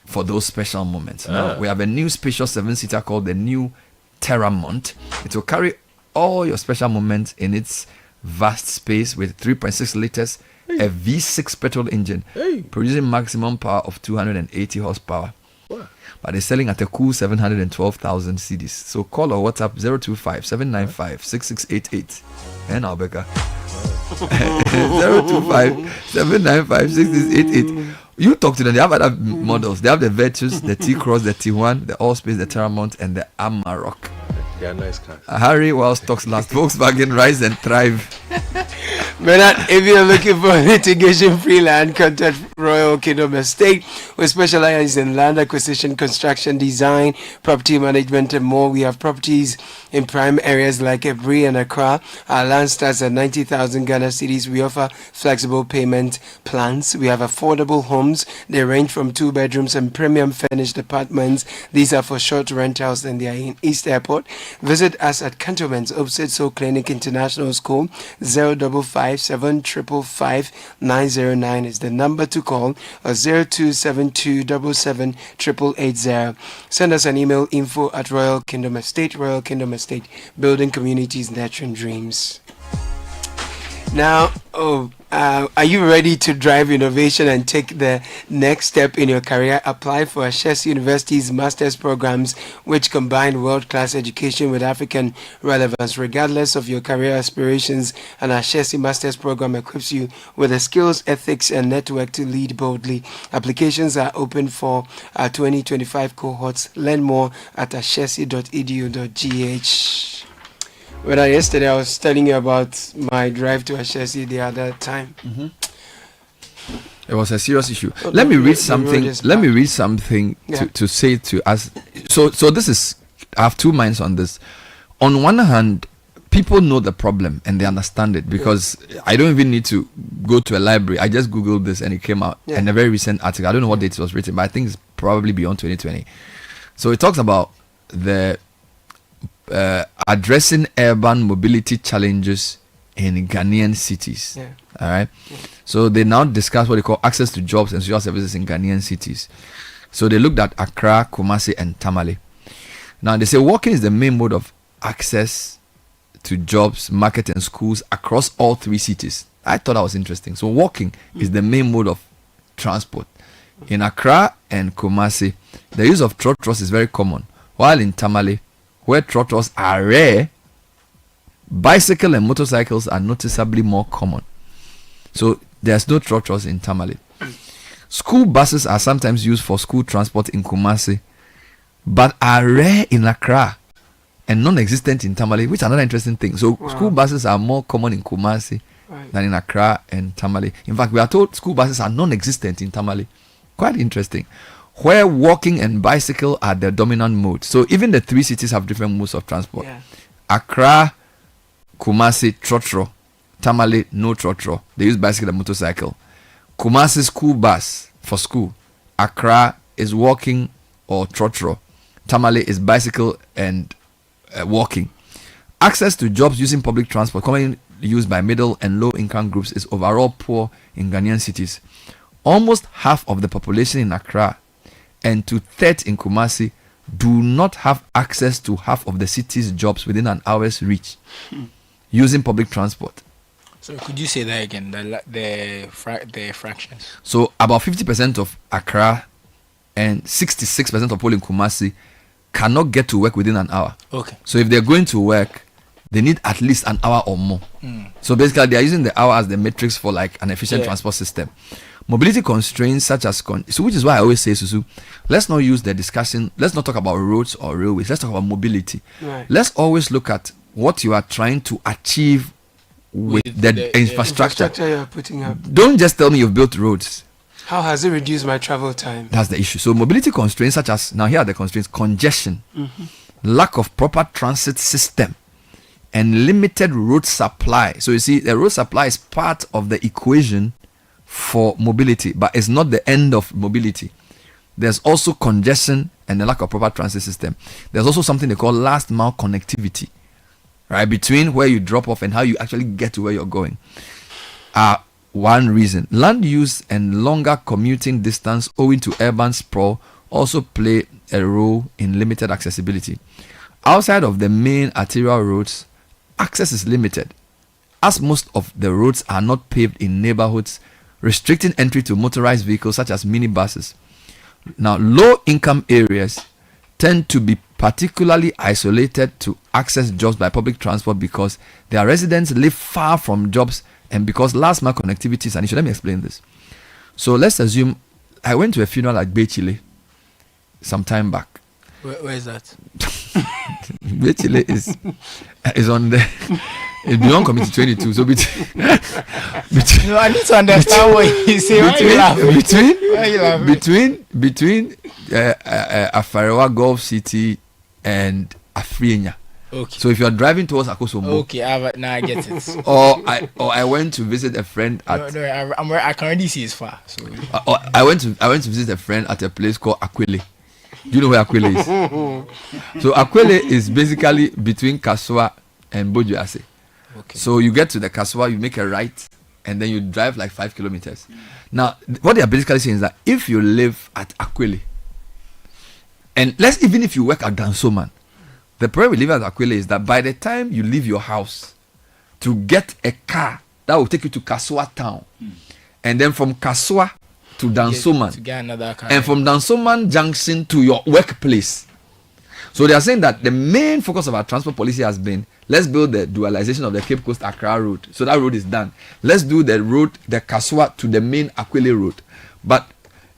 for those special moments. Now, we have a new spacious 7-seater called the new Terramont. It will carry all your special moments in its vast space with 3.6 liters, a V6 petrol engine, producing maximum power of 280 horsepower. But it's selling at a cool 712,000 cedis. So call or WhatsApp 025-795-6688. And I'll Becca. 025-795-6688. You talk to them. They have other models. They have the Virtus, the T-Cross, the T1, the Allspace, the Terramont, and the Amarok. They are nice cars. Hurry while stocks last. Volkswagen, rise and thrive. Bernard, if you're looking for litigation-free land, contact Royal Kingdom Estate. We specialize in land acquisition, construction, design, property management, and more. We have properties in prime areas like Ebri and Accra. Our land starts at 90,000 Ghana cedis. We offer flexible payment plans. We have affordable homes. They range from 2 bedrooms and premium furnished apartments. These are for short rentals and they are in East Airport. Visit us at Cantonments opposite Soul Clinic International School. 055-755-909 is the number to call, or 0272778880. Send us an email, info@Royal Kingdom Estate. Royal Kingdom Estate, building communities, nurturing dreams. Now, are you ready to drive innovation and take the next step in your career? Apply for Ashesi University's master's programs, which combine world-class education with African relevance. Regardless of your career aspirations, an Ashesi master's program equips you with the skills, ethics, and network to lead boldly. Applications are open for 2025 cohorts. Learn more at ashesi.edu.gh. Well, yesterday I was telling you about my drive to Ashesi the other time. It was a serious issue. Let me read something. Let me read something to say to us. So this is, I have two minds on this. On one hand, people know the problem and they understand it because I don't even need to go to a library. I just Googled this and it came out in a very recent article. I don't know what date it was written, but I think it's probably beyond 2020. So it talks about the addressing urban mobility challenges in Ghanaian cities. All right. So they now discuss what they call access to jobs and social services in Ghanaian cities. So they looked at Accra, Kumasi, and Tamale. Now they say walking is the main mode of access to jobs, market, and schools across all three cities. I thought that was interesting. So walking is the main mode of transport. In Accra and Kumasi, the use of trotros is very common, while in Tamale, where trotros are rare, bicycle and motorcycles are noticeably more common. So there's no trotros in Tamale. School buses are sometimes used for school transport in Kumasi, but are rare in Accra and non-existent in Tamale, which is another interesting thing. So school buses are more common in Kumasi than in Accra and Tamale. In fact, we are told school buses are non-existent in Tamale. Quite interesting. Where walking and bicycle are the dominant mode. So even the three cities have different modes of transport. Accra, Kumasi, trotro. Tamale, no trotro. They use bicycle and motorcycle. Kumasi school bus for school. Accra is walking or trotro. Tamale is bicycle and walking. Access to jobs using public transport, commonly used by middle and low income groups, is overall poor in Ghanaian cities. Almost half of the population in Accra and 2/3 in Kumasi do not have access to half of the city's jobs within an hour's reach using public transport. So could you say that again? The fractions. So about 50% of Accra and 66% of people in Kumasi cannot get to work within an hour. Okay. So if they're going to work, they need at least an hour or more. So basically, they are using the hour as the matrix for like an efficient transport system. Mobility constraints such as so, which is why I always say, Susu, let's not use the discussion. Let's not talk about roads or railways. Let's talk about mobility. Right. Let's always look at what you are trying to achieve with the infrastructure you're putting up. Don't just tell me you've built roads. How has it reduced my travel time? That's the issue. So mobility constraints such as, now here are the constraints: congestion, lack of proper transit system, and limited road supply. So you see, the road supply is part of the equation for mobility, but it's not the end of mobility. There's also congestion and the lack of proper transit system. There's also something they call last mile connectivity, right, between where you drop off and how you actually get to where you're going. One reason. Land use and longer commuting distance owing to urban sprawl also play a role in limited accessibility. Outside of the main arterial roads, access is limited, as most of the roads are not paved in neighborhoods, restricting entry to motorized vehicles such as minibuses. Now, low-income areas tend to be particularly isolated to access jobs by public transport because their residents live far from jobs and because last mile connectivity is an issue. Let me explain this. So let's assume I went to a funeral at Bechile some time back. Where is that? Bechile is on the it's beyond committee 22. So between no, I need to understand what you say. Between Afarewa Gulf City and Afrienya. Okay. So if you are driving towards Akosombo, okay, now I get it. or I went to visit a friend at. No, I can already see it's far. So. I went to visit a friend at a place called Akwele. Do you know where Akwele is? So Akwele is basically between Kaswa and Bojuase. Okay. So you get to the Kaswa, you make a right, and then you drive like 5 kilometers. Now, what they are basically saying is that if you live at Akwele, and even if you work at Dansoman, the problem with living at Akwele is that by the time you leave your house to get a car that will take you to Kaswa town, and then from Kaswa to Dansoman, to get another car, and from Dansoman junction to your workplace. So they are saying that the main focus of our transport policy has been, let's build the dualization of the Cape Coast Accra road. So that road is done. Let's do the road, the Kaswa to the main Akwele road. But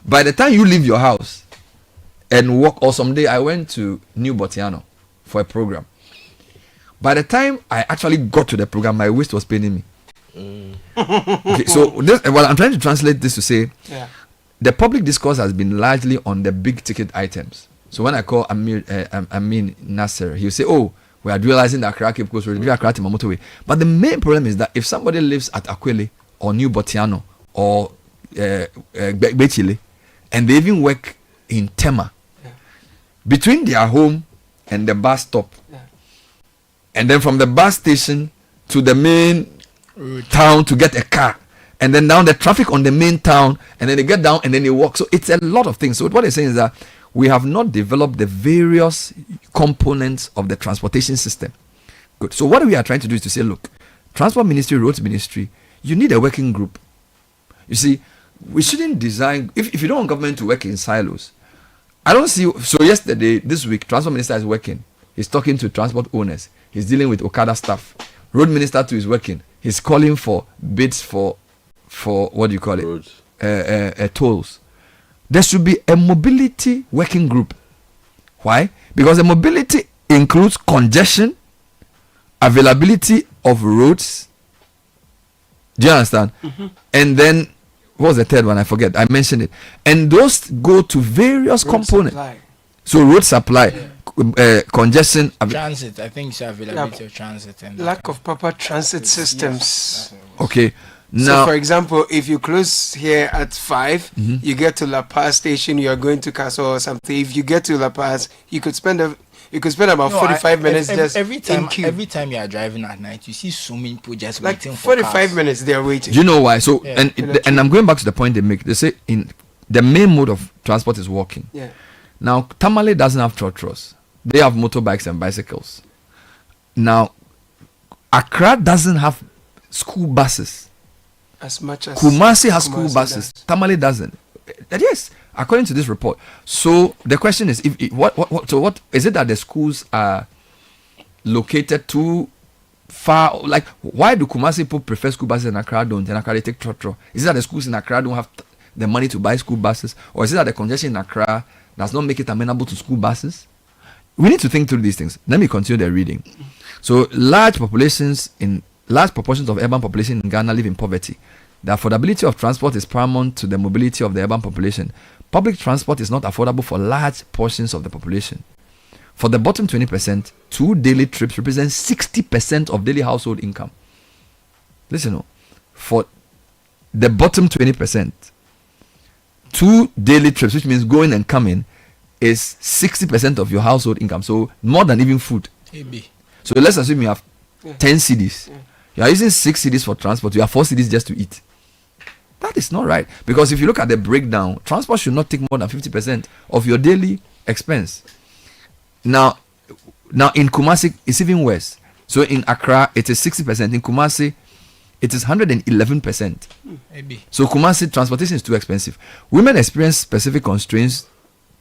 by the time you leave your house and walk, or someday I went to New Botiano for a program. By the time I actually got to the program, my waist was paining me. Okay, so I'm trying to translate this to say, the public discourse has been largely on the big ticket items. So when I call Amin Nasser, he'll say, "Oh, we are dualizing the Accra Cape Coast Road, Accra to motorway." But the main problem is that if somebody lives at Akwele or New Botiano or Bechile, and they even work in Tema, between their home and the bus stop, and then from the bus station to the main town to get a car, and then down the traffic on the main town, and then they get down and then they walk. So it's a lot of things. So what they're saying is that we have not developed the various components of the transportation system. Good. So what we are trying to do is to say, look, Transport Ministry, Roads Ministry, you need a working group. You see, we shouldn't design, if you don't want government to work in silos, I don't see. So yesterday, this week, Transport Minister is working. He's talking to transport owners. He's dealing with Okada staff. Road Minister too is working. He's calling for bids for what do you call it? Tolls. There should be a mobility working group. Why? Because the mobility includes congestion, availability of roads. Do you understand? And then, what was the third one? I forget. I mentioned it. And those go to various components. Supply. So road supply, congestion, transit. I think it's availability of transit and lack of proper transit systems. Okay. So, Now, for example, if you close here at 5, you get to La Paz station, you are going to Castle or something. If you get to La Paz, you could spend about 45 minutes just every time. in queue. Every time you are driving at night, you see so many people just like waiting for 45 cars. minutes they are waiting. Do you know why? So and I'm going back to the point they make. They say in the main mode of transport is walking. Yeah. Now Tamale doesn't have trotros. They have motorbikes and bicycles. Now Accra doesn't have school buses. As much as Kumasi has school Kumasi buses. does. Tamale doesn't. Yes, according to this report. So the question is, what is it that the schools are located too far? Like, why do Kumasi people prefer school buses and Accra don't? And Accra they take trotro. Is it that the schools in Accra don't have the money to buy school buses, or is it that the congestion in Accra does not make it amenable to school buses? We need to think through these things. Let me continue the reading. So, large proportions of urban population in Ghana live in poverty. The affordability of transport is paramount to the mobility of the urban population. Public transport is not affordable for large portions of the population. For the bottom 20%, 2 daily trips represent 60% of daily household income. Listen, for the bottom 20%, 2 daily trips, which means going and coming, is 60% of your household income. So more than even food. AB. So let's assume you have 10 cedis. You are using 6 cedis for transport. You have 4 cedis just to eat. That is not right. Because if you look at the breakdown, transport should not take more than 50% of your daily expense. Now in Kumasi, it's even worse. So in Accra, it is 60%. In Kumasi, it is 111%. AB. So Kumasi, transportation is too expensive. Women experience specific constraints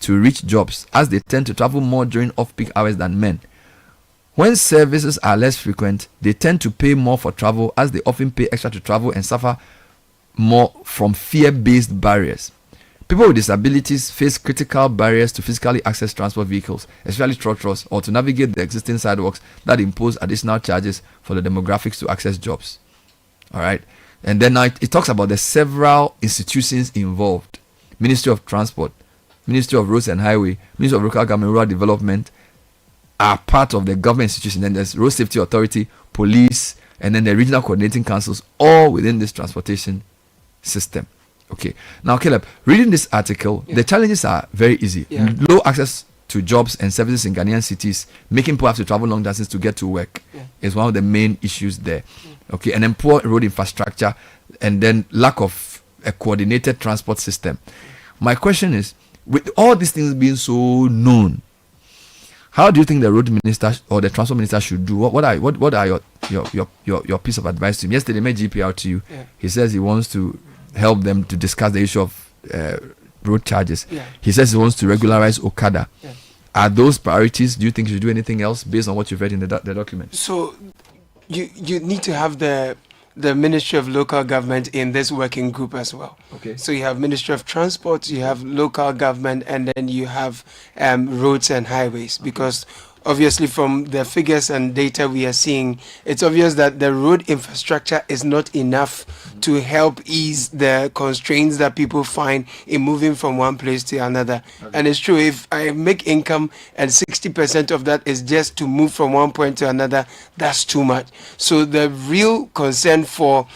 to reach jobs as they tend to travel more during off-peak hours than men. When services are less frequent, they tend to pay more for travel as they often pay extra to travel and suffer more from fear-based barriers. People with disabilities face critical barriers to physically access transport vehicles, especially trotros, or to navigate the existing sidewalks that impose additional charges for the demographics to access jobs. All right. And then now it talks about the several institutions involved: Ministry of Transport, Ministry of Roads and Highway, Ministry of Local Government, Rural Development are part of the government institution. Then there's Road Safety Authority, police, and then the regional coordinating councils, all within this transportation system. Okay. Now, Caleb, reading this article, the challenges are very easy. Low access to jobs and services in Ghanaian cities, making people have to travel long distances to get to work, is one of the main issues there. Okay. And then poor road infrastructure, and then lack of a coordinated transport system. My question is, with all these things being so known, how do you think the road minister or the transport minister should do? What are your piece of advice to him? Yesterday, I made GP out to you. He says he wants to help them to discuss the issue of road charges. He says he wants to regularize Okada. Are those priorities? Do you think you should do anything else based on what you've read in the document? So you need to have the Ministry of Local Government in this working group as well. Okay. So you have Ministry of Transport, you have local government, and then you have roads and highways. Because obviously from the figures and data we are seeing, it's obvious that the road infrastructure is not enough to help ease the constraints that people find in moving from one place to another. And it's true, if I make income and 60% of that is just to move from one point to another, that's too much. So the real concern for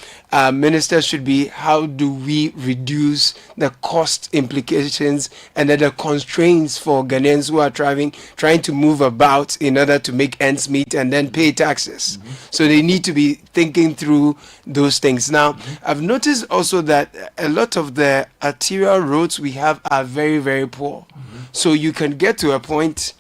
ministers should be, how do we reduce the cost implications and then the constraints for Ghanaians who are trying to move about in order to make ends meet and then pay taxes. So they need to be thinking through those things. Now, I've noticed also that a lot of the arterial roads we have are very, very poor. So you can get to a point.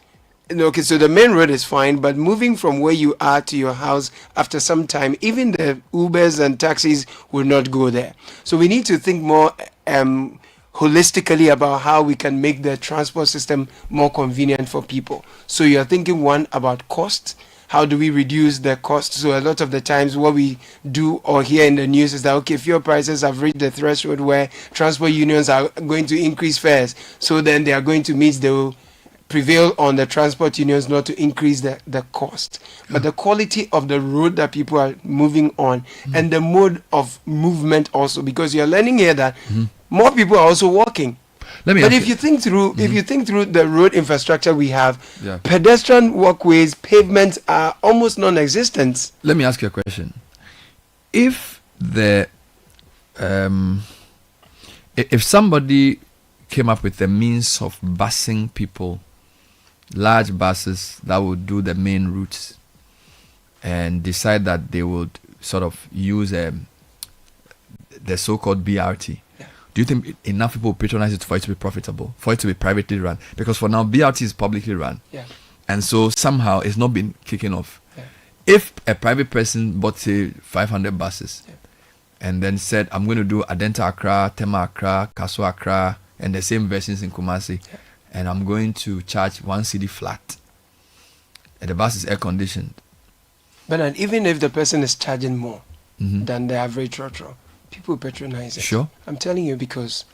Okay, so the main road is fine, but moving from where you are to your house after some time, even the Ubers and taxis will not go there. So we need to think more holistically about how we can make the transport system more convenient for people. So you're thinking, one, about cost. How do we reduce the cost? So a lot of the times what we do or hear in the news is that, okay, fuel prices have reached the threshold where transport unions are going to increase fares. So then they are going to meet the prevail on the transport unions not to increase the cost, but the quality of the road that people are moving on and the mode of movement also, because you're learning here that more people are also walking. But if you think through the road infrastructure we have, pedestrian walkways, pavements are almost non-existent. Let me ask you a question. If if somebody came up with the means of busing people, large buses that would do the main routes, and decide that they would sort of use the so-called BRT, do you think enough people will patronize it for it to be profitable, for it to be privately run? Because for now, BRT is publicly run. And so somehow it's not been kicking off. if a private person bought say 500 buses and then said, I'm going to do Adenta Accra, Tema Accra, Kaso Accra, and the same versions in Kumasi, and I'm going to charge 1 cedi flat, and the bus is air conditioned. But even if the person is charging more than the average trotro, people patronize it. Sure. I'm telling you, because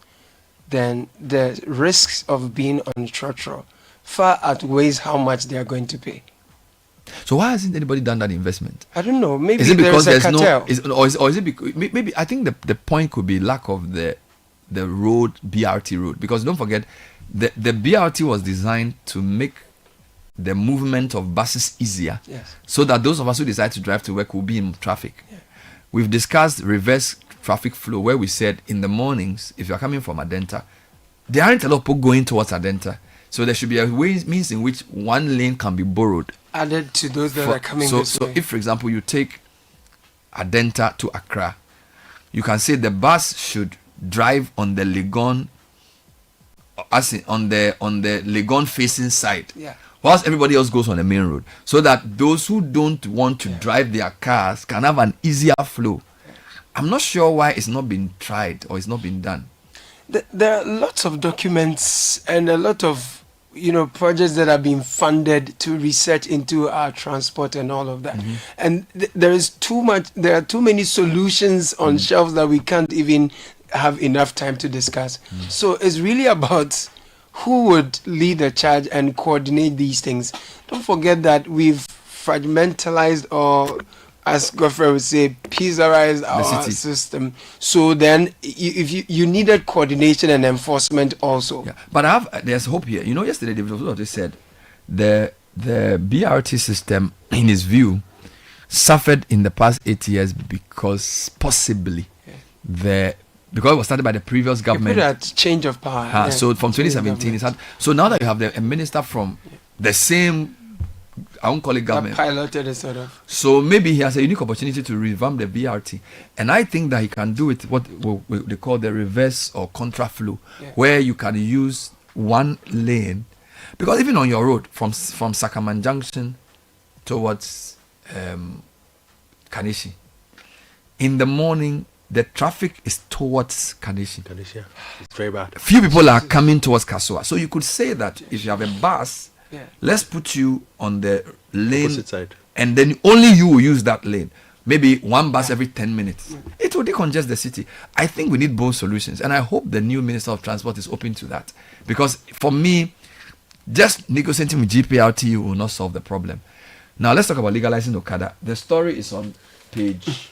then the risks of being on trotro far outweighs how much they are going to pay. So why hasn't anybody done that investment? I don't know. Maybe is it because there's there's cartel. no, or is it because, maybe I think the point could be lack of the road, BRT road, because don't forget the BRT was designed to make the movement of buses easier, so that those of us who decide to drive to work will be in traffic. We've discussed reverse traffic flow, where we said in the mornings, if you're coming from Adenta, there aren't a lot of people going towards Adenta, so there should be a means in which one lane can be borrowed, added to those that are coming this way. So if, for example, you take Adenta to Accra, you can say the bus should drive on the Legon, as in on the Legon facing side, whilst everybody else goes on the main road, so that those who don't want to drive their cars can have an easier flow. I'm not sure why it's not been tried or it's not been done. There are lots of documents and a lot of projects that are being funded to research into our transport and all of that. And there are too many solutions on shelves that we can't even have enough time to discuss. So it's really about who would lead the charge and coordinate these things. Don't forget that we've fragmentalized, or as Godfrey would say, pizzarized our system. So then if you needed coordination and enforcement also. But there's hope here. Yesterday David said the BRT system, in his view, suffered in the past 8 years because possibly because it was started by the previous government. Put at change of power. So from 2017, so now that you have a minister from the same, I won't call it government, piloted it sort of. So maybe he has a unique opportunity to revamp the BRT, and I think that he can do it what they call the reverse or contra flow, where you can use one lane, because even on your road from Sakaman Junction towards Kanishi, in the morning the traffic is towards Kanishi. It's very bad. Few people are coming towards Kasua, so you could say that if you have a bus, let's put you on the lane, opposite side, and then only you will use that lane. Maybe one bus every 10 minutes. It will decongest the city. I think we need both solutions, and I hope the new Minister of Transport is open to that, because for me, just negotiating with GPRTU will not solve the problem. Now let's talk about legalizing Okada. The story is on page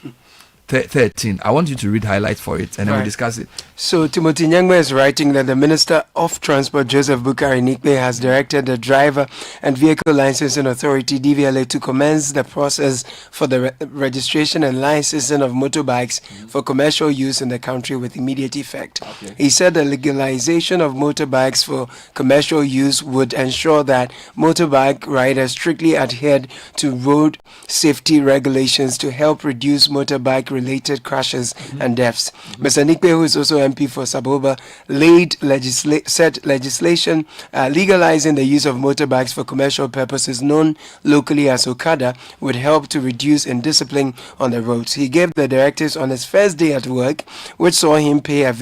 13. I want you to read highlights for it, and then we'll discuss it. So Timothy Nyangma is writing that the Minister of Transport, Joseph Bukari Nikbe, has directed the Driver and Vehicle Licensing Authority, DVLA, to commence the process for the registration and licensing of motorbikes for commercial use in the country with immediate effect. He said the legalization of motorbikes for commercial use would ensure that motorbike riders strictly adhered to road safety regulations to help reduce motorbike-related crashes and deaths. Mr. Nikbe, who is also MP for Saboba, set legislation legalizing the use of motorbikes for commercial purposes, known locally as Okada, would help to reduce indiscipline on the roads. He gave the directives on his first day at work, which saw him pay a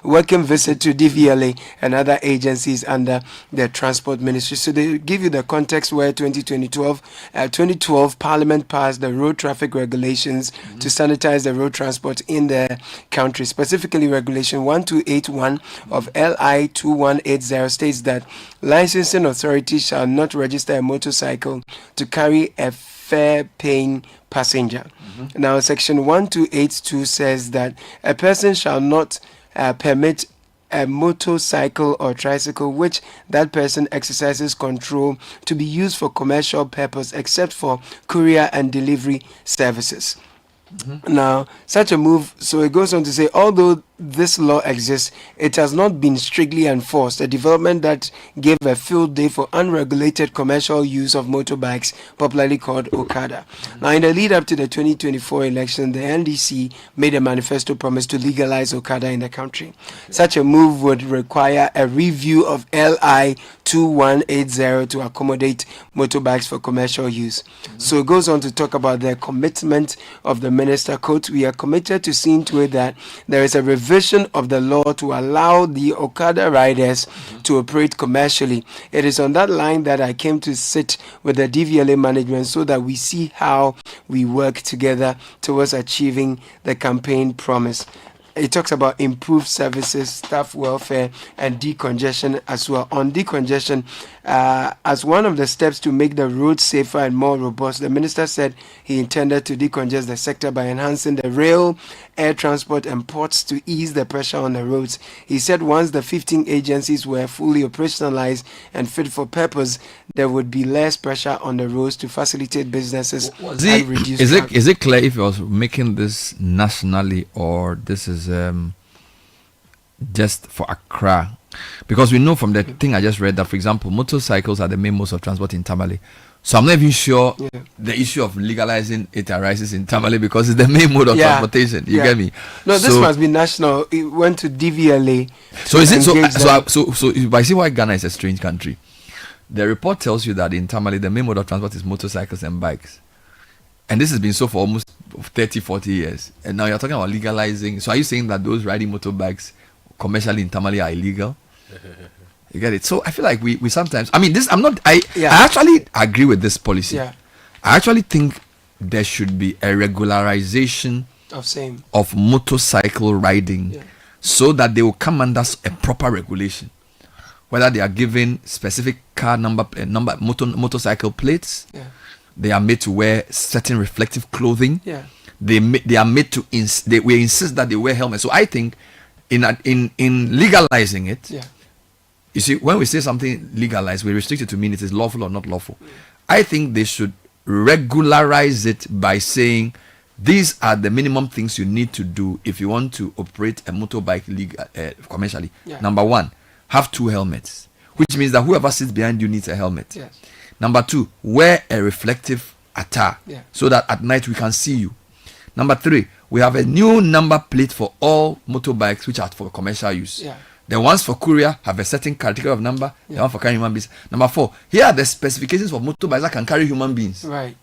working visit to DVLA and other agencies under the Transport Ministry. So they give you the context where 2012 Parliament passed the road traffic regulations to sanitize the road transport in the country. Specifically, Regulation 1281 of LI 2180 states that licensing authorities shall not register a motorcycle to carry a fare-paying passenger. Now, Section 1282 says that a person shall not permit a motorcycle or tricycle which that person exercises control to be used for commercial purpose except for courier and delivery services. Now, such a move, so it goes on to say, although this law exists, it has not been strictly enforced. A development that gave a field day for unregulated commercial use of motorbikes, popularly called Okada. Now, in the lead up to the 2024 election, the NDC made a manifesto promise to legalize Okada in the country. Such a move would require a review of LI 2180 to accommodate motorbikes for commercial use. So it goes on to talk about the commitment of the minister. Quote, we are committed to seeing to it that there is a revision of the law to allow the Okada riders to operate commercially. It is on that line that I came to sit with the DVLA management so that we see how we work together towards achieving the campaign promise. It talks about improved services, staff welfare, and decongestion as well. On decongestion, as one of the steps to make the roads safer and more robust, the minister said he intended to decongest the sector by enhancing the rail, air transport, and ports to ease the pressure on the roads. He said once the 15 agencies were fully operationalized and fit for purpose, there would be less pressure on the roads to facilitate businesses and reduce traffic. Is it clear if he was making this nationally or this is just for Accra? Because we know from the thing I just read that, for example, motorcycles are the main mode of transport in Tamale. So I'm not even sure the issue of legalizing it arises in Tamale because it's the main mode of transportation. You get me? No, this must be national. It went to DVLA. So is it so? I see why Ghana is a strange country. The report tells you that in Tamale the main mode of transport is motorcycles and bikes. And this has been so for almost 30, 40 years. And now you're talking about legalizing. So are you saying that those riding motorbikes commercially in Tamale are illegal? You get it? So I feel like we sometimes, I actually agree with this policy. Yeah. I actually think there should be a regularization of motorcycle riding so that they will come under a proper regulation. Whether they are given specific car motorcycle plates, they are made to wear certain reflective clothing. Yeah. They are made to we insist that they wear helmets. So I think in legalizing it, you see, when we say something legalized, we restrict it to mean it is lawful or not lawful. I think they should regularize it by saying these are the minimum things you need to do if you want to operate a motorbike commercially. Number one, have 2 helmets, which means that whoever sits behind you needs a helmet. Yes. Number 2, wear a reflective attire so that at night we can see you. Number 3, we have a new number plate for all motorbikes which are for commercial use. The ones for courier have a certain category of number. The one for carrying human beings. Number 4, here are the specifications for motorbikes that can carry human beings. Right.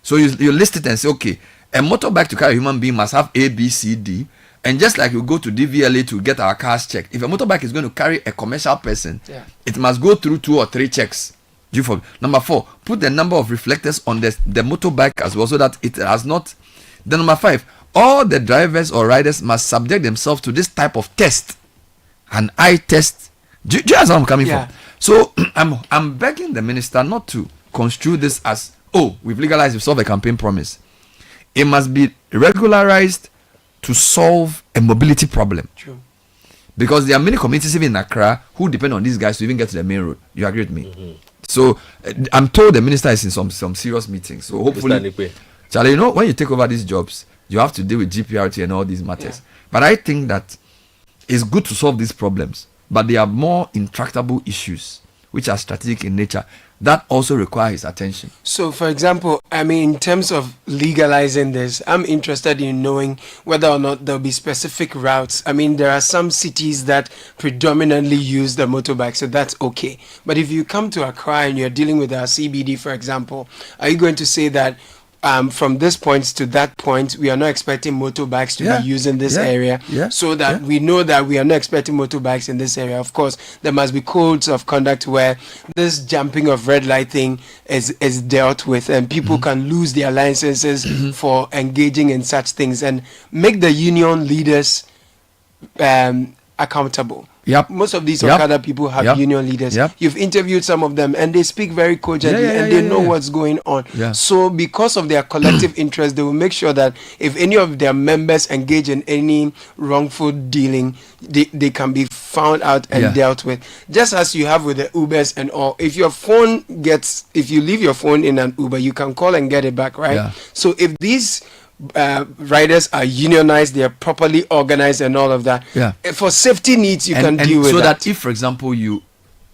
So you list it and say, okay, a motorbike to carry a human being must have A, B, C, D. And just like you go to DVLA to get our cars checked, if a motorbike is going to carry a commercial person, it must go through 2 or 3 checks. Number 4, put the number of reflectors on the motorbike as well so that it has not. Then number 5, all the drivers or riders must subject themselves to this type of test, an eye test. Do you understand where I'm coming from? So I'm begging the minister not to construe this as, oh, we've legalized, we've solved a campaign promise. It must be regularized to solve a mobility problem. True. Because there are many communities even in Accra who depend on these guys to even get to the main road. You agree with me? So I'm told the minister is in some serious meetings. So hopefully, Charlie, you know, when you take over these jobs, you have to deal with GPRT and all these matters. But I think that it's good to solve these problems, but there are more intractable issues which are strategic in nature that also require his attention. So, for example, in terms of legalizing this, I'm interested in knowing whether or not there'll be specific routes. There are some cities that predominantly use the motorbike, so that's okay. But if you come to Accra and you're dealing with our CBD, for example, are you going to say that from this point to that point, we are not expecting motorbikes to be used in this area, so that we know that we are not expecting motorbikes in this area? Of course, there must be codes of conduct where this jumping of red light thing is dealt with, and people can lose their licenses for engaging in such things, and make the union leaders accountable. Most of these Okada people have union leaders. You've interviewed some of them and they speak very cogently and they know what's going on. So because of their collective interest, they will make sure that if any of their members engage in any wrongful dealing, they can be found out and dealt with. Just as you have with the Ubers and all. If you leave your phone in an Uber, you can call and get it back, right? So if these riders are unionized, they are properly organized, and all of that. Yeah. For safety needs, you can deal with so that. that if, for example, you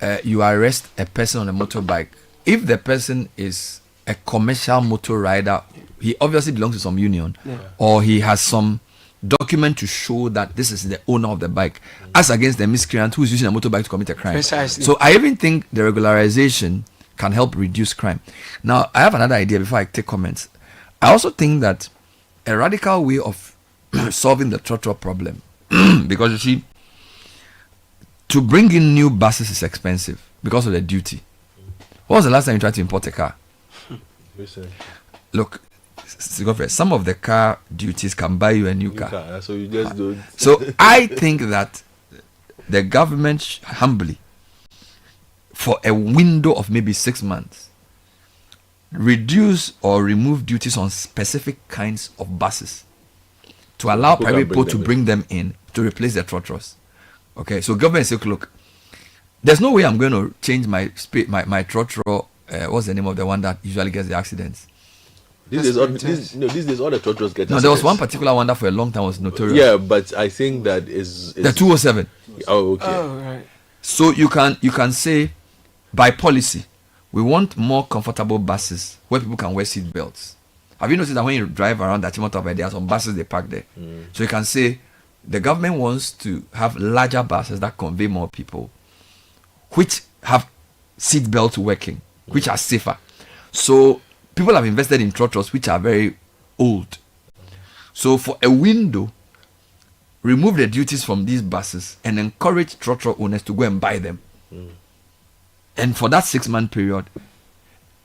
arrest a person on a motorbike, if the person is a commercial motor rider, he obviously belongs to some union, or he has some document to show that this is the owner of the bike, as against the miscreant who is using a motorbike to commit a crime. Precisely. So I even think the regularization can help reduce crime. Now, I have another idea before I take comments. I also think that a radical way of solving the trotro problem, because you see, to bring in new buses is expensive because of the duty. When was the last time you tried to import a car? Look, some of the car duties can buy you a new car. So you just don't. So I think that the government humbly, for a window of maybe 6 months, reduce or remove duties on specific kinds of buses to allow private people to bring them in to replace the trotros. Okay, so government say, look, there's no way I'm going to change my trotro. What's the name of the one that usually gets the accidents? These days, all the trotros get. No, there was one particular one that for a long time was notorious. Yeah, but I think that is the 207. Oh, okay. Oh, right. So you can say, by policy, we want more comfortable buses where people can wear seat belts. Have you noticed that when you drive around that motorway, there are some buses they park there? So you can say the government wants to have larger buses that convey more people, which have seat belts working, which are safer. So people have invested in trotros which are very old. So for a window, remove the duties from these buses and encourage trotro owners to go and buy them. And for that 6-month period,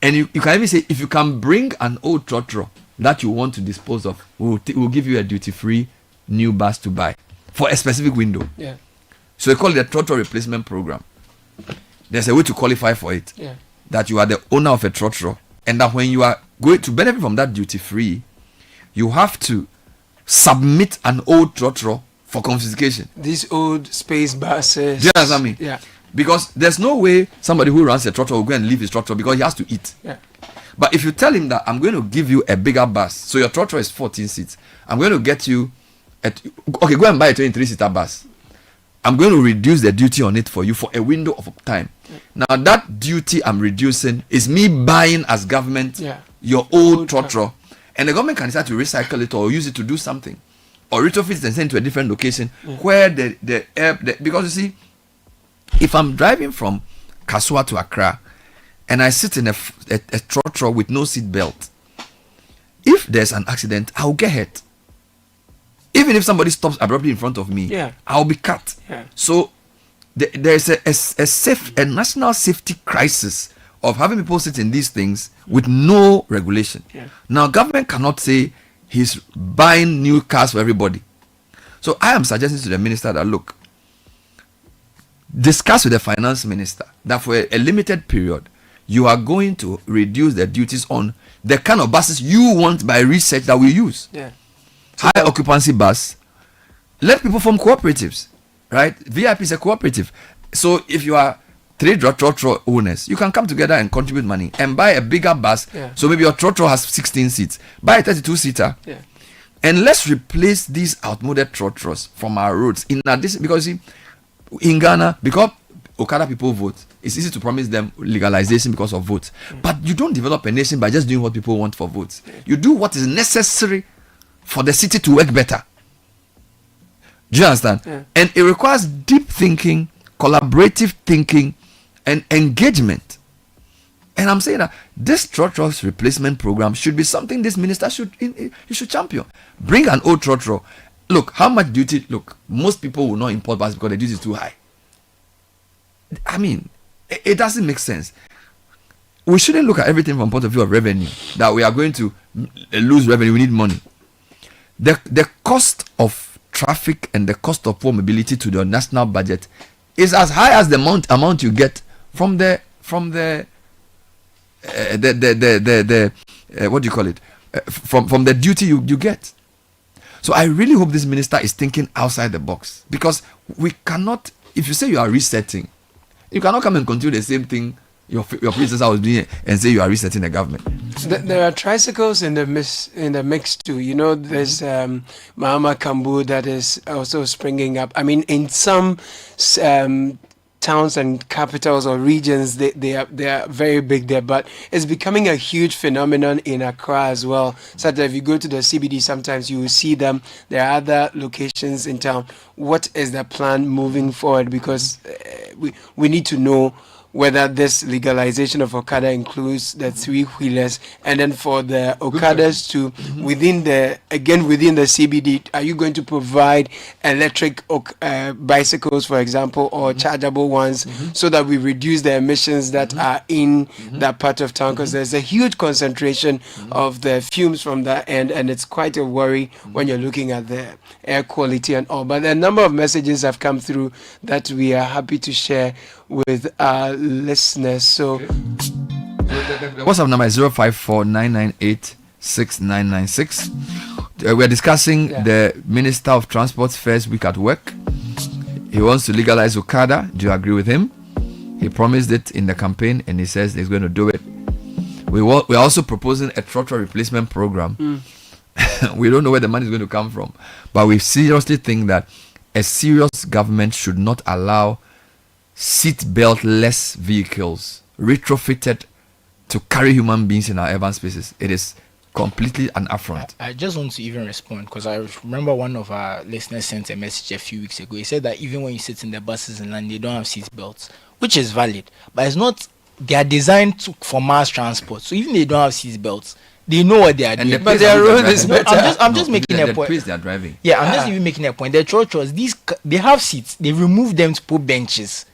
and you can even say, if you can bring an old trotro that you want to dispose of, we'll give you a duty-free new bus to buy for a specific window. Yeah. So they call it a trotro replacement program. There's a way to qualify for it. Yeah. That you are the owner of a trotro, and that when you are going to benefit from that duty-free, you have to submit an old trotro for confiscation. These old space buses. Do you understand me? Yeah. Because there's no way somebody who runs a trotro will go and leave his trotro because he has to eat. Yeah. But if you tell him that I'm going to give you a bigger bus, so your trotro is 14 seats, I'm going to get you go and buy a 23-seater bus. I'm going to reduce the duty on it for you for a window of time. Now that duty I'm reducing is me buying as government your old trotro, and the government can decide to recycle it or use it to do something, or retrofit it and send it to a different location where the air, because you see, if I'm driving from Kasua to Accra and I sit in a trotro with no seat belt, if there's an accident, I'll get hurt. Even if somebody stops abruptly in front of me, I'll be cut. Yeah. So there's a national safety crisis of having people sit in these things with no regulation. Yeah. Now, government cannot say he's buying new cars for everybody. So I am suggesting to the minister that, look, discuss with the finance minister that for a limited period, you are going to reduce the duties on the kind of buses you want by research that we use. Yeah. High occupancy bus. Let people form cooperatives, right? VIP is a cooperative. So if you are 3 trotro owners, you can come together and contribute money and buy a bigger bus. Yeah. So maybe your trotro has 16 seats. Buy a 32-seater. Yeah. And let's replace these outmoded trotros from our roads. In addition, because you see, in Ghana, because Okada people vote, it's easy to promise them legalization because of votes. But you don't develop a nation by just doing what people want for votes. You do what is necessary for the city to work better. Do you understand? Yeah. And it requires deep thinking, collaborative thinking, and engagement. And I'm saying that this trotros replacement program should be something this minister should champion. Bring an old trotro. Look, how much duty? Look, most people will not import buses because the duty is too high. I mean, it doesn't make sense. We shouldn't look at everything from point of view of revenue, that we are going to lose revenue, we need money. The cost of traffic and the cost of poor mobility to the national budget is as high as the amount you get from the what do you call it? From the duty you get. So I really hope this minister is thinking outside the box, because we cannot, if you say you are resetting, you cannot come and continue the same thing your predecessor was doing and say you are resetting the government. There are tricycles in the mix too. You know, there's Mahama Kambu that is also springing up. I mean, in some towns and capitals or regions, they are very big there, but it's becoming a huge phenomenon in Accra as well. So that if you go to the CBD, sometimes you will see them. There are other locations in town. What is the plan moving forward? Because we need to know whether this legalization of Okada includes the three-wheelers, and then for the Okadas to within the CBD, are you going to provide electric bicycles, for example, or chargeable ones, so that we reduce the emissions that are in that part of town? Because there's a huge concentration of the fumes from that end, and it's quite a worry when you're looking at the air quality and all. But a number of messages have come through that we are happy to share with our listeners. So the WhatsApp number is 054-998-6996. We're discussing the Minister of Transport's first week at work. He wants to legalize Okada. Do you agree with him? He promised it in the campaign, and he says he's going to do it. We're also proposing a trotro replacement program. We don't know where the money is going to come from, but we seriously think that a serious government should not allow seatbelt-less vehicles retrofitted to carry human beings in our urban spaces. It is completely an affront. I just want to even respond, because I remember one of our listeners sent a message a few weeks ago. He said that even when you sit in the buses in London, they don't have seat belts, which is valid, but it's not. They are designed for mass transport, so even they don't have seat belts, they know what they are doing. But their road is better. I'm just making a point. They are driving. Yeah, I'm just even making a point. The trotros, they have seats. They remove them to put benches.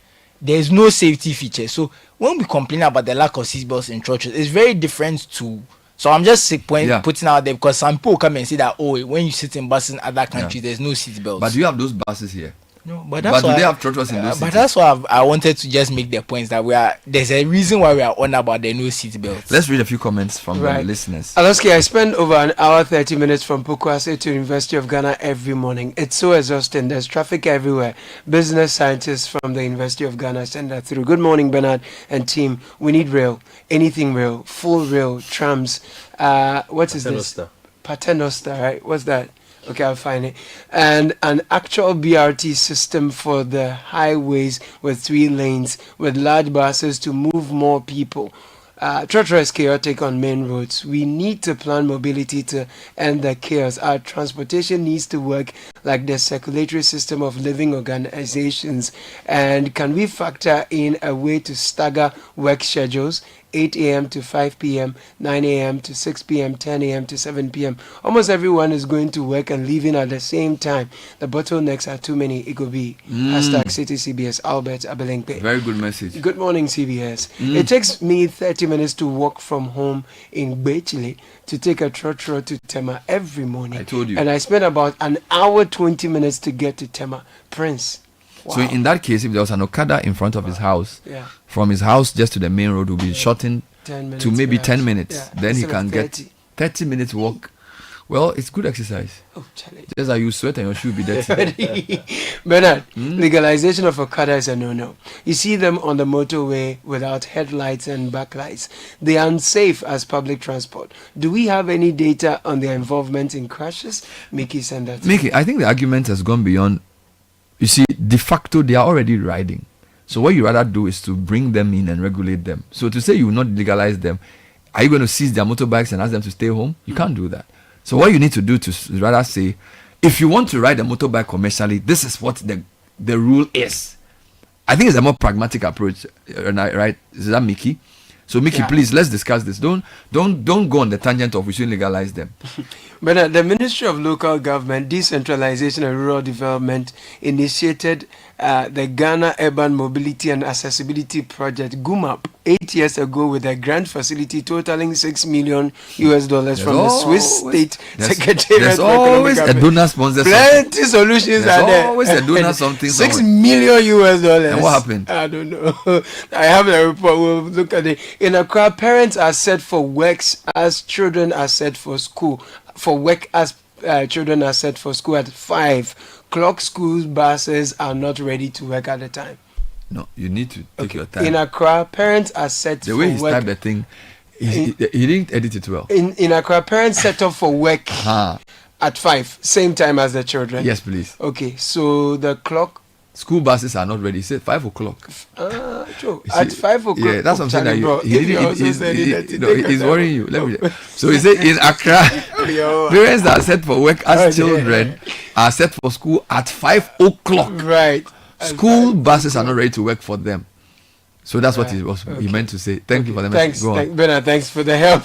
There's no safety feature. So when we complain about the lack of seatbelts in trotros, it's very different to. So I'm just putting out there, because some people come and say that, oh, when you sit in buses in other countries, there's no seatbelts. But do you have those buses here? No, but that's do they have trotros in those But cities? that's why I wanted to just make the points that there's a reason why we are on about the no seat belts. Let's read a few comments from the listeners. Alaski, I spend over an hour 30 minutes from Pokwase to University of Ghana every morning. It's so exhausting. There's traffic everywhere. Business scientists from the University of Ghana send that through. Good morning, Bernard and team. We need rail, anything rail, full rail, trams. What is this? Paternoster, right? What's that? Okay, I'll find it. And an actual BRT system for the highways with 3 lanes with large buses to move more people. Trotro is chaotic on main roads. We need to plan mobility to end the chaos. Our transportation needs to work like the circulatory system of living organizations. And can we factor in a way to stagger work schedules? 8 a.m. to 5 p.m., 9 a.m. to 6 p.m., 10 a.m. to 7 p.m. Almost everyone is going to work and leaving at the same time. The bottlenecks are too many. It could be hashtag City CBS, Albert Abelengpe. Very good message. Good morning, CBS. It takes me 30 minutes to walk from home in Bechile to take a trotro to Tema every morning. I told you. And I spend about an hour, 20 minutes to get to Tema. Prince. Wow. So in that case, if there was an Okada in front of his house, from his house just to the main road will be shortened to maybe 10 minutes. Then he can get 30 minutes walk. Well, it's good exercise. Oh, Charlie. Just like you sweat and your shoe be dirty. Bernard, legalization of Okada is a no-no. You see them on the motorway without headlights and backlights. They are unsafe as public transport. Do we have any data on their involvement in crashes? Mickey sent that. Mickey, I think the argument has gone beyond. You see, de facto, they are already riding. So what you rather do is to bring them in and regulate them. So to say you will not legalize them, are you going to seize their motorbikes and ask them to stay home? You can't do that. So what you need to do to rather say, if you want to ride a motorbike commercially, this is what the rule is. I think it's a more pragmatic approach, right? Is that Mickey? So Mickey, please, let's discuss this. Don't go on the tangent of we should legalize them. But the Ministry of Local Government, Decentralization and Rural Development initiated the Ghana Urban Mobility and Accessibility Project, GUMAP, 8 years ago with a grant facility totaling $6 million from the Swiss State Secretariat. There's always a donor sponsor. Plenty solutions are there. There's always a donor something. $6 million. And what happened? I don't know. I have a report. We'll look at it. In Accra, parents are set for works as children are set for school. For work as children are set for school at 5. Clock school buses are not ready to work at the time. No, you need to take your time. In Accra, parents are set the for way work. he typed the thing, He didn't edit it well. In Accra, parents set up for work at 5, same time as the children. Yes, please. Okay, so the clock. School buses are not ready. He said 5 o'clock. True. At 5 o'clock. Yeah, that's what I'm saying. That He's worrying you. Let me. So he said in Accra, parents that are set for work as children are set for school at 5 o'clock. Right. School buses are not ready to work for them. So that's what he meant to say. Thank you for the message. Thanks, Bernard. Thanks for the help.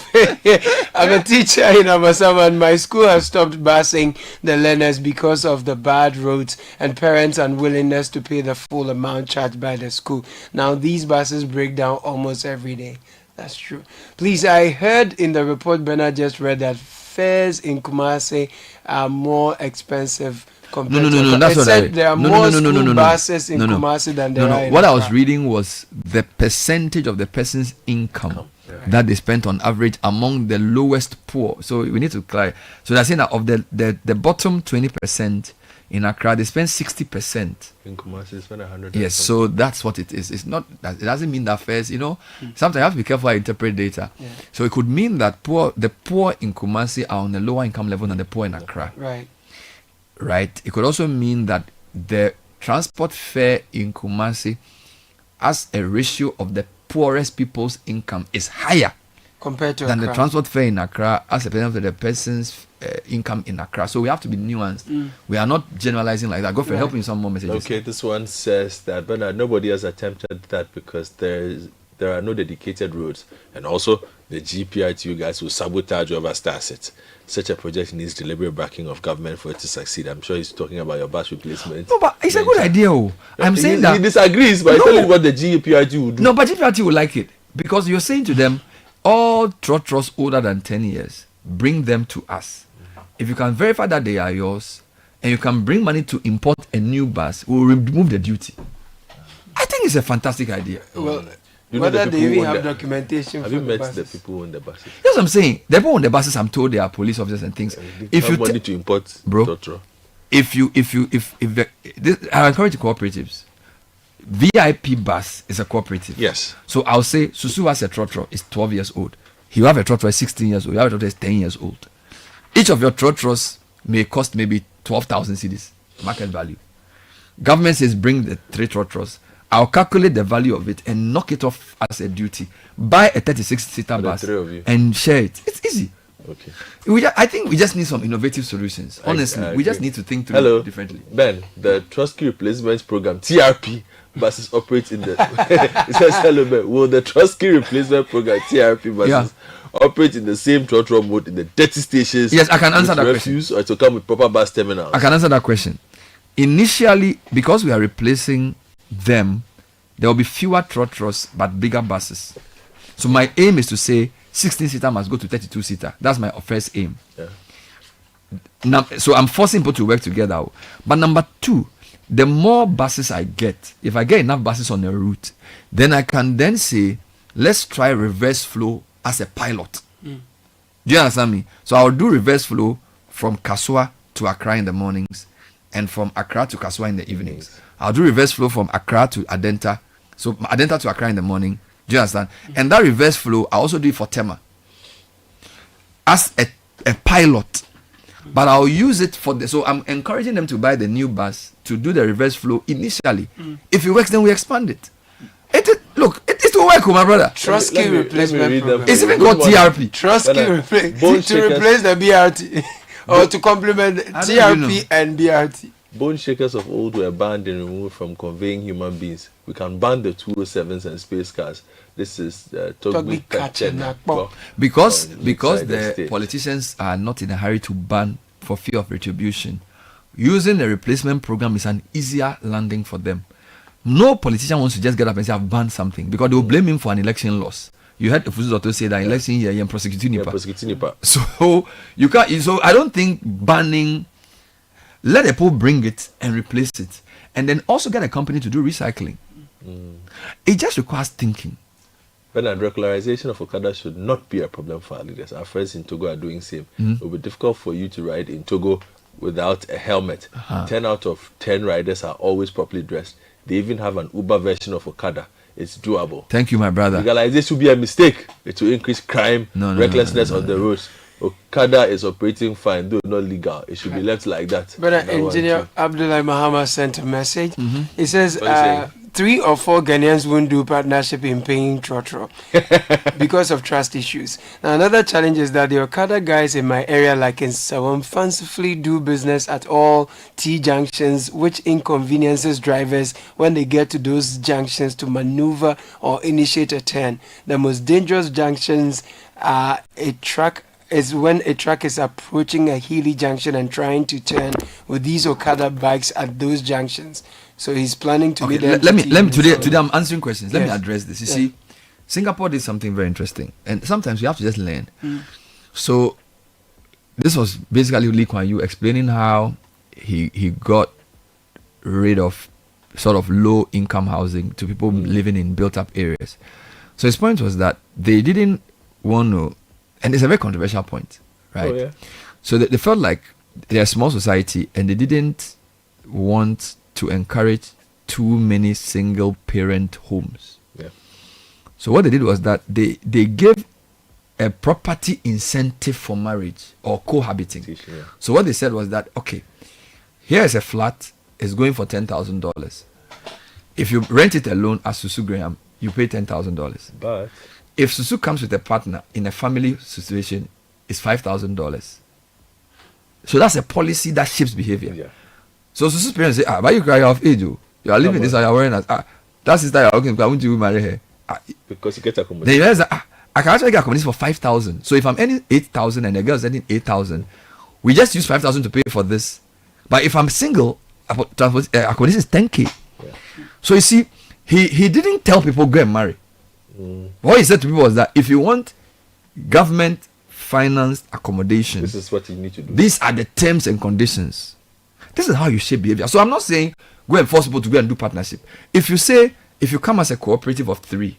I'm a teacher in Amasama, and my school has stopped busing the learners because of the bad roads and parents' unwillingness to pay the full amount charged by the school. Now, these buses break down almost every day. That's true. Please, I heard in the report Bernard just read that fares in Kumasi are more expensive. No. That's what I read. There are more school buses in Kumasi than there are in What I was reading was the percentage of the person's income that they spent on average among the lowest poor. So we need to clarify. So they're saying that of the bottom 20% in Accra, they spend 60%. In Kumasi, they spend 100. Yes, so that's what it is. It's not. It doesn't mean that fares. Sometimes you have to be careful how you interpret data. Yeah. So it could mean that the poor in Kumasi are on a lower income level than the poor in Accra. Right. It could also mean that the transport fare in Kumasi as a ratio of the poorest people's income is higher compared to than Accra. The transport fare in Accra as a percentage of the person's income in Accra. So we have to be nuanced. We are not generalizing like that. Go for helping some more messages. Okay, this one says that Bernard, nobody has attempted that because there are no dedicated roads, and also the GPITU guys will sabotage or overstar it. Such a project needs deliberate backing of government for it to succeed. I'm sure he's talking about your bus replacement. No, but it's a good idea. I'm saying that he disagrees, but he's telling you what the GPITU will do. No, but GPITU will like it because you're saying to them, all trotros older than 10 years, bring them to us. If you can verify that they are yours, and you can bring money to import a new bus, we'll remove the duty. I think it's a fantastic idea. Well, whether they even have documentation. Have you met the people who own the buses? That's what I'm saying. The people on the buses, I'm told they are police officers and things. If you have money to import, bro, Totro. I encourage cooperatives. VIP bus is a cooperative. Yes. So I'll say Susu has a trotro is 12 years old. You have a trotro is 16 years old. You have a trotro is 10 years old. Each of your trotros may cost maybe 12,000 cedis market value. Government says bring the 3 trotros. I'll calculate the value of it and knock it off as a duty. Buy a 36-seater bus and share it. It's easy. Okay. I think we just need some innovative solutions. Honestly, we just need to think through it differently. Ben, the Trotsky replacement program, TRP, buses operate in the... It says, hello, Ben, will the Trotsky replacement program, TRP buses, operate in the same trotro mode in the dirty stations? Yes, I can answer that question. Or to come with proper bus terminals? I can answer that question. Initially, because we are replacing them, there will be fewer trotros but bigger buses. So my aim is to say 16-seater must go to 32-seater. That's my first aim. Now, so I'm forcing people to work together. But number 2, the more buses I get, if I get enough buses on a route, then I can then say, let's try reverse flow as a pilot. Do you understand me? So I'll do reverse flow from Kasua to Accra in the mornings and from Accra to Kasua in the evenings. I'll do reverse flow from Accra to Adenta. So Adenta to Accra in the morning. Do you understand? And that reverse flow, I also do it for Tema as a pilot. But I'll use it for so I'm encouraging them to buy the new bus to do the reverse flow initially. If it works, then we expand it. It will work, my brother. Trotsky replacement program. It's even called TRP. Trotsky to replace the BRT or to complement TRP and BRT. Bone shakers of old were banned and removed from conveying human beings. We can ban the 207s and space cars. This is Togbi Kachenakpo. Because the politicians are not in a hurry to ban for fear of retribution, using the replacement program is an easier landing for them. No politician wants to just get up and say I've banned something because they will blame him for an election loss. You heard Ofusu Dotto say that election year you're prosecuting Nipa. So you can't. So I don't think banning. Let the people bring it and replace it, and then also get a company to do recycling. It just requires thinking. But regularization of Okada should not be a problem for our leaders. Our friends in Togo are doing same. It will be difficult for you to ride in Togo without a helmet. 10 out of 10 riders are always properly dressed. They even have an Uber version of Okada. it's doable. Thank you, my brother. Legalization will be a mistake. It will increase crime, recklessness on the roads. Okada is operating fine, though not legal. It should be left like that. But Engineer Abdullah Muhammad sent a message. He says 3 or 4 Ghanaians won't do partnership in paying trotro because of trust issues. Now, another challenge is that the Okada guys in my area, like in Sawam, fancifully do business at all T junctions, which inconveniences drivers when they get to those junctions to maneuver or initiate a turn. The most dangerous junctions are when a truck is approaching a hilly junction and trying to turn with these Okada bikes at those junctions. So he's planning to meet them. Let me today I'm answering questions. Let me address this. You see, Singapore did something very interesting, and sometimes you have to just learn. So this was basically Lee Kuan Yew explaining how he got rid of sort of low income housing to people living in built up areas. So his point was that they didn't want to, and it's a very controversial point, right? Oh, yeah. So they felt like they're a small society and they didn't want to encourage too many single parent homes. Yeah. So what they did was that they gave a property incentive for marriage or cohabiting. Yeah. So what they said was that, okay, here is a flat, it's going for $10,000. If you rent it alone as Susu Graham, you pay $10,000. But if Susu comes with a partner in a family situation, it's $5,000. So that's a policy that shapes behavior. Yeah. So Susu's parents say, why you cry off age? You are living this, you're wearing that. That sister you're working, why won't you marry her? Because you get accommodation. Then you realize that I can actually get accommodation for 5,000. So if I'm earning 8,000 and the girl's earning 8,000, we just use 5,000 to pay for this. But if I'm single, accommodation is 10K. Yeah. So you see, he didn't tell people go and marry. What he said to people was that if you want government financed accommodation, this is what you need to do. These are the terms and conditions. This is how you shape behavior. So I'm not saying go and force people to go and do partnership. If you come as a cooperative of 3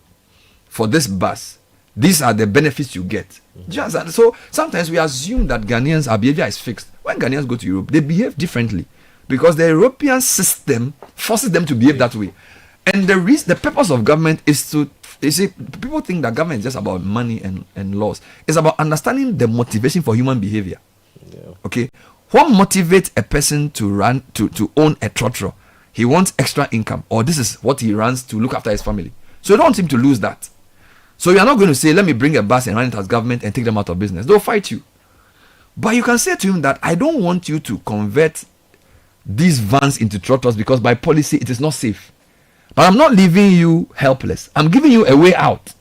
for this bus, these are the benefits you get. So sometimes we assume that Ghanaians, our behavior is fixed. When Ghanaians go to Europe, they behave differently because the European system forces them to behave that way. And the purpose of government is to, you see, people think that government is just about money and laws. It's about understanding the motivation for human behavior. Yeah. Okay, what motivates a person to own a trotro? He wants extra income, or this is what he runs to look after his family. So you don't want him to lose that. So you are not going to say, let me bring a bus and run it as government and take them out of business. They'll fight you. But you can say to him that I don't want you to convert these vans into trotros because by policy it is not safe. But I'm not leaving you helpless. I'm giving you a way out.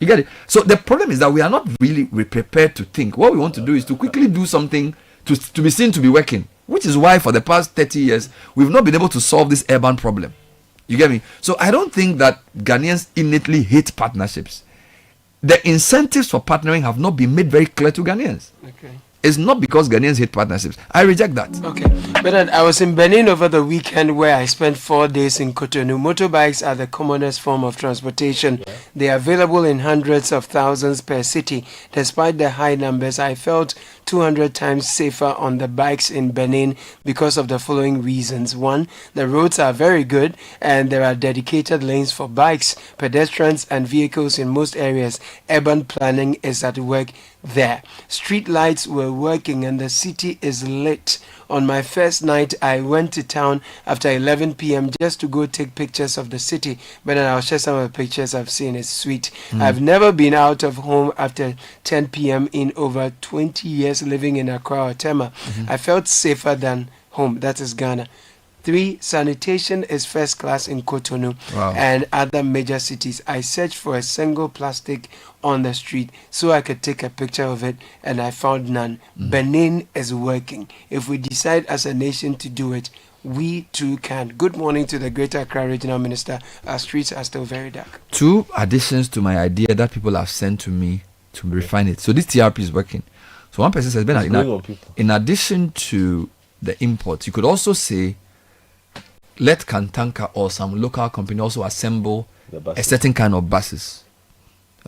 You get it? So the problem is that we are not really prepared to think. What we want to do is to quickly do something to be seen to be working, which is why for the past 30 years, we've not been able to solve this urban problem. You get me? So I don't think that Ghanaians innately hate partnerships. The incentives for partnering have not been made very clear to Ghanaians. Okay. It's not because Ghanaians hate partnerships. I reject that. Okay. But I was in Benin over the weekend where I spent 4 days in Cotonou. Motorbikes are the commonest form of transportation. Yeah. They are available in hundreds of thousands per city. Despite the high numbers, I felt 200 times safer on the bikes in Benin because of the following reasons. 1, the roads are very good and there are dedicated lanes for bikes, pedestrians and vehicles in most areas. Urban planning is at work there. Street lights were working and the city is lit. On my first night, I went to town after 11 p.m. just to go take pictures of the city. But then I'll share some of the pictures I've seen. It's sweet. I've never been out of home after 10 p.m. in over 20 years living in Accra or Tema. I felt safer than home. That is Ghana. 3, sanitation is first class in Cotonou and other major cities. I searched for a single plastic on the street so I could take a picture of it and I found none. Benin is working. If we decide as a nation to do it, we too can. Good morning to the Greater Accra Regional Minister. Our streets are still very dark. 2 additions to my idea that people have sent to me to refine it. So this TRP is working. So one person says, in addition to the imports, you could also say, let Kantanka or some local company also assemble a certain kind of buses.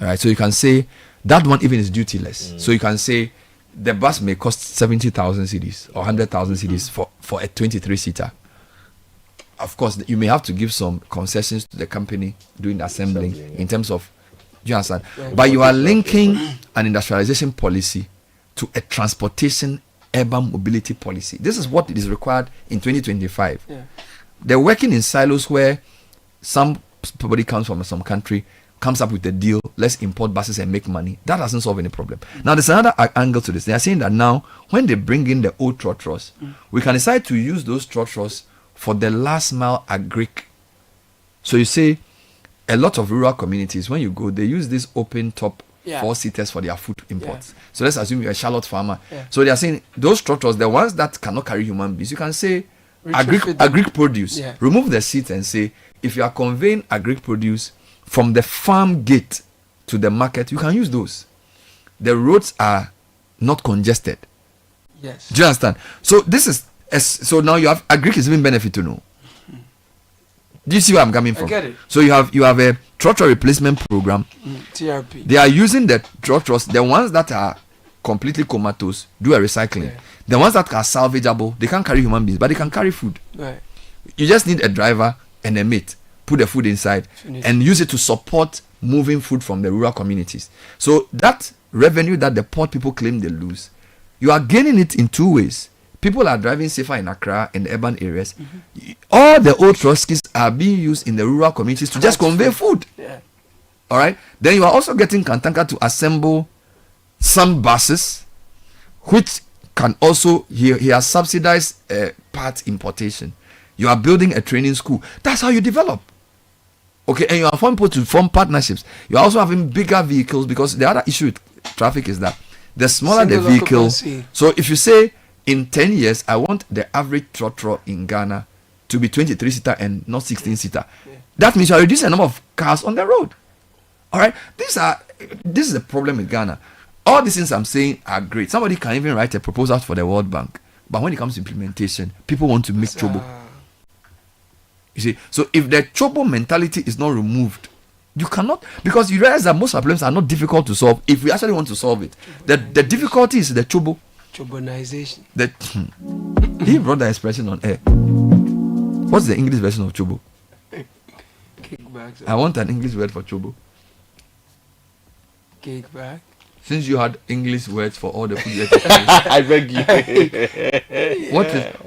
All right, so you can say that one even is duty-less. So you can say the bus may cost 70,000 cedis or 100,000 cedis for a 23-seater. of course, you may have to give some concessions to the company doing the assembling in terms of, do you understand? But you are linking an industrialization policy to a transportation urban mobility policy. This is what is required in 2025. Yeah. They're working in silos where somebody comes from some country, comes up with a deal, let's import buses and make money. That doesn't solve any problem. Now, there's another angle to this. They are saying that now, when they bring in the old trotros, we can decide to use those trotros for the last mile agric. So you say, a lot of rural communities, when you go, they use these open top 4-seaters for their food imports. So let's assume you're a Charlotte farmer. So they are saying, those trotros, the ones that cannot carry human beings, you can say, agric produce. Remove the seat and say, if you are conveying agric produce from the farm gate to the market, you can use those. The roads are not congested. Yes. Do you understand? So this is so now you have agric is even benefit to know. Do you see where I'm coming from? I get it. So you have a trotro replacement program. TRP. They are using the trotros, the ones that are completely comatose, do a recycling. The ones that are salvageable, they can't carry human beings, but they can carry food. Right. You just need a driver and a mate. Put the food inside and use it to support moving food from the rural communities. So that revenue that the port people claim they lose, you are gaining it in two ways. People are driving safer in Accra and the urban areas. All the old Trotskys are being used in the rural communities to just convey food. Yeah. All right. Then you are also getting Kantanka to assemble some buses, which can also, he has subsidized part importation. You are building a training school. That's how you develop. Okay, and you are forming people to form partnerships. You are also having bigger vehicles, because the other issue with traffic is that the smaller the vehicle. So if you say in 10 years, I want the average trotro in Ghana to be 23-seater and not 16-seater. That means you are reducing the number of cars on the road. All right, this is the problem with Ghana. All these things I'm saying are great. Somebody can even write a proposal for the World Bank, but when it comes to implementation, people want to make trouble. You see, so if the chobo mentality is not removed, you cannot, because you realize that most problems are not difficult to solve if we actually want to solve it. The difficulty is the chobo. Chobonization. He brought that expression on air. What's the English version of chobo? Kickbacks. I want an English word for chobo. Kickback. Since you had English words for all the food, I beg you.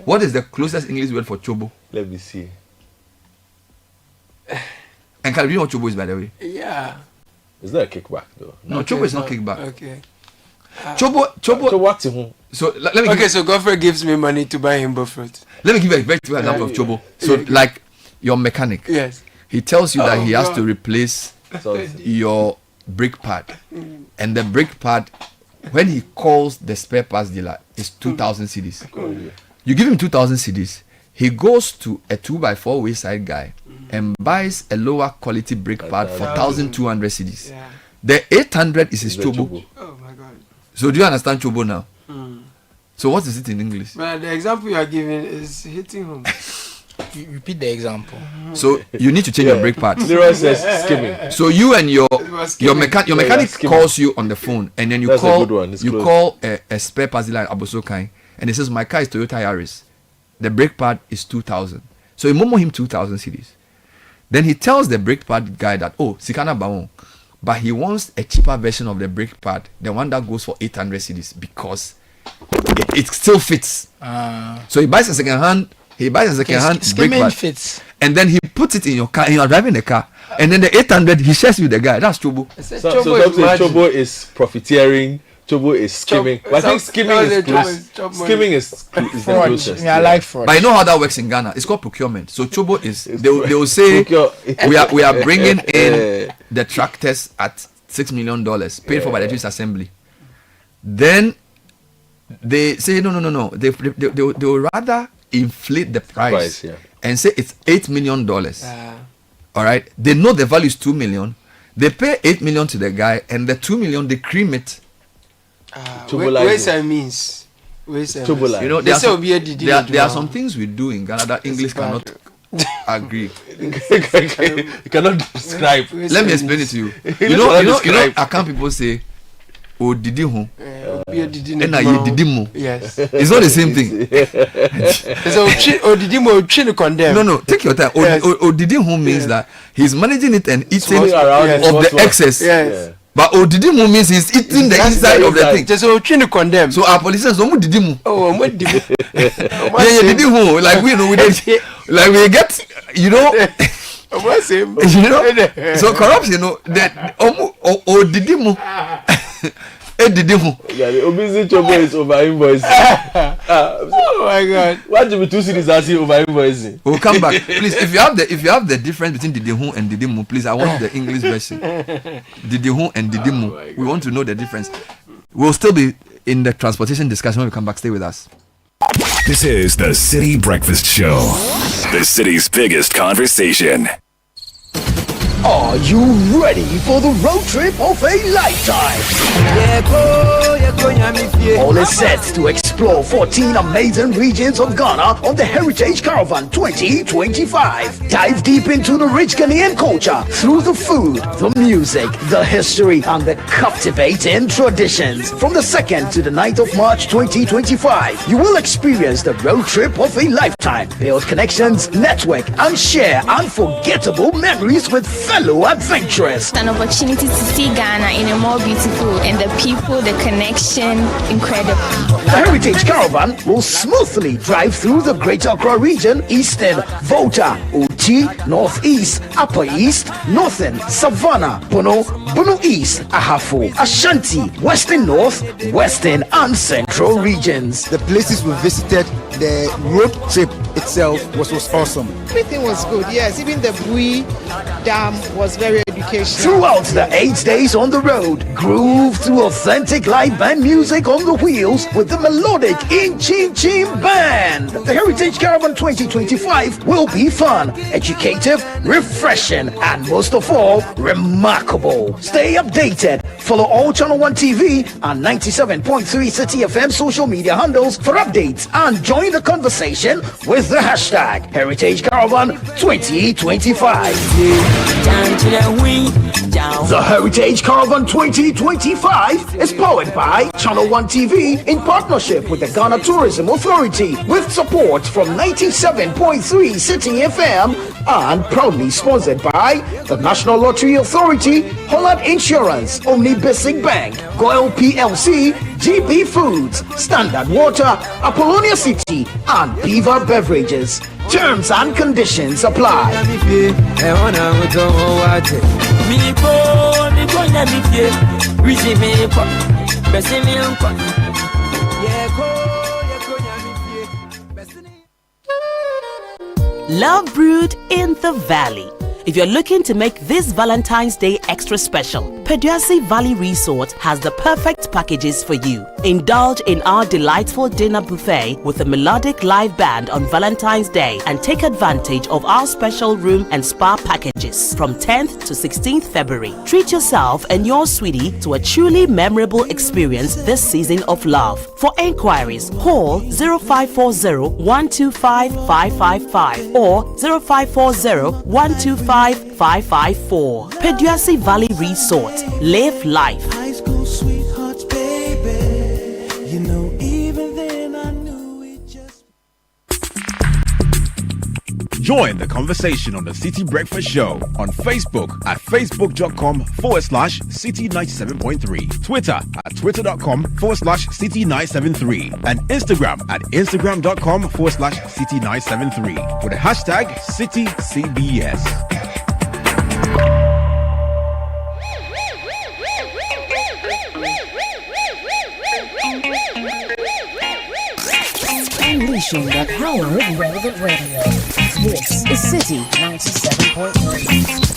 What is the closest English word for chobo? Let me see. And can you know what chobo is, by the way? Yeah. It's not a kickback though. No, chobo is not kickback. Okay. Chobo. So what? So let me. Okay, so Godfrey gives me money to buy him buffet. Let me give you a very typical example of chobo. So like your mechanic. Yes. He tells you that he has to replace your brake pad, and the brake pad, when he calls the spare parts dealer, is 2,000 cedis. You give him 2,000 cedis. He goes to a 2x4 wayside guy and buys a lower quality brake pad for 1,200 cedis. Yeah. The 800 is his chobo. Oh my God. So do you understand chobo now? So what is it in English? But the example you are giving is hitting home. You repeat the example. So you need to change your brake pads. Leroy says skimming. So you and your mechanic calls you on the phone, and then you call a spare parts dealer at Abosokai, and he says, my car is Toyota Yaris. The brake pad is 2,000. So you momo him 2,000 cedis. Then he tells the brake pad guy that, oh, Sikana Baon, but he wants a cheaper version of the brake pad, the one that goes for 800 cedis, because it still fits. So he buys a second hand. Brake pad, fits. And then he puts it in your car, and you are driving the car, and then the 800 he shares with the guy. That's chobo. So chobo is profiteering. Chobo is skimming. But I think skimming is close. Skimming is the closest. I like fraud. But you know how that works in Ghana? It's called procurement. So chobo is they will say we are bringing in the tractors at $6 million paid for by the Jewish Assembly. Then they say no. They will rather inflate the price and say it's $8 million. All right. They know the value is 2 million. They pay 8 million to the guy, and the 2 million they cream it. Ways and means. You know, there are some things we do in Ghana that English cannot agree. You cannot describe. Let me explain it to you. You know, account people say, "Oh, didi home." And now you Didimu. Yes. It's not the same thing. So Didimu Chino condemn. No, take your time. Yes. Didimu means that he's managing it and eating around of the excess. Yes. But Didimu means he's eating the inside of the thing. So Chino condemn. So our politicians don't Didimu. Oh, what Didimu? Yeah, Didimu. Like we know, like we get, you know. What's him? You know, so corruption, you know, that Didimu. Yeah, the obesity trouble is over invoicing. Oh my God! Why do we 2 cities asking over invoicing? We'll come back, please. If you have the difference between Didimu and Didimu, please. I want the English version. Didimu and Didimu. We want to know the difference. We'll still be in the transportation discussion when we come back. Stay with us. This is the Citi Breakfast Show, the city's biggest conversation. Are you ready for the road trip of a lifetime? All is set to explore 14 amazing regions of Ghana on the Heritage Caravan 2025. Dive deep into the rich Ghanaian culture through the food, the music, the history, and the captivating traditions. From the 2nd to the 9th of March 2025, you will experience the road trip of a lifetime. Build connections, network, and share unforgettable memories with fellow adventurers. An opportunity to see Ghana in a more beautiful, and the people, the connection, incredible. The Heritage Caravan will smoothly drive through the Greater Accra region, Eastern, Volta, Oti, Northeast, Upper East, Northern, Savannah, Bono East, Ahafo, Ashanti, Western North, Western, and Central regions. The places we visited, the road trip itself was awesome. Everything was good, yes. Even the Bui Dam was very educational. Throughout the 8 days on the road, groove to authentic live band music on the wheels with the melodic In Chin Chin Band. The Heritage Caravan 2025 will be fun, educative, refreshing, and most of all, remarkable. Stay updated. Follow all Channel 1 TV and 97.3 Citi FM social media handles for updates and join the conversation with the hashtag Heritage Caravan 2025. The Heritage Caravan 2025 is powered by Channel 1 TV in partnership with the Ghana Tourism Authority with support from 97.3 Citi FM and proudly sponsored by the National Lottery Authority, Holland Insurance, Omni Basic Bank, Goyle PLC, GB Foods, Standard Water, Apollonia City, and Beaver Beverages. Terms and conditions apply. Love brewed in the valley. If you're looking to make this Valentine's Day extra special, Peduasi Valley Resort has the perfect packages for you. Indulge in our delightful dinner buffet with a melodic live band on Valentine's Day and take advantage of our special room and spa packages from 10th to 16th February. Treat yourself and your sweetie to a truly memorable experience this season of love. For enquiries, call 0540-125-555 or 0540-125-554. Peduasi Valley Resort. Live life. High school sweethearts, baby. You know, even then I knew it just. Join the conversation on the Citi Breakfast Show on Facebook at facebook.com/Citi97.3, Twitter at twitter.com/Citi973, and Instagram at instagram.com/Citi973 with the hashtag CitiCBS. Unleashing the power of relevant radio. This is Citi 97.3.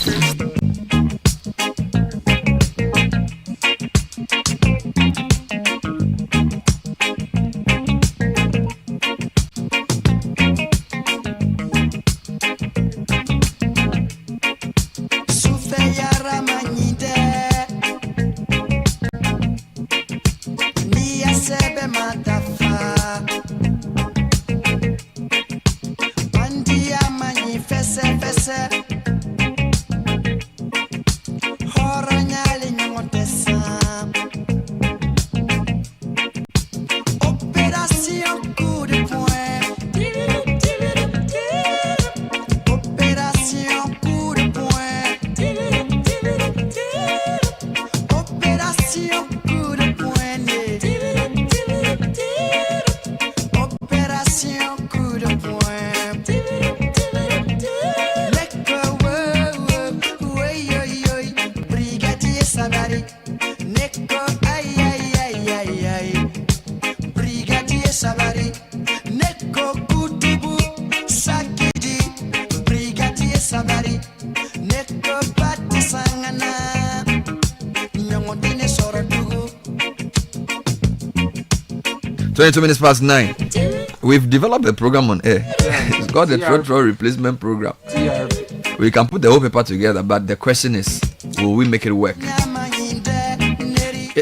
Opération coup de poignet. Opération coup de poing. Neko ouais, brigadier Savary. Neko aïe. Brigadier Savary. Neko Kutubu Sakidi. Brigadier Savary. Neko Pati Sangana. Nyongotine Soratugu. 22 minutes past 9. We've developed a program on air. It's called the Trotro Replacement Program. We can put the whole paper together, but the question is, will we make it work?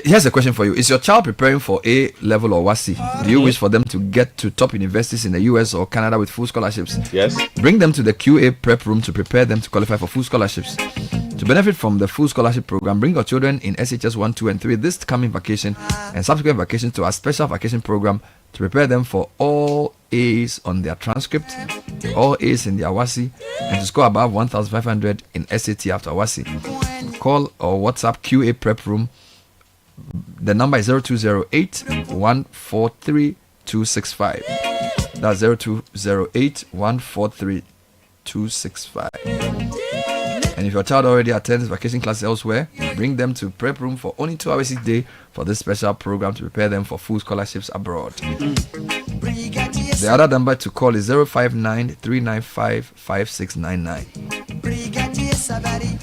Here's a question for you. Is your child preparing for A level or WASI? Do you wish for them to get to top universities in the US or Canada with full scholarships? Yes. Bring them to the QA prep room to prepare them to qualify for full scholarships. To benefit from the full scholarship program, bring your children in SHS 1, 2, and 3 this coming vacation and subsequent vacations to our special vacation program to prepare them for all A's on their transcript, all A's in their WASI, and to score above 1,500 in SAT after WASI. Call or WhatsApp QA prep room. The number is 0208 143 265. That's 0208 143 265. And if your child already attends vacation classes elsewhere, bring them to prep room for only 2 hours each day for this special program to prepare them for full scholarships abroad. The other number to call is 059 395 5699. Brigadier Savary.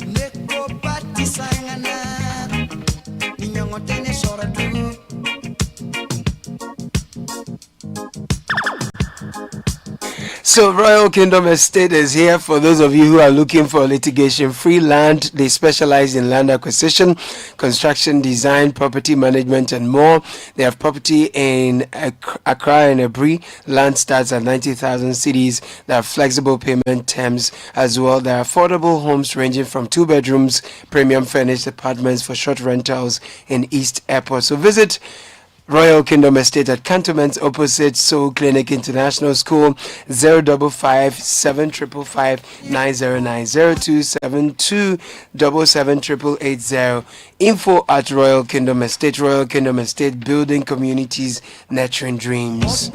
Neko Pati Sangana. Nyongotine Soratugu. So Royal Kingdom Estate is here for those of you who are looking for litigation-free land. They specialize in land acquisition, construction, design, property management, and more. They have property in Accra and Ebri. Land starts at 90,000 cedis. There are flexible payment terms as well. There are affordable homes ranging from 2 bedrooms, premium furnished apartments for short rentals in East Airport. So visit Royal Kingdom Estate at Cantonments opposite Soul Clinic International School. 055 755 909 0272 77880. Info at Royal Kingdom Estate. Royal Kingdom Estate, building communities, nurturing dreams.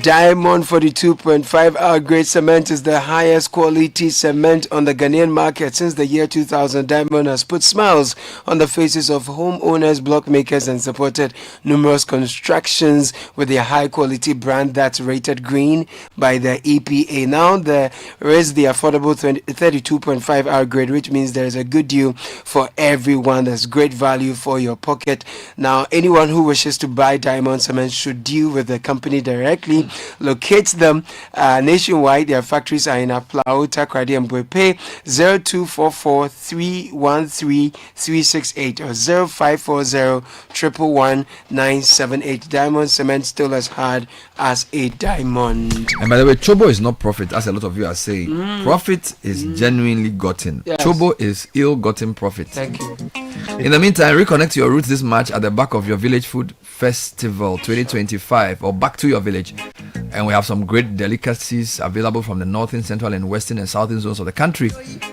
Diamond 42.5 hour grade cement is the highest quality cement on the Ghanaian market since the year 2000. Diamond has put smiles on the faces of homeowners, block makers, and supported numerous constructions with their high quality brand that's rated green by the EPA. Now there is the affordable 32.5 hour grade, which means there is a good deal for everyone. There's great value for your pocket. Now anyone who wishes to buy Diamond cement should deal with the company directly. Locates them nationwide. Their factories are in Aplao, Takrady, and Bwepe. 0244 313 368 or 0540 111 978. Diamond cement still as hard as a diamond. And by the way, Chobo is not profit, as a lot of you are saying. Profit is genuinely gotten. Yes. Chobo is ill-gotten profit. Thank you. In the meantime, reconnect your roots this March at the back of your Village Food Festival 2025, or back to your village. And we have some great delicacies available from the northern, central, and western and southern zones of the country.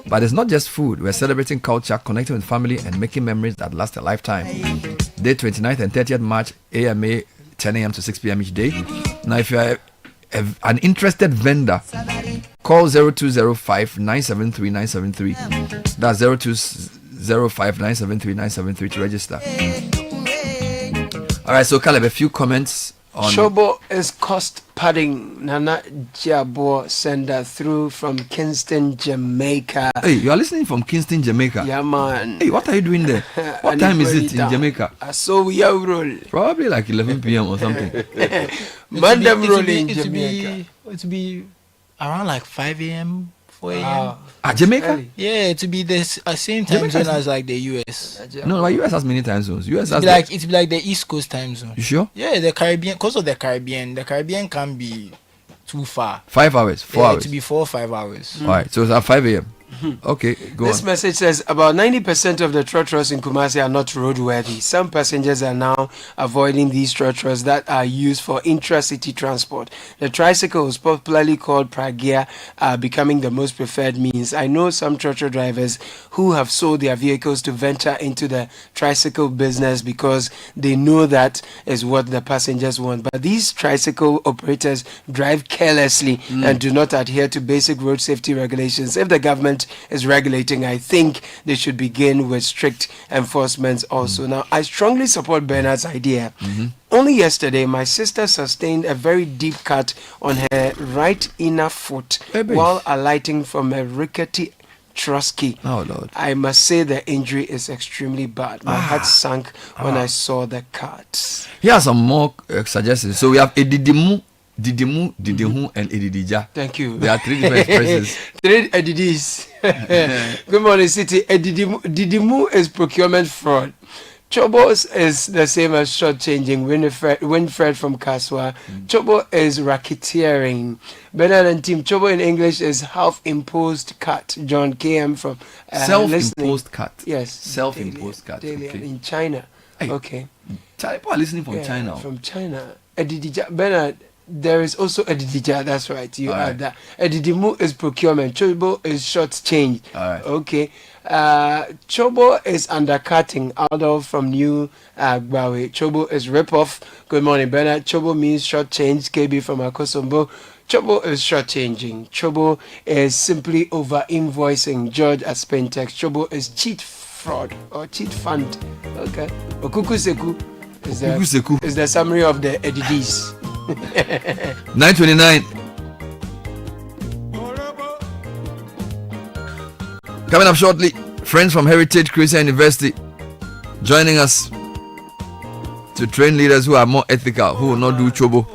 But it's not just food. We're celebrating culture, connecting with family, and making memories that last a lifetime. Day 29th and 30th March, AMA, 10 a.m. to 6 p.m. each day. Now, if you are an interested vendor, call 0205 973 973. That's 0205 973 973 to register. All right, so Caleb, a few comments on Chobo is cost padding. Nana Jabo sender through from Kingston, Jamaica. Hey, you are listening from Kingston, Jamaica? Yeah, man. Hey, what are you doing there? What time is it in Jamaica? I saw we are rolling. Probably like 11 p.m. or something. Mandem rolling in Jamaica. It will be around like 5 a.m. 4 a.m. Jamaica? Yeah, to be the same time zone as like the US. No, but US has many time zones. US has it's like the East Coast time zone. You sure? Yeah, the Caribbean, because of the Caribbean can be too far. 5 hours, 4 hours. To be 4 or 5 hours. All right, so it's at 5 a.m. Okay, go This on. message says about 90% of the trotros in Kumasi are not roadworthy. Some passengers are now avoiding these trotros that are used for intra-city transport. The tricycles, popularly called pragia, are becoming the most preferred means. I know some trotro drivers who have sold their vehicles to venture into the tricycle business because they know that is what the passengers want. But these tricycle operators drive carelessly and do not adhere to basic road safety regulations. If the government is regulating, I think they should begin with strict enforcement also. Now, I strongly support Bernard's idea. Only yesterday, my sister sustained a very deep cut on her right inner foot while alighting from a rickety Trusky. Oh Lord! I must say the injury is extremely bad. My heart sank when I saw the cut. Here are some more suggestions. So we have Edidimu, Didimu, Didihu, and Edidija. Thank you. There are 3 different expressions. 3 Edidis. Good morning, City. Didimu is procurement fraud. Chobos is the same as short-changing. Winfred from Kaswa. Chobo is racketeering. Bernard and team. Chobo in English is half-imposed cut. John KM from self-imposed cut. Yes. Self-imposed cut. Okay. In China. Hey, okay. People are listening from China. From China. Edidija. Bernard, there is also Edidija. That's right. You add that. Edidimu is procurement. Chobo is short-change. All right. Okay. Chobo is undercutting. Adolf from New Agbawe. Chobo is rip-off. Good morning, Bernard. Chobo means short change. KB from Akosombo. Chobo is short changing. Chobo is simply over invoicing. George at Spentex. Chobo is cheat fraud or cheat fund. Okay. Okukuseku is the summary of the EDDs. 9:29. Coming up shortly, friends from Heritage Christian University joining us to train leaders who are more ethical, who will not do chobo.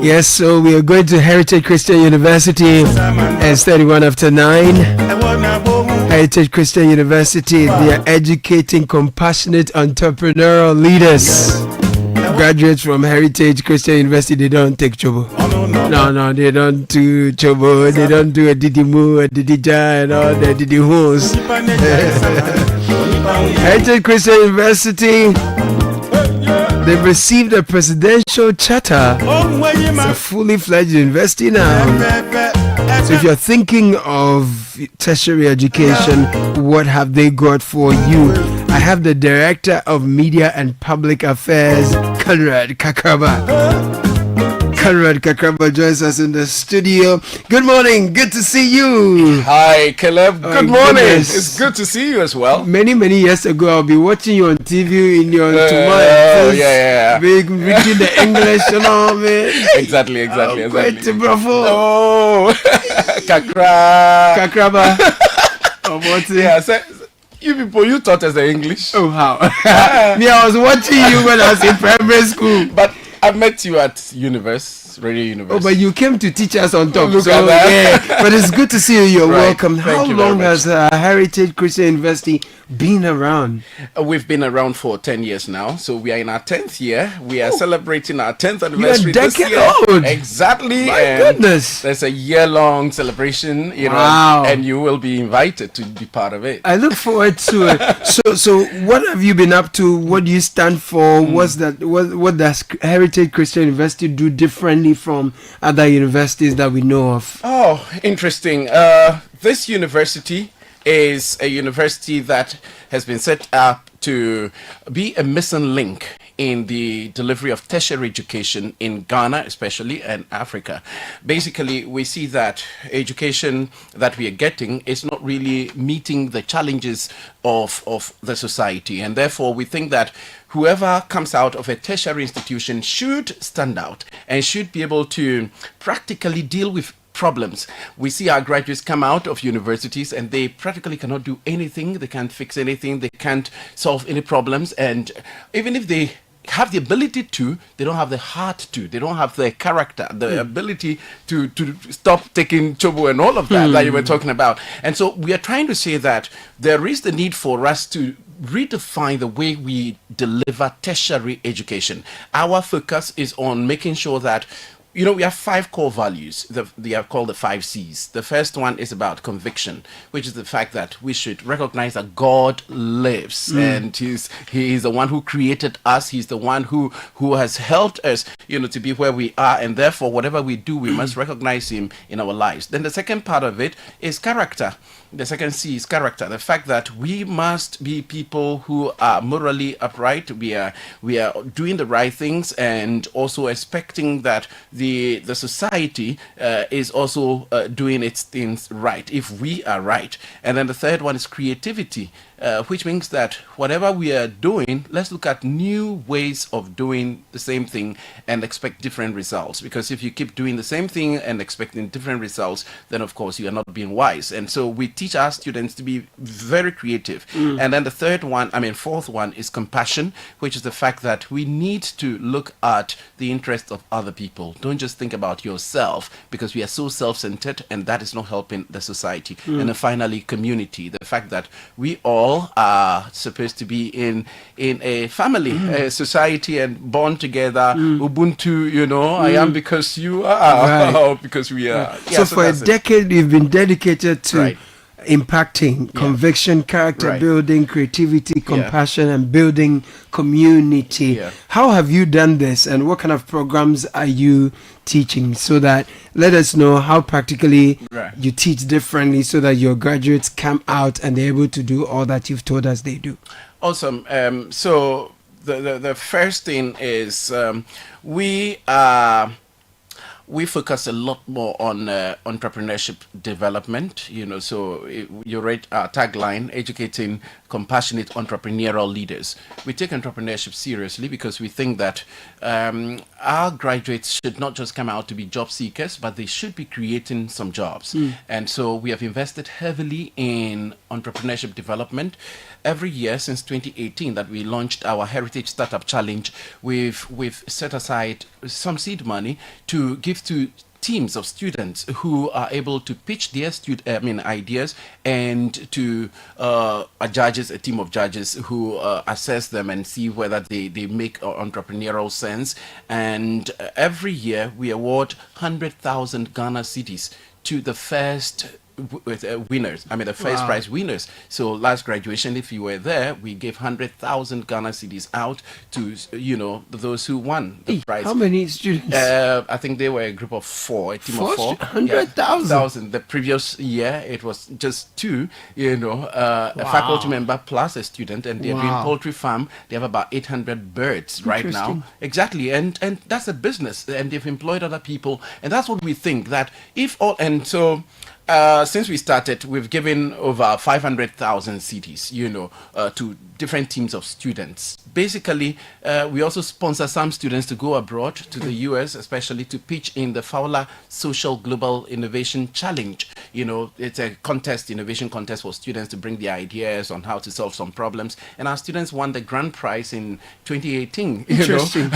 Yes, so we are going to Heritage Christian University. It's 31 after 9. Heritage Christian University, they are educating compassionate entrepreneurial leaders. graduates from Heritage Christian University, they don't take chobo. No, they don't do chobo. They don't do a didimu, a didija, and all the didihos. Heritage Christian University, they've received a presidential charter. It's a fully fledged university now. So if you're thinking of tertiary education, what have they got for you? I have the Director of Media and Public Affairs, Conrad Kakraba. Conrad Kakraba joins us in the studio. Good morning. Good to see you. Hi, Caleb. Good morning. Goodness. It's good to see you as well. Many years ago, I'll be watching you on TV in your yeah. reading the English and all, man. Exactly. Great, bravo. Oh, Kakraba. Yeah, you people, you taught us the English. Oh, how? Me, I was watching you when I was in primary school. But I met you at Radio Universe. Oh, but you came to teach us on top. Look at that. Yeah, but it's good to see you. You're welcome. Thank How you long very has Heritage Christian University been around? We've been around for 10 years now. So we are in our 10th year. We are celebrating our 10th anniversary You're a this year. decade old. Exactly. My and goodness. There's a year-long celebration, Wow. and you will be invited to be part of it. I look forward to it. So what have you been up to? What do you stand for? What's that? What does Heritage Christian University do differently from other universities that we know of? Oh, interesting. This university is a university that has been set up to be a missing link in the delivery of tertiary education in Ghana, especially, and Africa. Basically, we see that education that we are getting is not really meeting the challenges of the society. And therefore, we think that whoever comes out of a tertiary institution should stand out and should be able to practically deal with problems. We see our graduates come out of universities and they practically cannot do anything. They can't fix anything. They can't solve any problems. And even if they have the ability to, they don't have the heart to. They don't have the character, the ability to stop taking chobo and all of that you were talking about. And so we are trying to say that there is the need for us to redefine the way we deliver tertiary education. Our focus is on making sure that we have 5 core values. They are called the 5 C's. The first one is about conviction, which is the fact that we should recognize that God lives and He is the one who created us. He's the one who has helped us, to be where we are, and therefore whatever we do, we must recognize Him in our lives. Then the second part of it is character. The second C is character. The fact that we must be people who are morally upright. We are doing the right things, and also expecting that the society is also doing its things right if we are right. And then the third one is creativity, which means that whatever we are doing, let's look at new ways of doing the same thing and expect different results. Because if you keep doing the same thing and expecting different results, then of course you are not being wise. And so we teach our students to be very creative. And then the fourth one is compassion, which is the fact that we need to look at the interests of other people. Don't just think about yourself, because we are so self-centered, and that is not helping the society. And then finally, community, the fact that we all are supposed to be in a family, a society, and born together. Ubuntu, I am because you are, because we are. So for a decade, you've been dedicated to impacting conviction, character building, creativity, compassion, and building community. How have you done this, and what kind of programs are you teaching, so that let us know how practically you teach differently, so that your graduates come out and they're able to do all that you've told us they do? Awesome. So the first thing is we focus a lot more on entrepreneurship development. So you read our tagline, educating compassionate entrepreneurial leaders. We take entrepreneurship seriously because we think that our graduates should not just come out to be job seekers, but they should be creating some jobs. And so we have invested heavily in entrepreneurship development. Every year since 2018 that we launched our Heritage Startup Challenge, we've set aside some seed money to give to teams of students who are able to pitch their ideas, and to a team of judges who assess them and see whether they make entrepreneurial sense. And every year we award 100,000 Ghana cedis to the first winners. The first prize winners. So last graduation, if you were there, we gave 100,000 Ghana cedis out to those who won the prize. How many students? I think they were a group of four, a team of four. 100,000. The previous year it was just two. A faculty member plus a student, and they're doing poultry farm. They have about 800 birds right now. Exactly, and that's a business, and they've employed other people, and that's what we think that since we started, we've given over 500,000 cedis, to different teams of students. Basically, we also sponsor some students to go abroad to the US, especially to pitch in the Fowler Social Global Innovation Challenge. It's a innovation contest for students to bring their ideas on how to solve some problems. And our students won the grand prize in 2018. Interesting.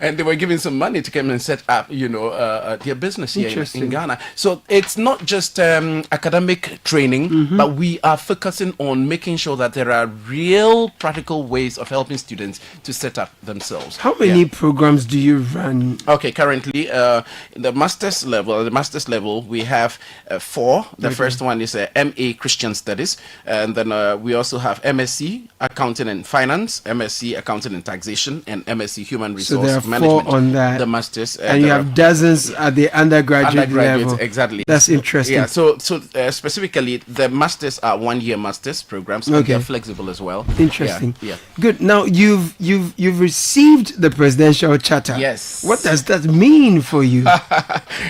And they were given some money to come and set up, their business here in Ghana. So it's not just academic training, but we are focusing on making sure that there are real practical ways of helping students to set up themselves. How many programs do you run? Okay, currently in the master's level, we have 4. The first one is MA Christian Studies, and then we also have MSc Accounting and Finance, MSc Accounting and Taxation, and MSc Human Resource Management. So there are 4 on that. The masters, and you have dozens at the undergraduate level. Exactly. That's interesting. Yeah. So specifically, the masters are 1-year masters programs. Okay. They're flexible as well. Interesting. Yeah. Good. Now you've received the presidential charter. Yes. What does that mean for you?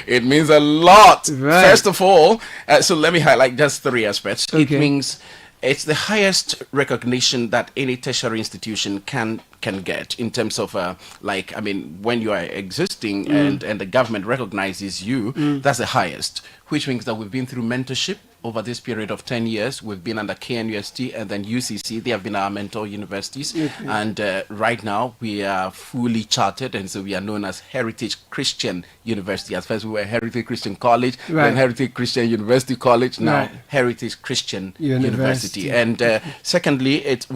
It means a lot. Right. First of all, so let me highlight just 3 aspects. Okay. It means it's the highest recognition that any tertiary institution can get in terms of when you are existing and the government recognizes you, that's the highest, which means that we've been through mentorship over this period of 10 years. We've been under KNUST and then UCC. They have been our mentor universities. And right now we are fully chartered, and so we are known as Heritage Christian University. At first we were Heritage Christian College, then Heritage Christian University College, now Heritage Christian University. And secondly, it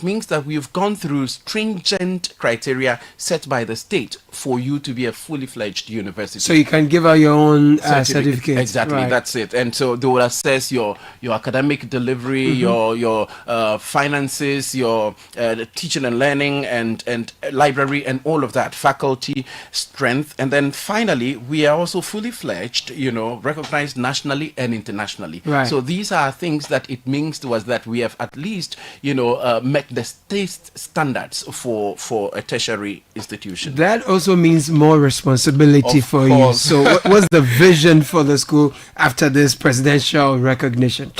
means that we've gone through stringent criteria set by the state for you to be a fully fledged university. So you can give out your own certificate. Exactly, that's it. And so they will assess your academic delivery, your finances, your teaching and learning, and library, and all of that, faculty strength. And then finally, we are also fully fledged, recognized nationally and internationally. Right. So these are things that it means to us that we have at least, met the state standards for a tertiary institution. That also means more responsibility for you. So what's the vision for the school after this presidential recognition?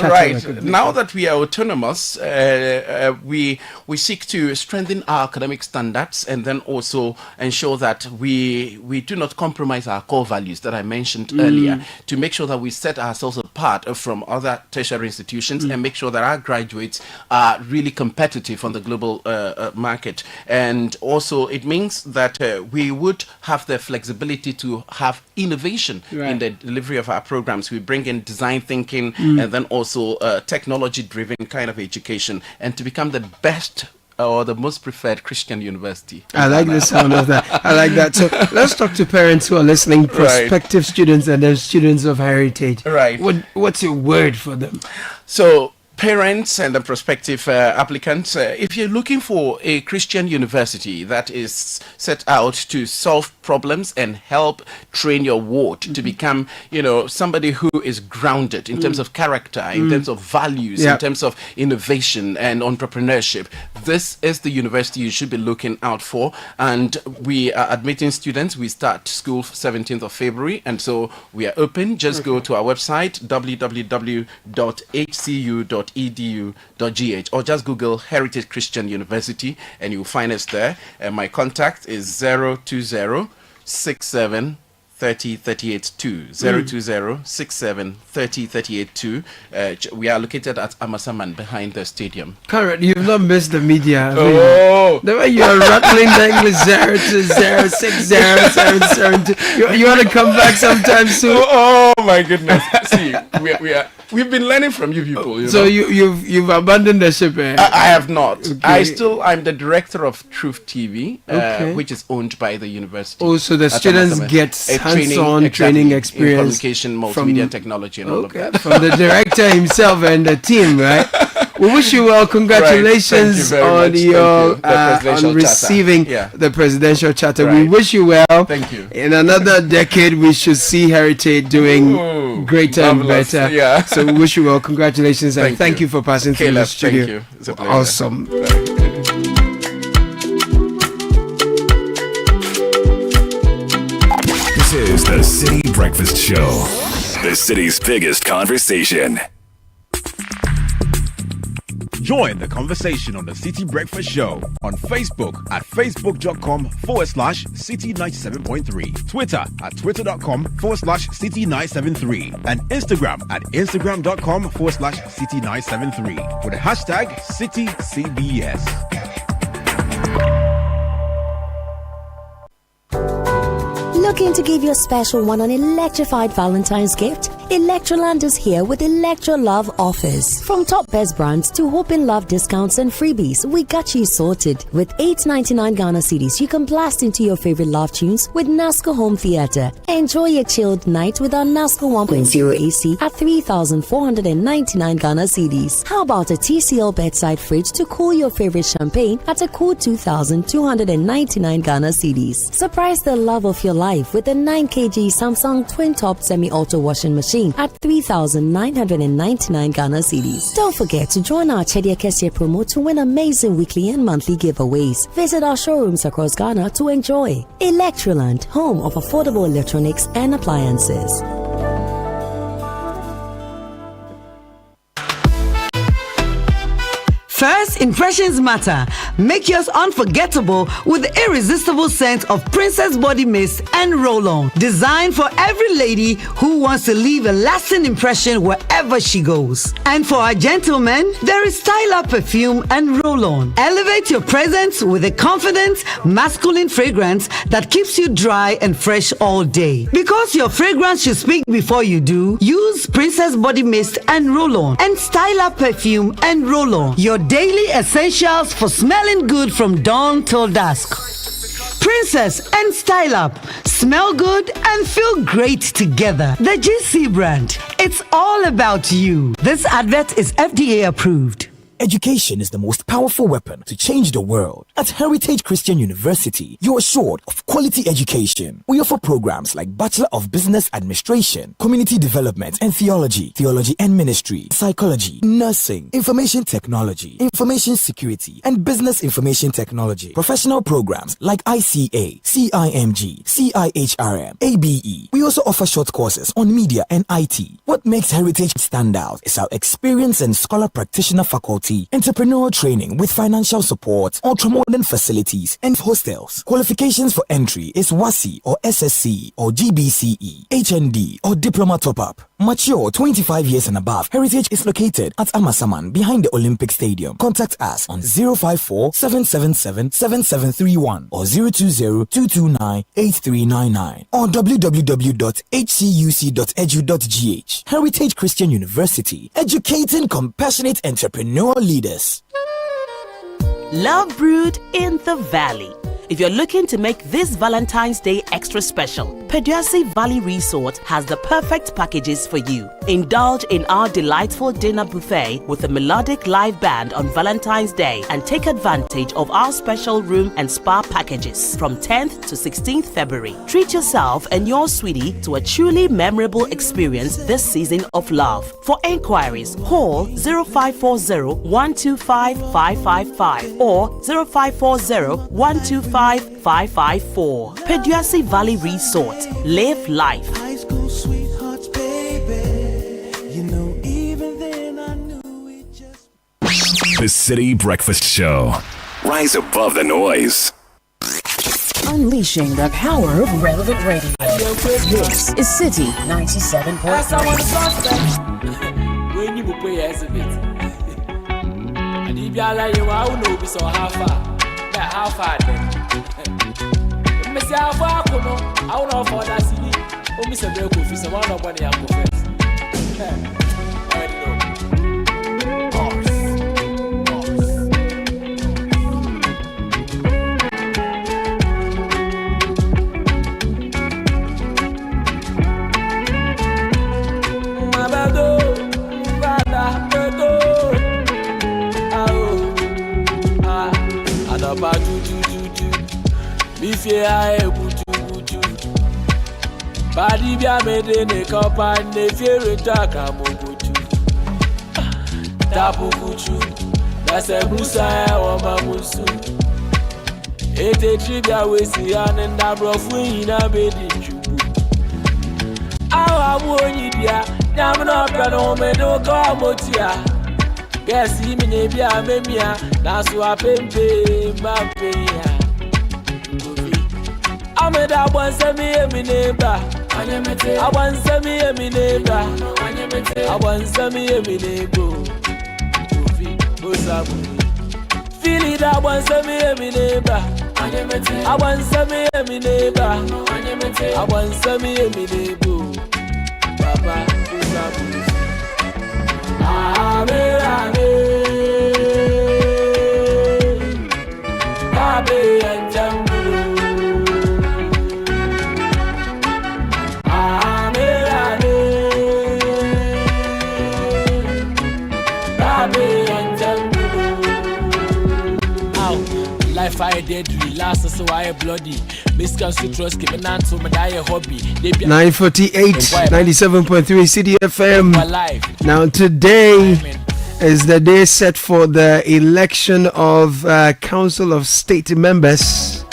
Now that we are autonomous, we seek to strengthen our academic standards, and then also ensure that we do not compromise our core values that I mentioned earlier, to make sure that we set ourselves apart from other tertiary institutions and make sure that our graduates are really competitive on the global market. And also it means that we would have the flexibility to have innovation in the delivery of our programs. We bring in design thinking and then also technology-driven kind of education, and to become the best or the most preferred Christian university. I like the sound of that. I like that. So let's talk to parents who are listening, prospective students and then students of Heritage. Right. What's your word for them? So parents and the prospective applicants, if you're looking for a Christian university that is set out to solve problems and help train your ward to become, somebody who is grounded in terms of character, in terms of values, in terms of innovation and entrepreneurship, this is the university you should be looking out for. And we are admitting students. We start school 17th of February, and so we are open. Just go to our website, www.hcu.edu.gh, or just Google Heritage Christian University and you'll find us there. And my contact is 020-67 30 38 2 020 67 30 38 2. We are located at Amasaman behind the stadium. Correct. You've not missed the media. The way you are rattling the English 020607072. You want to come back sometime soon? Oh my goodness! See, we've been learning from you people. So you've abandoned the ship. I have not. Okay. I'm the director of Truth TV, which is owned by the university. Oh, so the students get hands-on training experience in communication, multimedia, technology, and all of that. From the director himself and the team, right? We wish you well. Congratulations on your on receiving the presidential charter. We wish you well. Thank you. In another decade, we should see Heritage doing greater and better. Yeah. So we wish you well. Congratulations and thank you for passing through the studio. Thank you. It's a pleasure. Awesome. This is the Citi Breakfast Show, the city's biggest conversation. Join the conversation on the Citi Breakfast Show on Facebook at facebook.com/Citi97.3, Twitter at twitter.com/Citi973, and Instagram at instagram.com/Citi973 with the hashtag CitiCBS. Looking to give your special one an electrified Valentine's gift? Electroland is here with Electro Love offers. From top best brands to Hope in Love discounts and freebies, we got you sorted. With 8.99 Ghana cedis, you can blast into your favorite love tunes with Nasco Home Theatre. Enjoy a chilled night with our Nasco 1.0 AC at 3,499 Ghana cedis. How about a TCL bedside fridge to cool your favorite champagne at a cool 2,299 Ghana cedis? Surprise the love of your life with a 9 kg Samsung twin-top semi-auto washing machine at 3,999 Ghana cedis. Don't forget to join our Chedia Kessie promo to win amazing weekly and monthly giveaways. Visit our showrooms across Ghana to enjoy. Electroland, home of affordable electronics and appliances. First impressions matter. Make yours unforgettable with the irresistible scent of Princess Body Mist and Roll-On. Designed for every lady who wants to leave a lasting impression wherever she goes. And for our gentlemen, there is Style Up Perfume and Roll-On. Elevate your presence with a confident, masculine fragrance that keeps you dry and fresh all day. Because your fragrance should speak before you do, use Princess Body Mist and Roll-On and Style Up Perfume and Roll-On. Your daily essentials for smelling good from dawn till dusk. Princess and Style Up. Smell good and feel great together. The GC brand. It's all about you. This advert is FDA approved. Education is the most powerful weapon to change the world. At Heritage Christian University, you're assured of quality education. We offer programs like Bachelor of Business Administration, Community Development and Theology, Theology and Ministry, Psychology, Nursing, Information Technology, Information Security, and Business Information Technology. Professional programs like ICA, CIMG, CIHRM, ABE. We also offer short courses on media and IT. What makes Heritage stand out is our experienced and scholar practitioner faculty, entrepreneurial training with financial support, ultra-modern facilities, and hostels. Qualifications for entry is WASI or SSC or GBCE, HND or Diploma Top-Up. Mature 25 years and above. Heritage is located at Amasaman behind the Olympic Stadium. Contact us on 054-777-7731 or 020-229-8399 or www.hcuc.edu.gh. Heritage Christian University, educating compassionate entrepreneurial leaders. Love brewed in the valley. If you're looking to make this Valentine's Day extra special, Peduasi Valley Resort has the perfect packages for you. Indulge in our delightful dinner buffet with a melodic live band on Valentine's Day and take advantage of our special room and spa packages from 10th to 16th February. Treat yourself and your sweetie to a truly memorable experience this season of love. For enquiries, call 0540-125-555 or 0540-125-554. Peduasi Valley Resort. Live life. High school sweethearts, baby. You know, even then I knew it just. The Citi Breakfast Show. Rise above the noise. unleashing the power of relevant radio. This is Citi 97.3. When you pay as a bit, and if you are like you are, no, be so how far then. Miss Alpha, I don't know for that city. Oh, Mr. Break office, one of what they have professed. Badi bia mede ne kopa ne fiere taka mogutu tapu kuchu na se brusa e o mamusu ete tribia wesi anenda brofu yina bedi chubu awa woni dia nyamno pelo me do ko motia gesi mi ne bia memia na so apempe mapea Ameda wansemi emi neighbor. I wansemi emi neighbor. I wansemi emi neighbor. Feel it. I wansemi emi neighbor. I wansemi emi neighbor. I wansemi emi neighbor. Papa, Abe and Jambu. Life I did last so I bloody. Miss Trust giving out to my die hobby. 948 97.3 Citi FM. Now today is the day set for the election of Council of State members.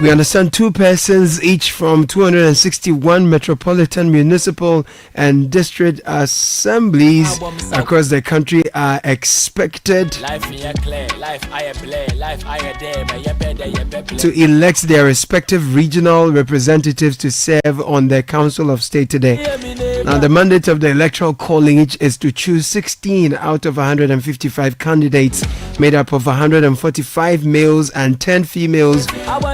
We understand 2 persons each from 261 metropolitan, municipal and district assemblies across the country are expected to elect their respective regional representatives to serve on the Council of State today. Now, the mandate of the Electoral College is to choose 16 out of 155 candidates made up of 145 males and 10 females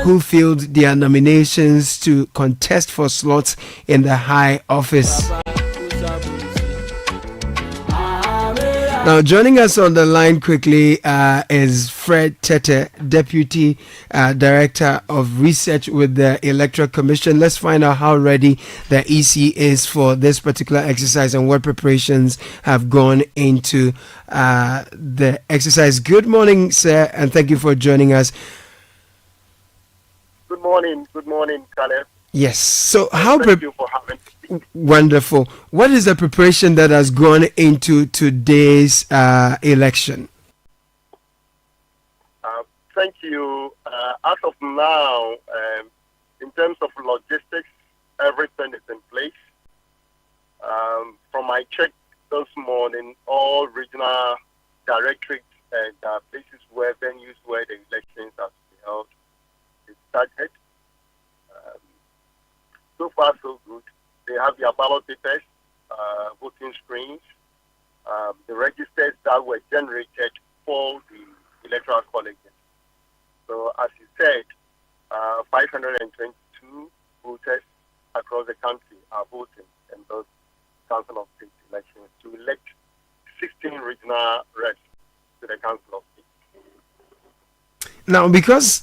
who filled their nominations to contest for slots in the high office. Now, joining us on the line quickly is Fred Tete, Deputy Director of Research with the Electoral Commission. Let's find out how ready the EC is for this particular exercise and what preparations have gone into the exercise. Good morning, sir, and thank you for joining us. Good morning, Caleb. Yes. So thank you for having me. Wonderful. What is the preparation that has gone into today's election? Thank you. As of now, in terms of logistics, everything is in place. From my check this morning, all regional directorates and places where venues where the elections are to be held is started. So far, so good. They have their ballot papers, voting screens, the registers that were generated for the electoral colleges. So, as you said, 522 voters across the country are voting in those Council of State elections to elect 16 regional reps to the Council of State. Now, because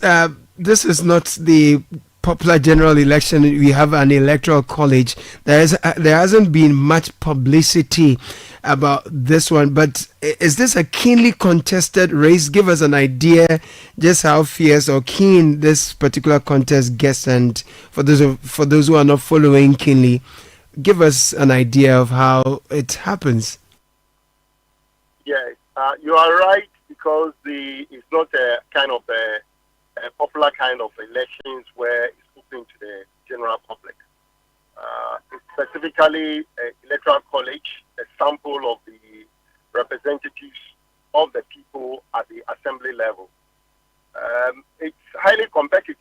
this is not the popular general election, we have an electoral college. There hasn't been much publicity about this one, but is this a keenly contested race? Give us an idea just how fierce or keen this particular contest gets, and for those who are not following keenly, give us an idea of how it happens. Yes, you are right, because it's not a kind of a popular kind of elections where it's open to the general public. It's specifically an electoral college, a sample of the representatives of the people at the assembly level. It's highly competitive.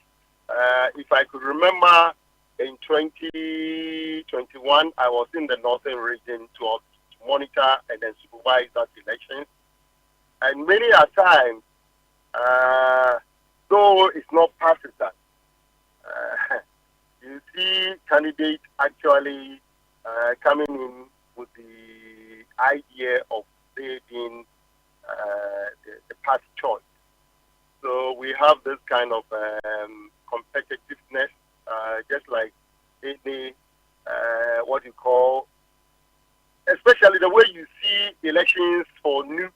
2021, I was in the northern region to monitor and then supervise that election. And many a time, though it's not partisan, you see candidates actually coming in with the idea of they being the party choice. So we have this kind of competitiveness, just like any, what you call, especially the way you see elections for NUCs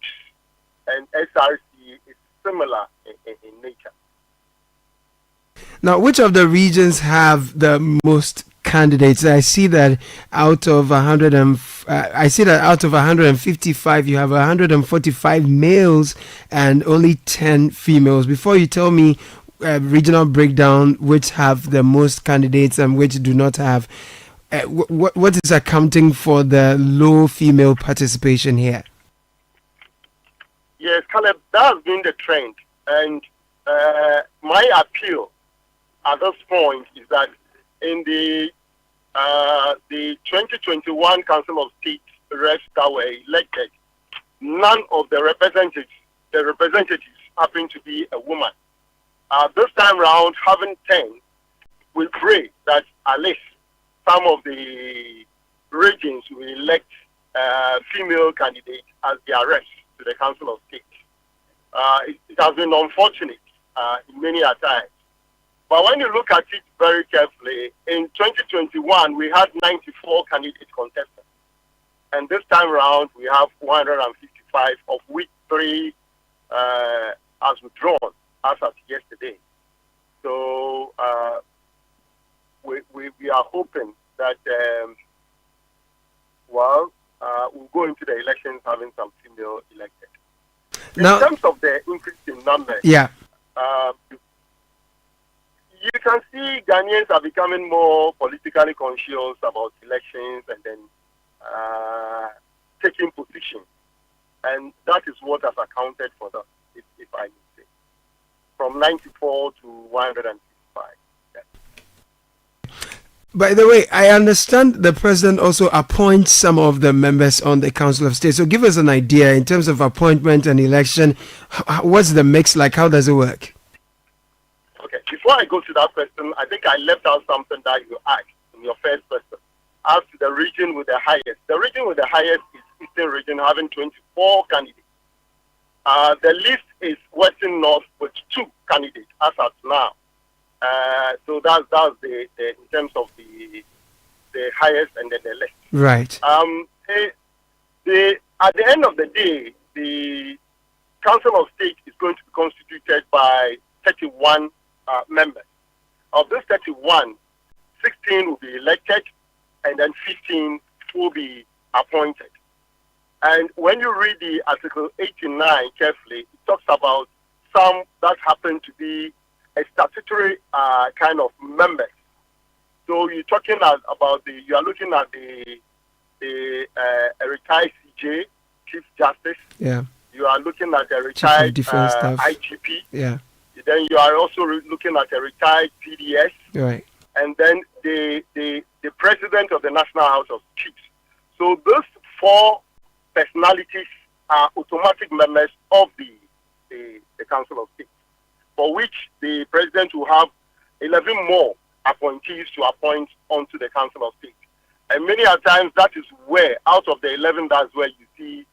and SRC is similar in nature. Now, which of the regions have the most candidates? I see that out of 155, you have 145 males and only 10 females. Before you tell me regional breakdown, which have the most candidates and which do not have, what is accounting for the low female participation here? Yes, Caleb, that has been the trend. And my appeal at this point is that in the 2021 Council of State reps that were elected, none of the representatives happen to be a woman. This time round, having 10, we pray that at least some of the regions will elect female candidates as their reps to the Council of State. It has been unfortunate in many a times. But when you look at it very carefully, in 2021, we had 94 candidate contestants. And this time around, we have 155, of which 3 has withdrawn as of yesterday. So we are hoping that, we'll go into the elections having some female elected. In terms of the increase in numbers, yeah. You can see Ghanaians are becoming more politically conscious about elections and then taking position. And that is what has accounted for that, if I may say. From 94 to 155. Yes. By the way, I understand the president also appoints some of the members on the Council of State. So give us an idea in terms of appointment and election. What's the mix like? How does it work? Okay, before I go to that question, I think I left out something that you asked in your first question. As to the region with the highest. The region with the highest is Eastern Region, having 24 candidates. The list is Western North with 2 candidates as of now. So that's the in terms of the highest and then the list. Right. At the end of the day, the Council of State is going to be constituted by 31 members. Of those 31, 16 will be elected, and then 15 will be appointed. And when you read the Article 89 carefully, it talks about some that happen to be a statutory kind of members. So you're talking about you are looking at the a retired CJ, Chief Justice. Yeah. You are looking at a retired IGP. Yeah. Then you are also looking at a retired PDS. Right. And then the president of the National House of Chiefs. So those 4 personalities are automatic members of the Council of State, for which the president will have 11 more appointees to appoint onto the Council of State. And many a times that is where, out of the 11, that's where you see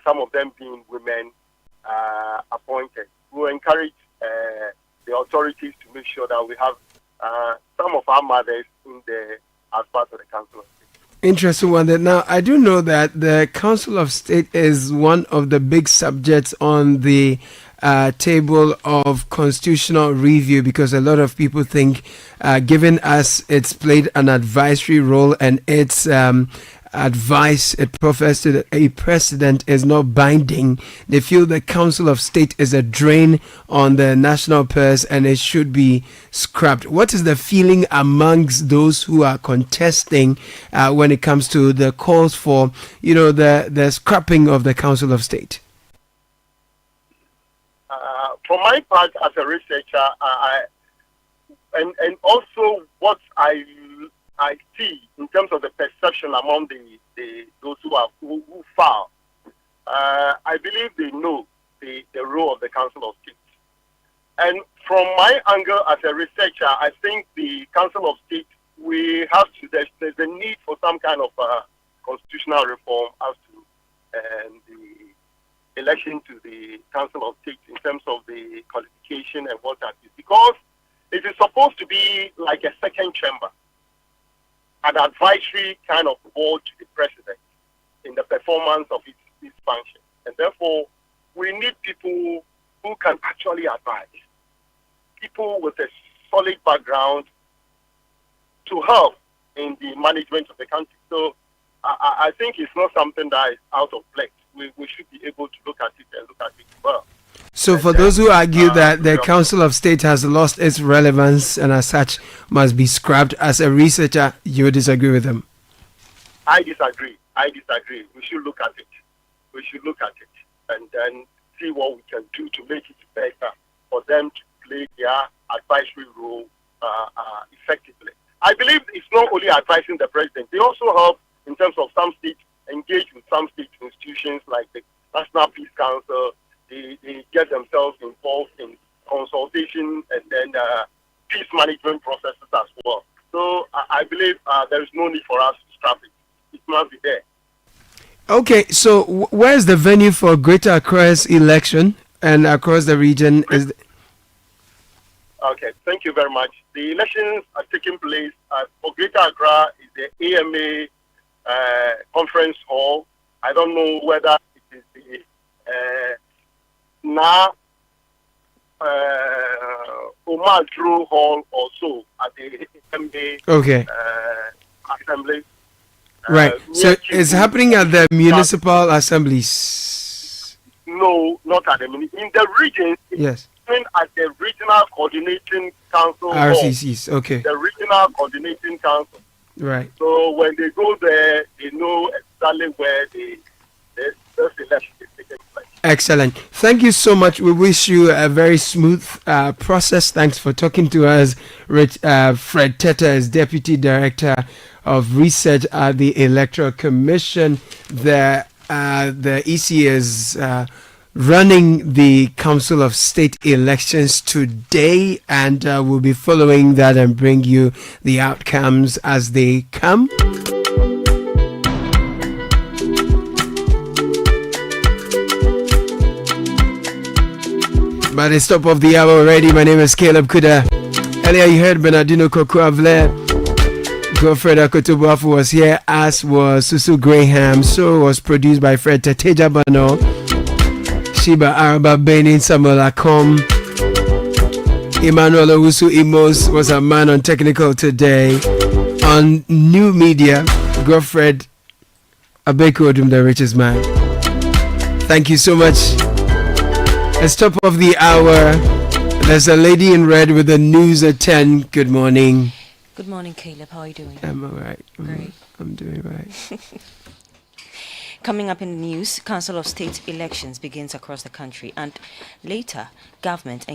some of them being women appointed. We will encourage the authorities to make sure that we have some of our mothers in there as part of the Council of State. Interesting one. That now I do know that the Council of State is one of the big subjects on the table of constitutional review, because a lot of people think, given us it's played an advisory role and its advice it professes to a president is not binding, they feel the Council of State is a drain on the national purse and it should be scrapped. What is the feeling amongst those who are contesting when it comes to the calls for, the scrapping of the Council of State? For my part, as a researcher, and also what I I see in terms of the perception among those who file, I believe they know the role of the Council of State. And from my angle as a researcher, I think the Council of State, there's a need for some kind of constitutional reform as to the election to the Council of State in terms of the qualification and what that is. Because it is supposed to be like a second chamber, an advisory kind of board to the president in the performance of its function. And therefore, we need people who can actually advise, people with a solid background to help in the management of the country. So I think it's not something that is out of place. We should be able to look at it and look at it well. So for those who argue that the Council of State has lost its relevance and as such must be scrapped, as a researcher, you disagree with them? I disagree. We should look at it and then see what we can do to make it better for them to play their advisory role effectively. I believe it's not only advising the president. They also help in terms of some states engage with some state institutions like the National Peace Council. They get themselves involved in consultation and then peace management processes as well. So I believe there is no need for us to scrap it. It must be there. Okay, so where's the venue for Greater Accra's election and across the region? Okay, thank you very much. The elections are taking place for Greater Accra is the AMA conference hall. I don't know whether it is the Omar Drew Hall also at the AMA assembly. Right. So it's happening at the municipal assemblies? No, not at the in the region. Yes. At the regional coordinating council. RCCs, okay. The regional coordinating council. Right. So when they go there, they know exactly where the election is taking place. Excellent. Thank you so much. We wish you a very smooth process. Thanks for talking to us. Fred Teta is Deputy Director of Research at the Electoral Commission. The EC is running the Council of State elections today, and we'll be following that and bring you the outcomes as they come. By the stop of the hour already, my name is Caleb Kuda. Earlier you heard Bernardino Kokuavle. Godfred Akotobuafu was here, as was Susu Graham. So was produced by Fred Teteja Bano, Shiba Araba Benin, Samuel Akom. Emmanuel Owusu Imos was a man on technical today. On new media, Godfred Abeko Odum, the richest man. Thank you so much. At top of the hour, there's a lady in red with the news at 10. Good morning. Good morning, Caleb. How are you doing? I'm all right. Great. I'm doing right. Coming up in the news, Council of State elections begins across the country, and later, government